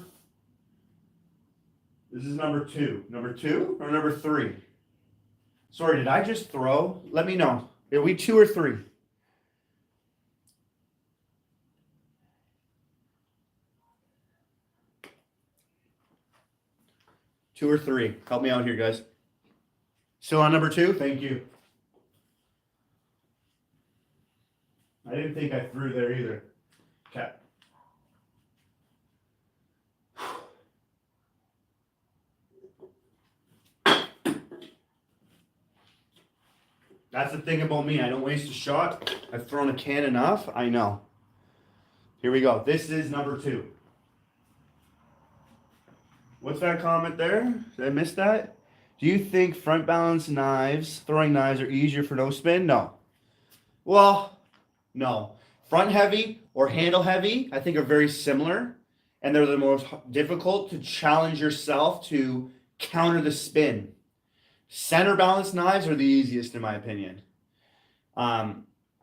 2. Number 2 or number 3? Sorry, did I just throw? Let me know. Are we 2 or 3? Two or 3. Help me out here, guys. Still on number 2? Thank you. I didn't think I threw there either. Okay. That's the thing about me. I don't waste a shot. I've thrown a can enough. I know. Here we go. This is number 2. What's that comment there? Did I miss that? Do you think front balance throwing knives are easier for no spin? No. Well, no. Front heavy or handle heavy, I think are very similar. And they're the most difficult to challenge yourself to counter the spin. Center balance knives are the easiest in my opinion.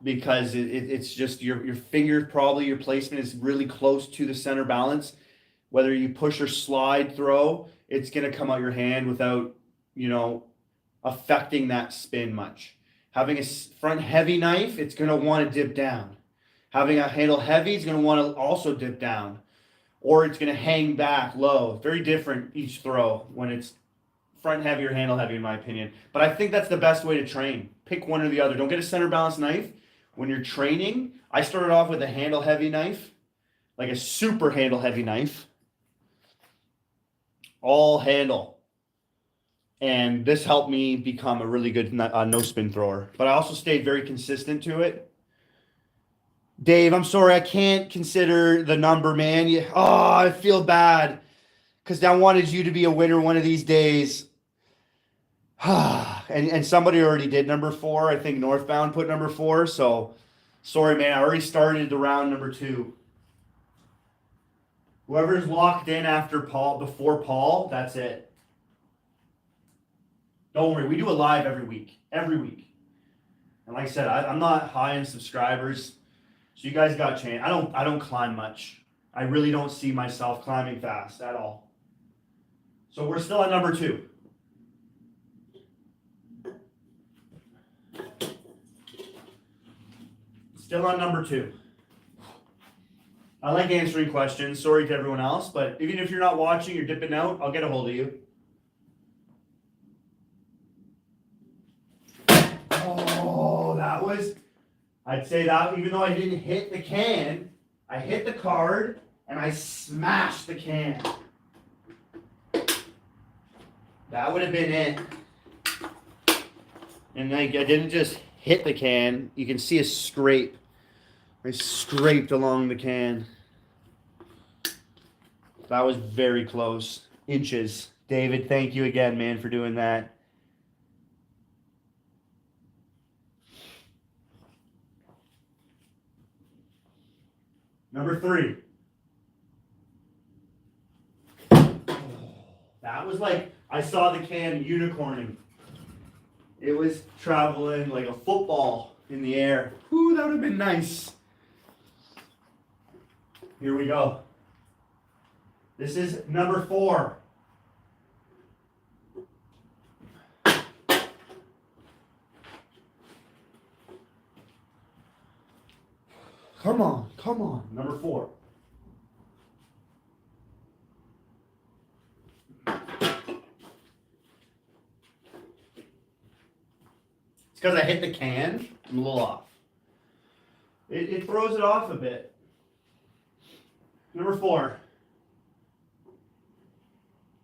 Because it's just your finger, probably your placement is really close to the center balance. Whether you push or slide throw, it's going to come out your hand without, affecting that spin much. Having a front heavy knife, it's going to want to dip down. Having a handle heavy, it's going to want to also dip down. Or it's going to hang back low. Very different each throw when it's front heavy or handle heavy in my opinion. But I think that's the best way to train. Pick one or the other. Don't get a center balance knife. When you're training, I started off with a handle heavy knife, like a super handle heavy knife. All handle. And this helped me become a really good no spin thrower. But I also stayed very consistent to it. Dave, I'm sorry, I can't consider the number, man. I feel bad because I wanted you to be a winner one of these days. and somebody already did number 4. I think Northbound put number 4. So sorry, man. I already started the round number 2. Whoever's locked in after Paul, before Paul, that's it. Don't worry, we do it live every week. Every week. And like I said, I'm not high in subscribers, so you guys got a chance. I don't climb much. I really don't see myself climbing fast at all. So we're still at number 2. Still on number 2. I like answering questions. Sorry to everyone else, but even if you're not watching, you're dipping out, I'll get a hold of you. Oh, that was, I'd say that even though I didn't hit the can, I hit the card and I smashed the can. That would have been it. And I didn't just hit the can. You can see a scrape. I scraped along the can. That was very close. Inches. David, thank you again, man, for doing that. Number 3. That was like, I saw the can unicorning. It was traveling like a football in the air. Whew, that would have been nice. Here we go. This is number 4. Come on, come on. Number 4. It's because I hit the can. I'm a little off. It throws it off a bit. Number 4.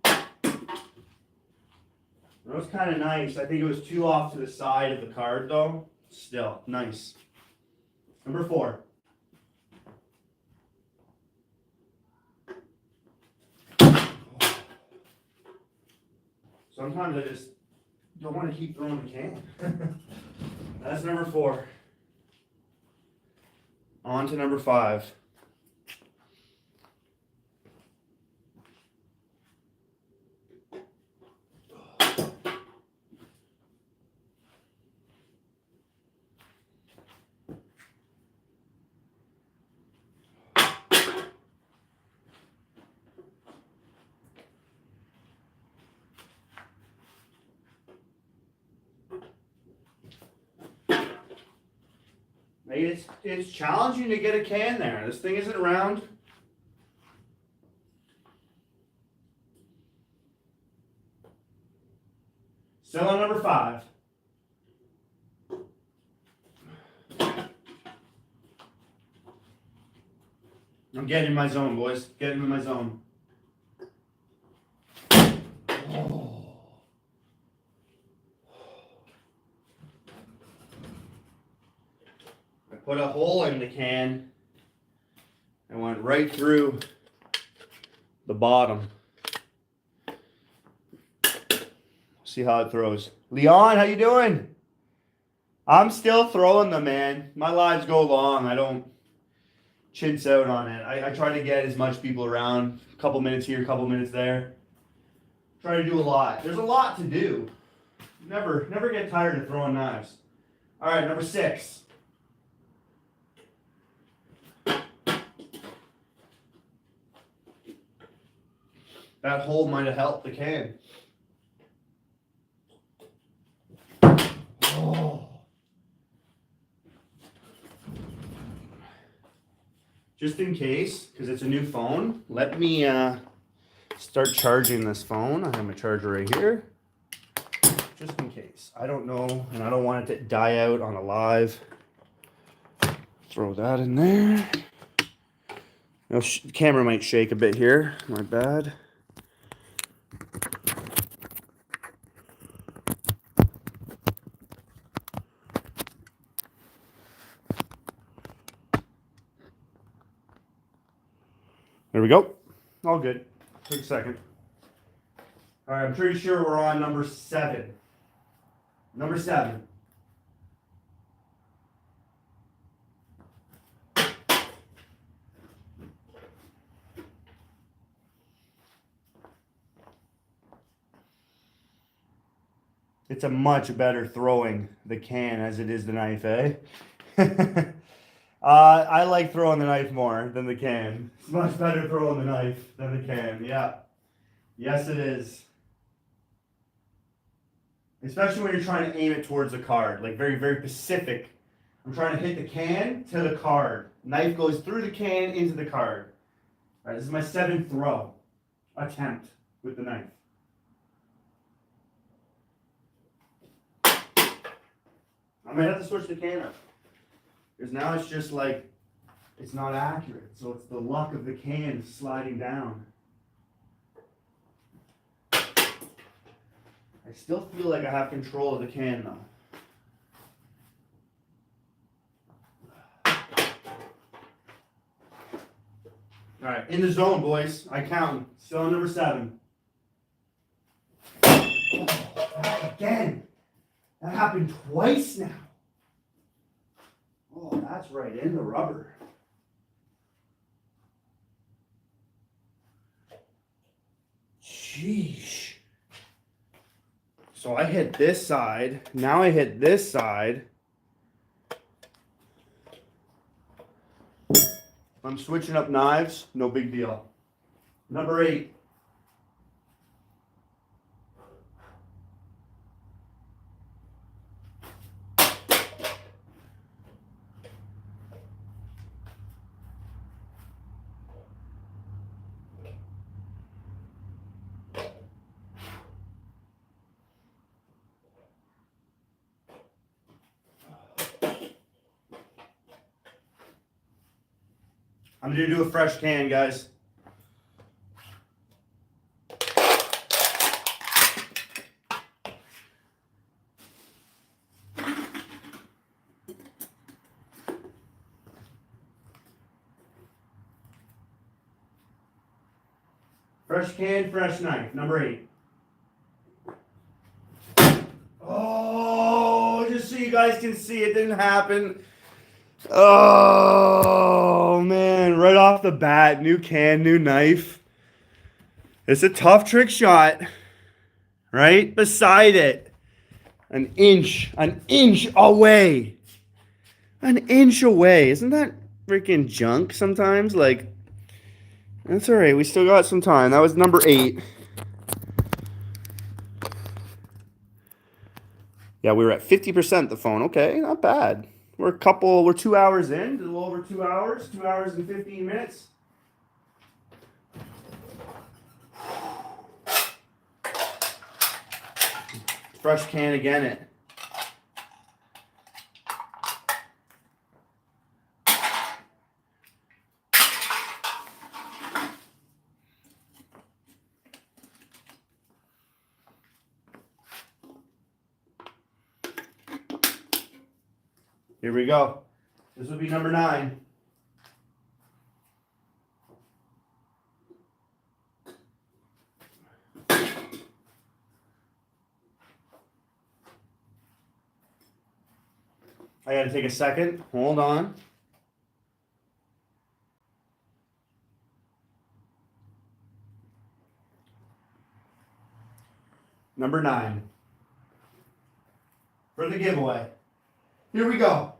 That was kind of nice. I think it was too off to the side of the card, though. Still, nice. Number 4. Sometimes I just don't want to keep throwing the can. That's number 4. On to number 5. It's challenging to get a can there. This thing isn't round. Still on number 5. I'm getting in my zone, boys. Getting in my zone. Oh. Put a hole in the can and went right through the bottom. See how it throws. Leon, how you doing? I'm still throwing them, man. My lives go long. I don't chintz out on it. I try to get as much people around. A couple minutes here, a couple minutes there. Try to do a lot. There's a lot to do. Never get tired of throwing knives. All right, number 6. That hole might have helped the can. Oh. Just in case, because it's a new phone, let me start charging this phone. I have my charger right here. Just in case. I don't know, and I don't want it to die out on a live. Throw that in there. The camera might shake a bit here. My bad. we go. All good. Took a second. All right, I'm pretty sure we're on number 7. Number 7. It's a much better throwing the can as it is the knife, eh? I like throwing the knife more than the can. It's much better throwing the knife than the can. Yeah. Yes, it is. Especially when you're trying to aim it towards the card, like very, very specific. I'm trying to hit the can to the card. Knife goes through the can into the card. All right, this is my 7th throw attempt with the knife. I might have to switch the can up. Because now it's just like, it's not accurate. So it's the luck of the can sliding down. I still feel like I have control of the can though. All right, in the zone, boys. I count. Still on number 7. Oh, again. That happened twice now. Oh, that's right in the rubber. Sheesh. So I hit this side. Now I hit this side. I'm switching up knives. No big deal. Number 8. I'm going to do a fresh can, guys. Fresh can, fresh knife. Number 8. Oh, just so you guys can see, it didn't happen. Oh, man. Right off the bat, new can, new knife. It's a tough trick shot. Right beside it. An inch away. An inch away. Isn't that freaking junk sometimes? Like, that's all right. We still got some time. That was number 8. Yeah, we were at 50% the phone. Okay, not bad. We're 2 hours in, a little over 2 hours, 2 hours and 15 minutes. Fresh can again it. Here we go. This will be number 9. I gotta take a second. Hold on. Number 9. For the giveaway. Here we go.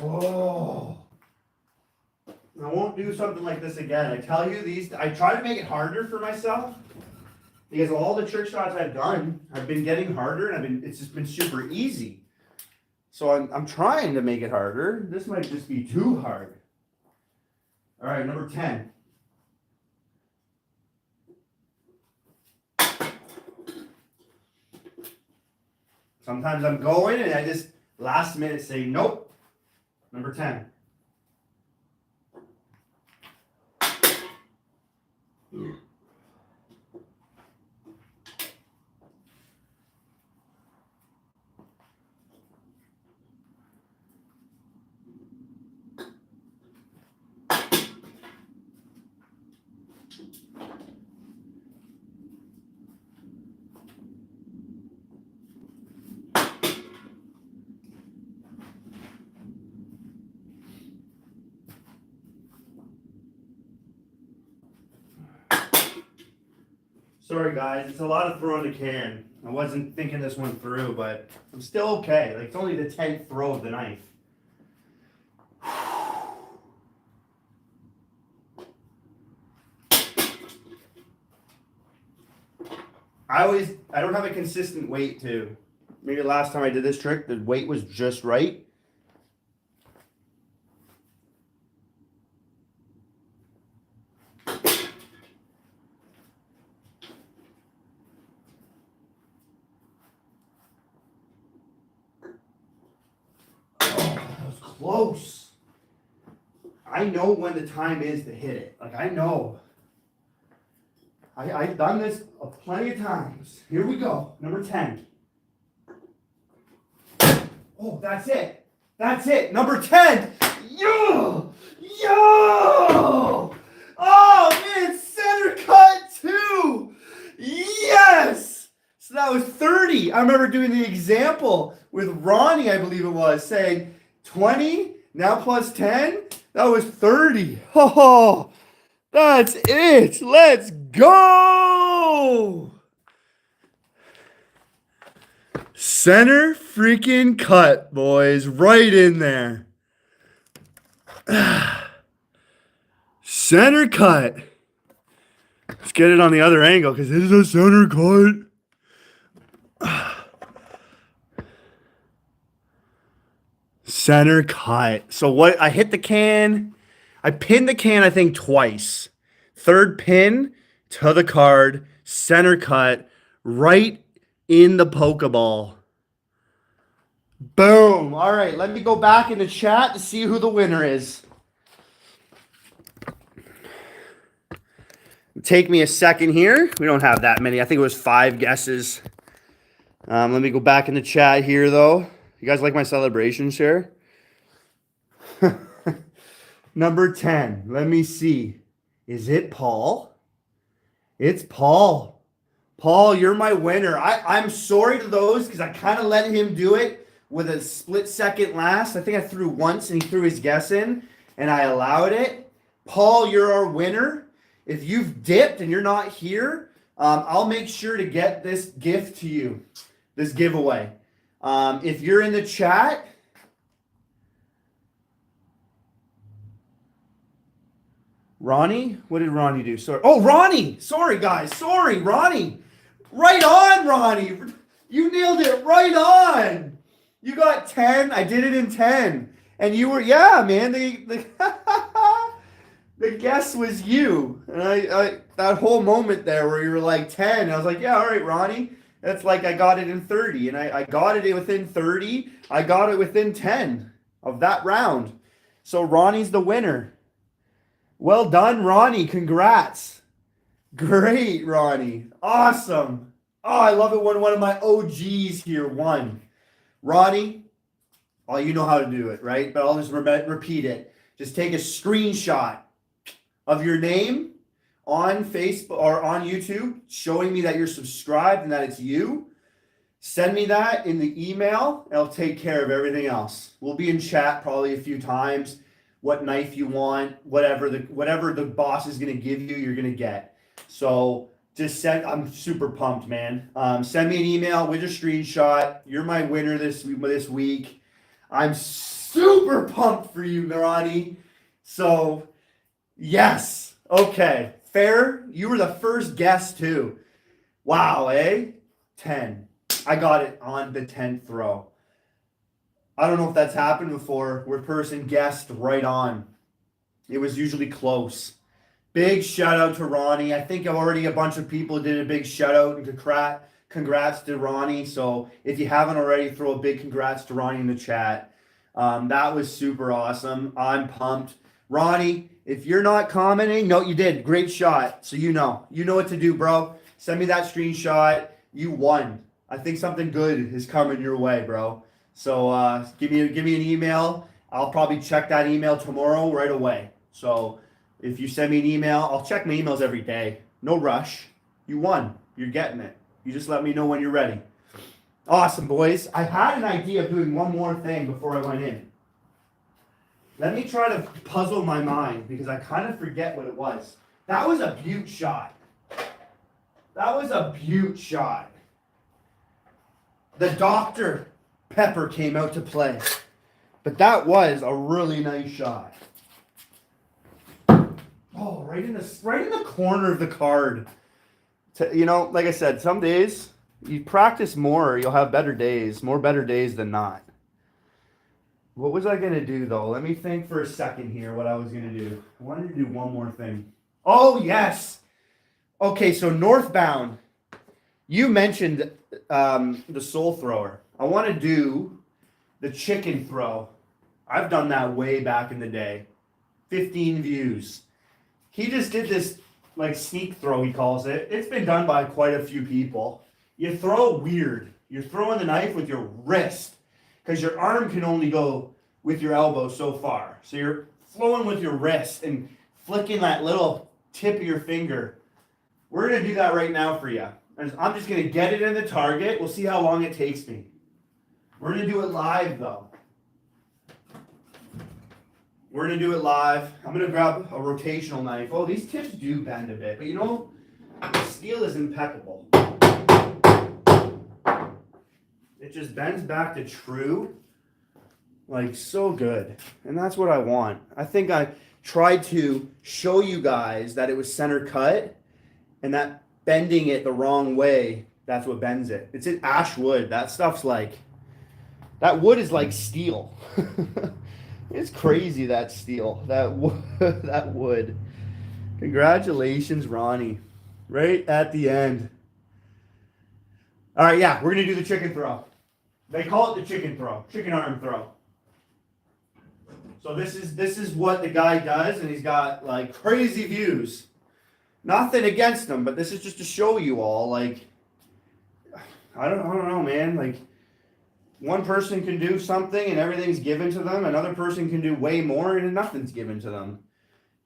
Oh. I won't do something like this again. I tell you, I try to make it harder for myself because all the trick shots I've done have been getting harder and it's just been super easy. So I'm trying to make it harder. This might just be too hard. All right, number 10. Sometimes I'm going and I just last minute say nope. Number 10. Sorry guys, it's a lot of throwing the can. I wasn't thinking this one through, but I'm still okay. Like, it's only the 10th throw of the knife. I don't have a consistent weight too. Maybe last time I did this trick, the weight was just right. Close. I know when the time is to hit it. Like, I know. I've done this plenty of times. Here we go. Number 10. Oh, that's it. That's it. Number 10. Yo! Yo! Oh, man, center cut too. Yes! So that was 30. I remember doing the example with Ronnie, I believe it was, saying 20, now plus 10. That was 30. Oh, that's it. Let's go. Center freaking cut, boys. Right in there. Center cut. Let's get it on the other angle because it is a center cut. Center cut. So what? I hit the can. I pinned the can, I think, twice. Third pin to the card. Center cut. Right in the Pokeball. Boom. All right. Let me go back in the chat to see who the winner is. Take me a second here. We don't have that many. I think it was 5 guesses. Let me go back in the chat here, though. You guys like my celebrations here? Number 10. Let me see. Is it Paul? It's Paul. Paul, you're my winner. I'm sorry to those because I kind of let him do it with a split second last. I think I threw once and he threw his guess in and I allowed it. Paul, you're our winner. If you've dipped and you're not here, I'll make sure to get this gift to you, this giveaway. If you're in the chat, Ronnie, what did Ronnie do? Sorry. Oh, Ronnie. Sorry, guys. Sorry, Ronnie. Right on, Ronnie. You nailed it right on. You got 10. I did it in 10. And you were, yeah, man. The guess was you. And I that whole moment there where you were like 10, I was like, yeah, all right, Ronnie. That's like I got it in 30. And I got it within 30. I got it within 10 of that round. So Ronnie's the winner. Well done, Ronnie. Congrats. Great, Ronnie. Awesome. Oh, I love it when one of my OGs here won. Ronnie, oh, you know how to do it, right? But I'll just repeat it. Just take a screenshot of your name on Facebook or on YouTube, showing me that you're subscribed and that it's you. Send me that in the email, and I'll take care of everything else. We'll be in chat probably a few times. What knife you want, whatever the boss is going to give you, you're going to get. So just send. I'm super pumped, man. Send me an email with a screenshot. You're my winner this week. I'm super pumped for you, Ronnie. So yes, okay, fair. You were the first guest too. Wow, 10. I got it on the 10th throw. I don't know if that's happened before where a person guessed right on. It was usually close. Big shout out to Ronnie. I think already a bunch of people did a big shout out and congrats to Ronnie. So if you haven't already, throw a big congrats to Ronnie in the chat. That was super awesome. I'm pumped. Ronnie, if you're not commenting, no, you did. Great shot. So you know what to do, bro. Send me that screenshot. You won. I think something good is coming your way, bro. So give me an email. I'll probably check that email tomorrow right away. So If you send me an email, I'll check my emails every day. No rush. You won. You're getting it. You just let me know when you're ready. Awesome, boys. I had an idea of doing one more thing before I went in. Let me try to puzzle my mind because I kind of forget what it was. That was a beaut shot. That was a beaut shot. The Dr. Pepper came out to play. But that was a really nice shot. Oh, right in the corner of the card. You know, like I said, some days you practice more, you'll have better days, more better days than not. What was I going to do, though? Let me think for a second here what I was going to do. I wanted to do one more thing. Oh, yes. Okay, so northbound. You mentioned the soul thrower. I want to do the chicken throw. I've done that way back in the day. 15 views. He just did this like sneak throw, he calls it. It's been done by quite a few people. You throw weird. You're throwing the knife with your wrist because your arm can only go with your elbow so far. So you're flowing with your wrist and flicking that little tip of your finger. We're going to do that right now for you. I'm just going to get it in the target. We'll see how long it takes me. We're going to do it live, though. We're going to do it live. I'm going to grab a rotational knife. Oh, these tips do bend a bit. But you know, the steel is impeccable. It just bends back to true. Like, so good. And that's what I want. I think I tried to show you guys that it was center cut. And that bending it the wrong way, that's what bends it. It's in ash wood. That stuff's like, that wood is like steel. It's crazy, that steel, that wood. Congratulations, Ronnie. Right at the end. All right, yeah, we're going to do the chicken throw. They call it the chicken throw, chicken arm throw. So this is what the guy does, and he's got like crazy views. Nothing against him, but this is just to show you all, like, I don't know, man. Like, one person can do something and everything's given to them. Another person can do way more and nothing's given to them.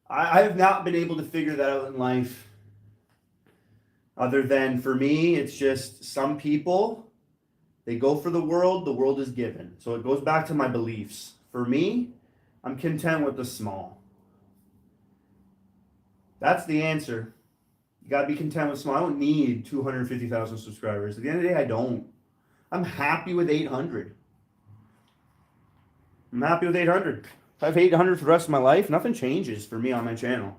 I have not been able to figure that out in life. Other than for me, it's just some people, they go for the world is given. So it goes back to my beliefs. For me, I'm content with the small. That's the answer. You gotta be content with small. I don't need 250,000 subscribers. At the end of the day, I don't. I'm happy with 800. I'm happy with 800. If I have 800 for the rest of my life, nothing changes for me on my channel.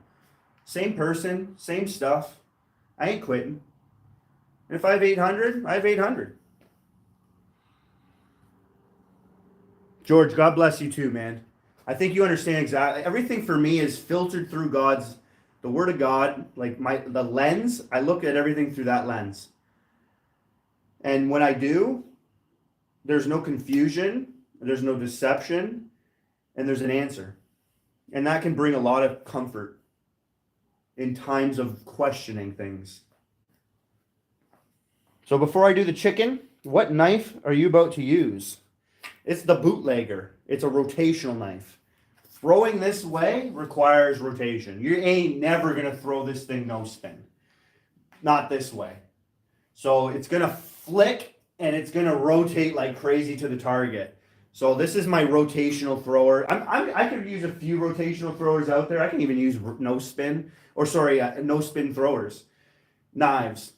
Same person, same stuff. I ain't quitting. And if I have 800, I have 800. George, God bless you too, man. I think you understand exactly. Everything for me is filtered through the Word of God. Like the lens, I look at everything through that lens. And when I do, there's no confusion, there's no deception, and there's an answer. And that can bring a lot of comfort in times of questioning things. So before I do the chicken, what knife are you about to use? It's the bootlegger. It's a rotational knife. Throwing this way requires rotation. You ain't never going to throw this thing no spin. Not this way. So it's going to flick and it's going to rotate like crazy to the target. So this is my rotational thrower. I could use a few rotational throwers out there. I can even use no spin throwers, knives,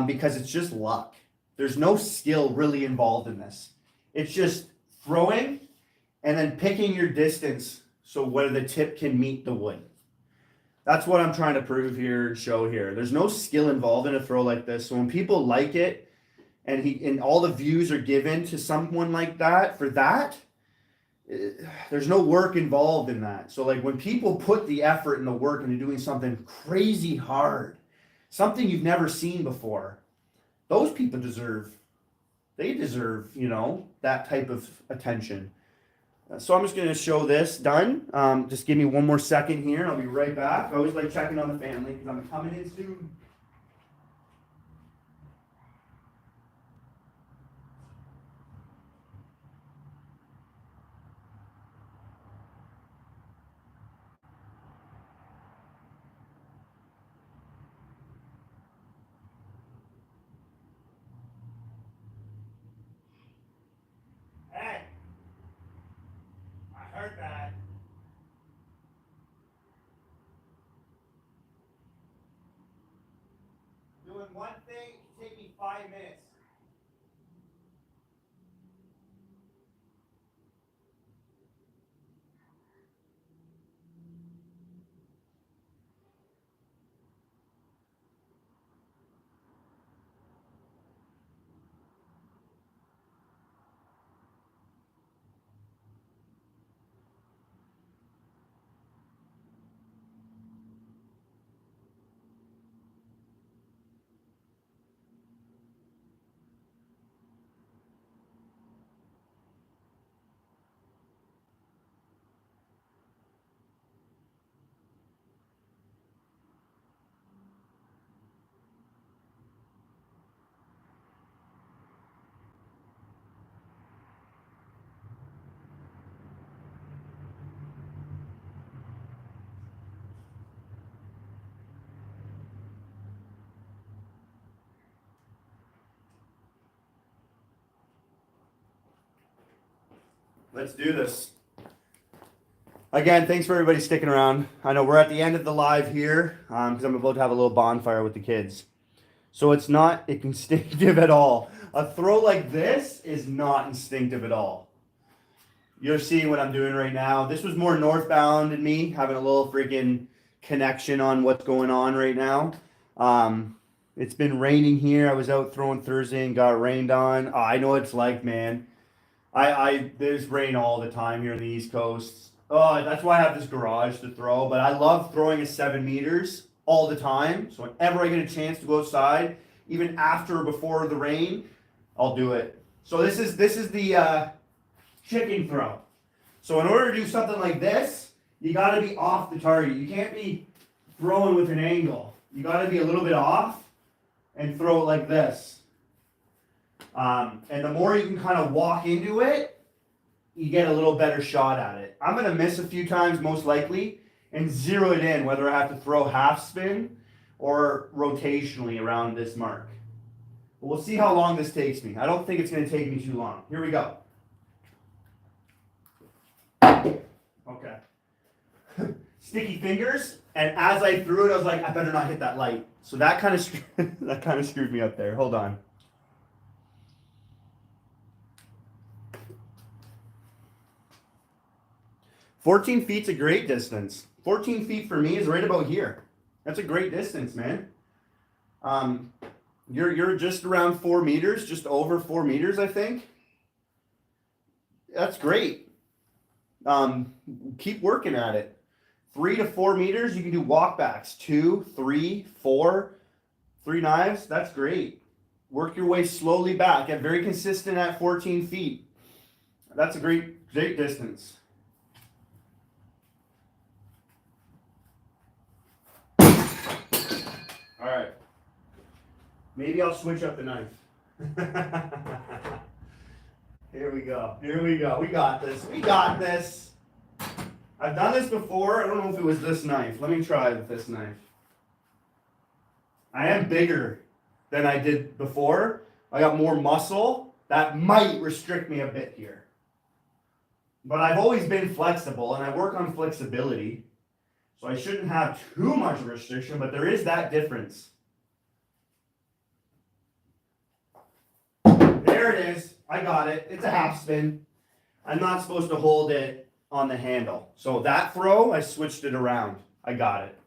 because it's just luck. There's no skill really involved in this. It's just throwing and then picking your distance so where the tip can meet the wood. That's what I'm trying to prove here and show here. There's no skill involved in a throw like this. So when people like it and all the views are given to someone like that, for that, there's no work involved in that. So like when people put the effort and the work into doing something crazy hard, something you've never seen before, those people deserve, that type of attention. So I'm just going to show this done. Just give me one more second here. I'll be right back. I always like checking on the family because I'm coming in soon. Let's do this. Again, thanks for everybody sticking around. I know we're at the end of the live here because I'm about to have a little bonfire with the kids. So it's not instinctive at all. A throw like this is not instinctive at all. You're seeing what I'm doing right now. This was more northbound in me, having a little freaking connection on what's going on right now. It's been raining here. I was out throwing Thursday and got rained on. Oh, I know what it's like, man. There's rain all the time here in the East Coast. Oh, that's why I have this garage to throw. But I love throwing at 7 meters all the time. So whenever I get a chance to go outside, even after or before the rain, I'll do it. So this is the chicken throw. So in order to do something like this, you got to be off the target. You can't be throwing with an angle. You got to be a little bit off and throw it like this. And the more you can kind of walk into it, you get a little better shot at it. I'm going to miss a few times most likely and zero it in, whether I have to throw half spin or rotationally around this mark. But we'll see how long this takes me. I don't think it's going to take me too long. Here we go. Okay. Sticky fingers, and as I threw it, I was like, I better not hit that light. So that kind of screwed me up there. Hold on. "14 feet's a great distance. 14 feet for me is right about here. That's a great distance, man. You're just around 4 meters, just over 4 meters, I think. That's great. Keep working at it. 3 to 4 meters, you can do walkbacks. 2, 3, 4, 3 knives. That's great. Work your way slowly back. Get very consistent at 14 feet. That's a great distance. All right. Maybe I'll switch up the knife. Here we go. Here we go. We got this. We got this. I've done this before. I don't know if it was this knife. Let me try with this knife. I am bigger than I did before. I got more muscle. That might restrict me a bit here. But I've always been flexible, and I work on flexibility. So I shouldn't have too much restriction, but there is that difference. There it is. I got it. It's a half spin. I'm not supposed to hold it on the handle. So that throw, I switched it around. I got it.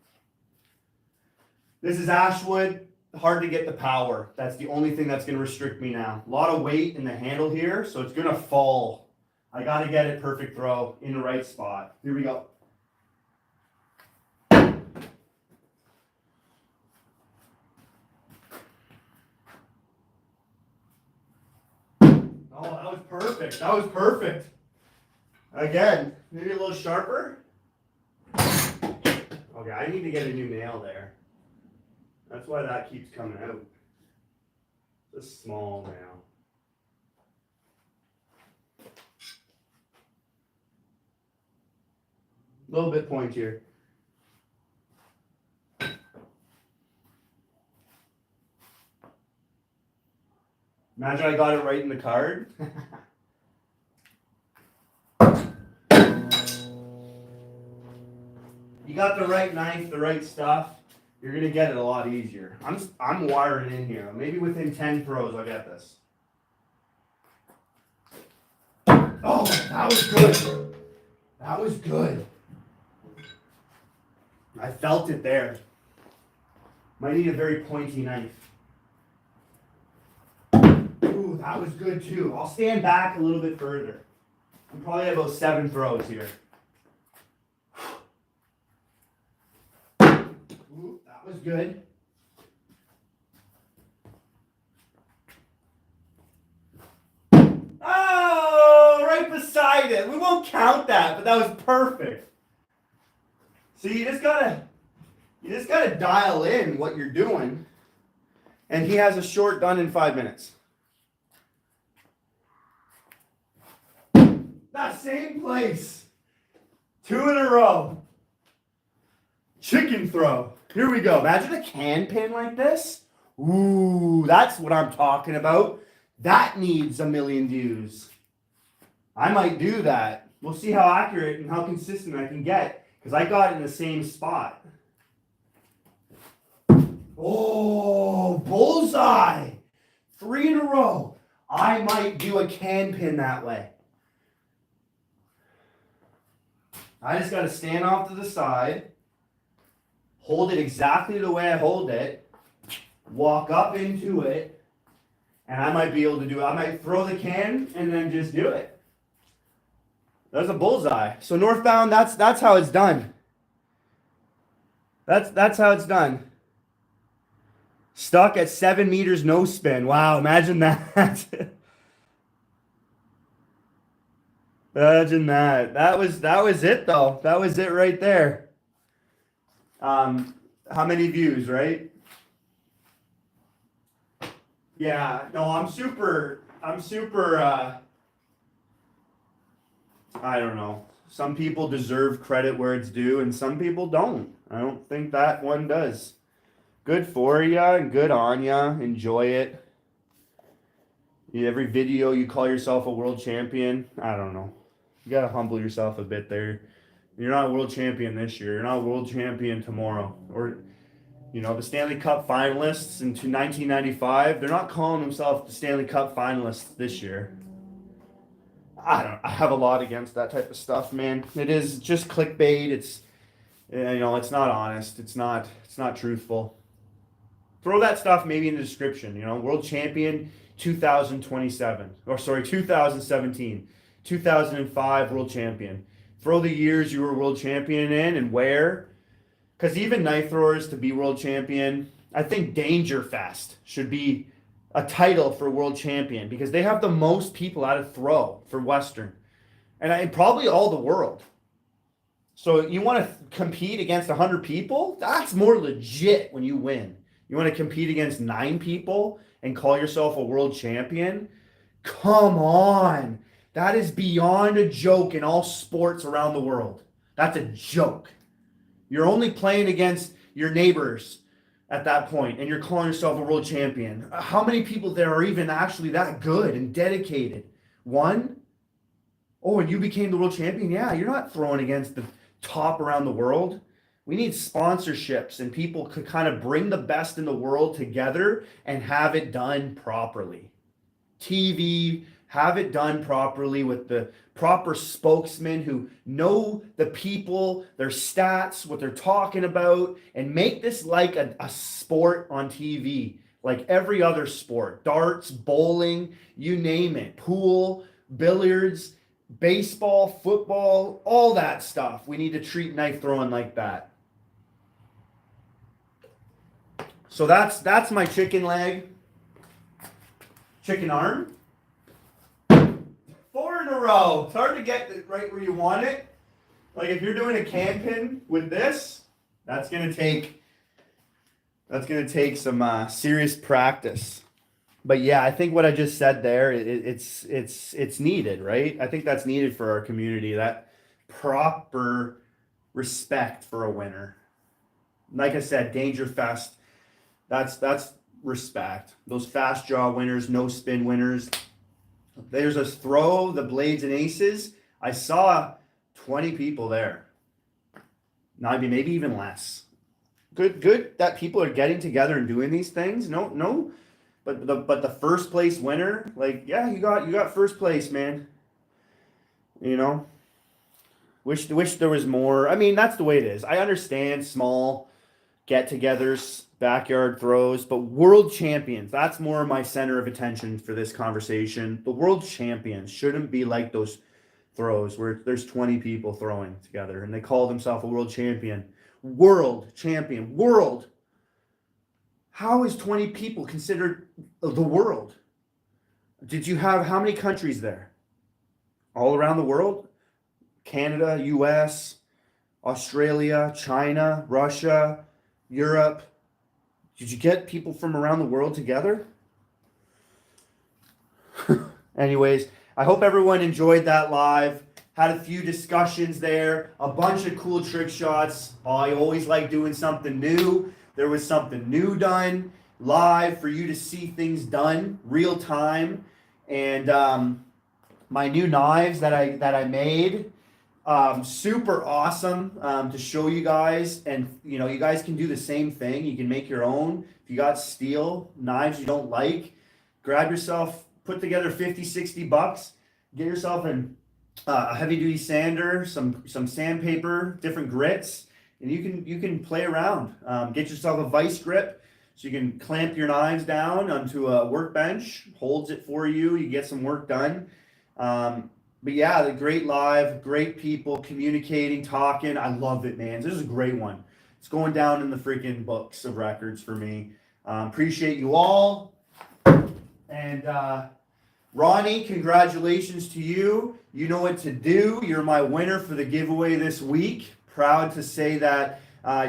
This is Ashwood. Hard to get the power. That's the only thing that's going to restrict me now. A lot of weight in the handle here, so it's going to fall. I got to get it perfect throw in the right spot. Here we go. Oh, that was perfect. That was perfect. Again, maybe a little sharper. Okay, I need to get a new nail there. That's why that keeps coming out. It's a small nail. A little bit pointier. Imagine I got it right in the card. You got the right knife, the right stuff, you're gonna get it a lot easier. I'm wiring in here. Maybe within 10 throws I'll get this. Oh, that was good. That was good. I felt it there. Might need a very pointy knife. Ooh, that was good too. I'll stand back a little bit further. I'm probably at about 7 throws here. Ooh, that was good. Oh, right beside it. We won't count that, but that was perfect. So you just gotta dial in what you're doing. And he has a short done in 5 minutes. That same place. 2 in a row. Chicken throw. Here we go. Imagine a can pin like this. Ooh, that's what I'm talking about. That needs 1 million views. I might do that. We'll see how accurate and how consistent I can get, because I got it in the same spot. Oh, bullseye! 3 in a row. I might do a can pin that way. I just got to stand off to the side, hold it exactly the way I hold it, walk up into it, and I might be able to do it. I might throw the can and then just do it. That's a bullseye. So northbound, that's how it's done. That's how it's done. Stuck at 7 meters, no spin. Wow, imagine that. Imagine that. That was it though. That was it right there. How many views, right? Yeah, no, I'm super I don't know. Some people deserve credit where it's due and some people don't. I don't think that one does. Good for ya and good on ya. Enjoy it. Every video you call yourself a world champion. I don't know. You gotta humble yourself a bit there. You're not a world champion this year. You're not a world champion tomorrow. Or, the Stanley Cup finalists in 1995, they're not calling themselves the Stanley Cup finalists this year. I have a lot against that type of stuff, man. It is just clickbait. It's not honest. It's not truthful. Throw that stuff maybe in the description, world champion 2017, 2005 world champion. Throw the years you were world champion in and where. Because even knife throwers to be world champion, I think Dangerfest should be a title for world champion because they have the most people at a throw for Western. And probably all the world. So you want to compete against 100 people? That's more legit when you win. You want to compete against 9 people and call yourself a world champion? Come on. That is beyond a joke in all sports around the world. That's a joke. You're only playing against your neighbors at that point, and you're calling yourself a world champion. How many people there are even actually that good and dedicated? 1? Oh, and you became the world champion? Yeah, you're not throwing against the top around the world. We need sponsorships, and people could kind of bring the best in the world together and have it done properly. TV, have it done properly with the proper spokesmen who know the people, their stats, what they're talking about, and make this like a sport on TV, like every other sport. Darts, bowling, you name it. Pool, billiards, baseball, football, all that stuff. We need to treat knife throwing like that. So that's my chicken leg. Chicken arm. 4 in a row. It's hard to get it right where you want it. Like if you're doing a can pin with this, that's gonna take some serious practice. But yeah, I think what I just said there, it's needed, right? I think that's needed for our community. That proper respect for a winner. Like I said, Dangerfest. That's respect. Those fast draw winners, no spin winners. There's a throw, the blades and aces. I saw 20 people there. Maybe even less. Good that people are getting together and doing these things. No. But the first place winner, like, yeah, you got first place, man. Wish there was more. I mean, that's the way it is. I understand small get-togethers, backyard throws, but world champions, that's more my center of attention for this conversation. The world champions shouldn't be like those throws where there's 20 people throwing together and they call themselves a world champion. World champion. World. How is 20 people considered the world? Did you have how many countries there? All around the world? Canada, US, Australia, China, Russia, Europe. Did you get people from around the world together? Anyways, I hope everyone enjoyed that live. Had a few discussions there, a bunch of cool trick shots. I always like doing something new. There was something new done live for you to see things done real time. And my new knives that I made. Super awesome to show you guys, and you know, you guys can do the same thing. You can make your own. If you got steel knives you don't like, grab yourself, put together 50-60 bucks, get yourself a heavy duty sander, some sandpaper, different grits, and you can play around. Get yourself a vice grip so you can clamp your knives down onto a workbench, holds it for you, you get some work done. But yeah, the great live, great people communicating, talking. I love it, man. This is a great one. It's going down in the freaking books of records for me. Appreciate you all. And Ronnie, congratulations to you. You know what to do. You're my winner for the giveaway this week. Proud to say that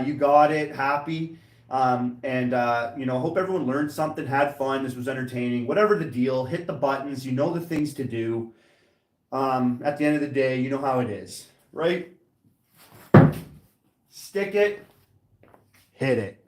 you got it. Happy. You know, hope everyone learned something, had fun. This was entertaining. Whatever the deal, hit the buttons. You know the things to do. At the end of the day, you know how it is, right? Stick it, hit it.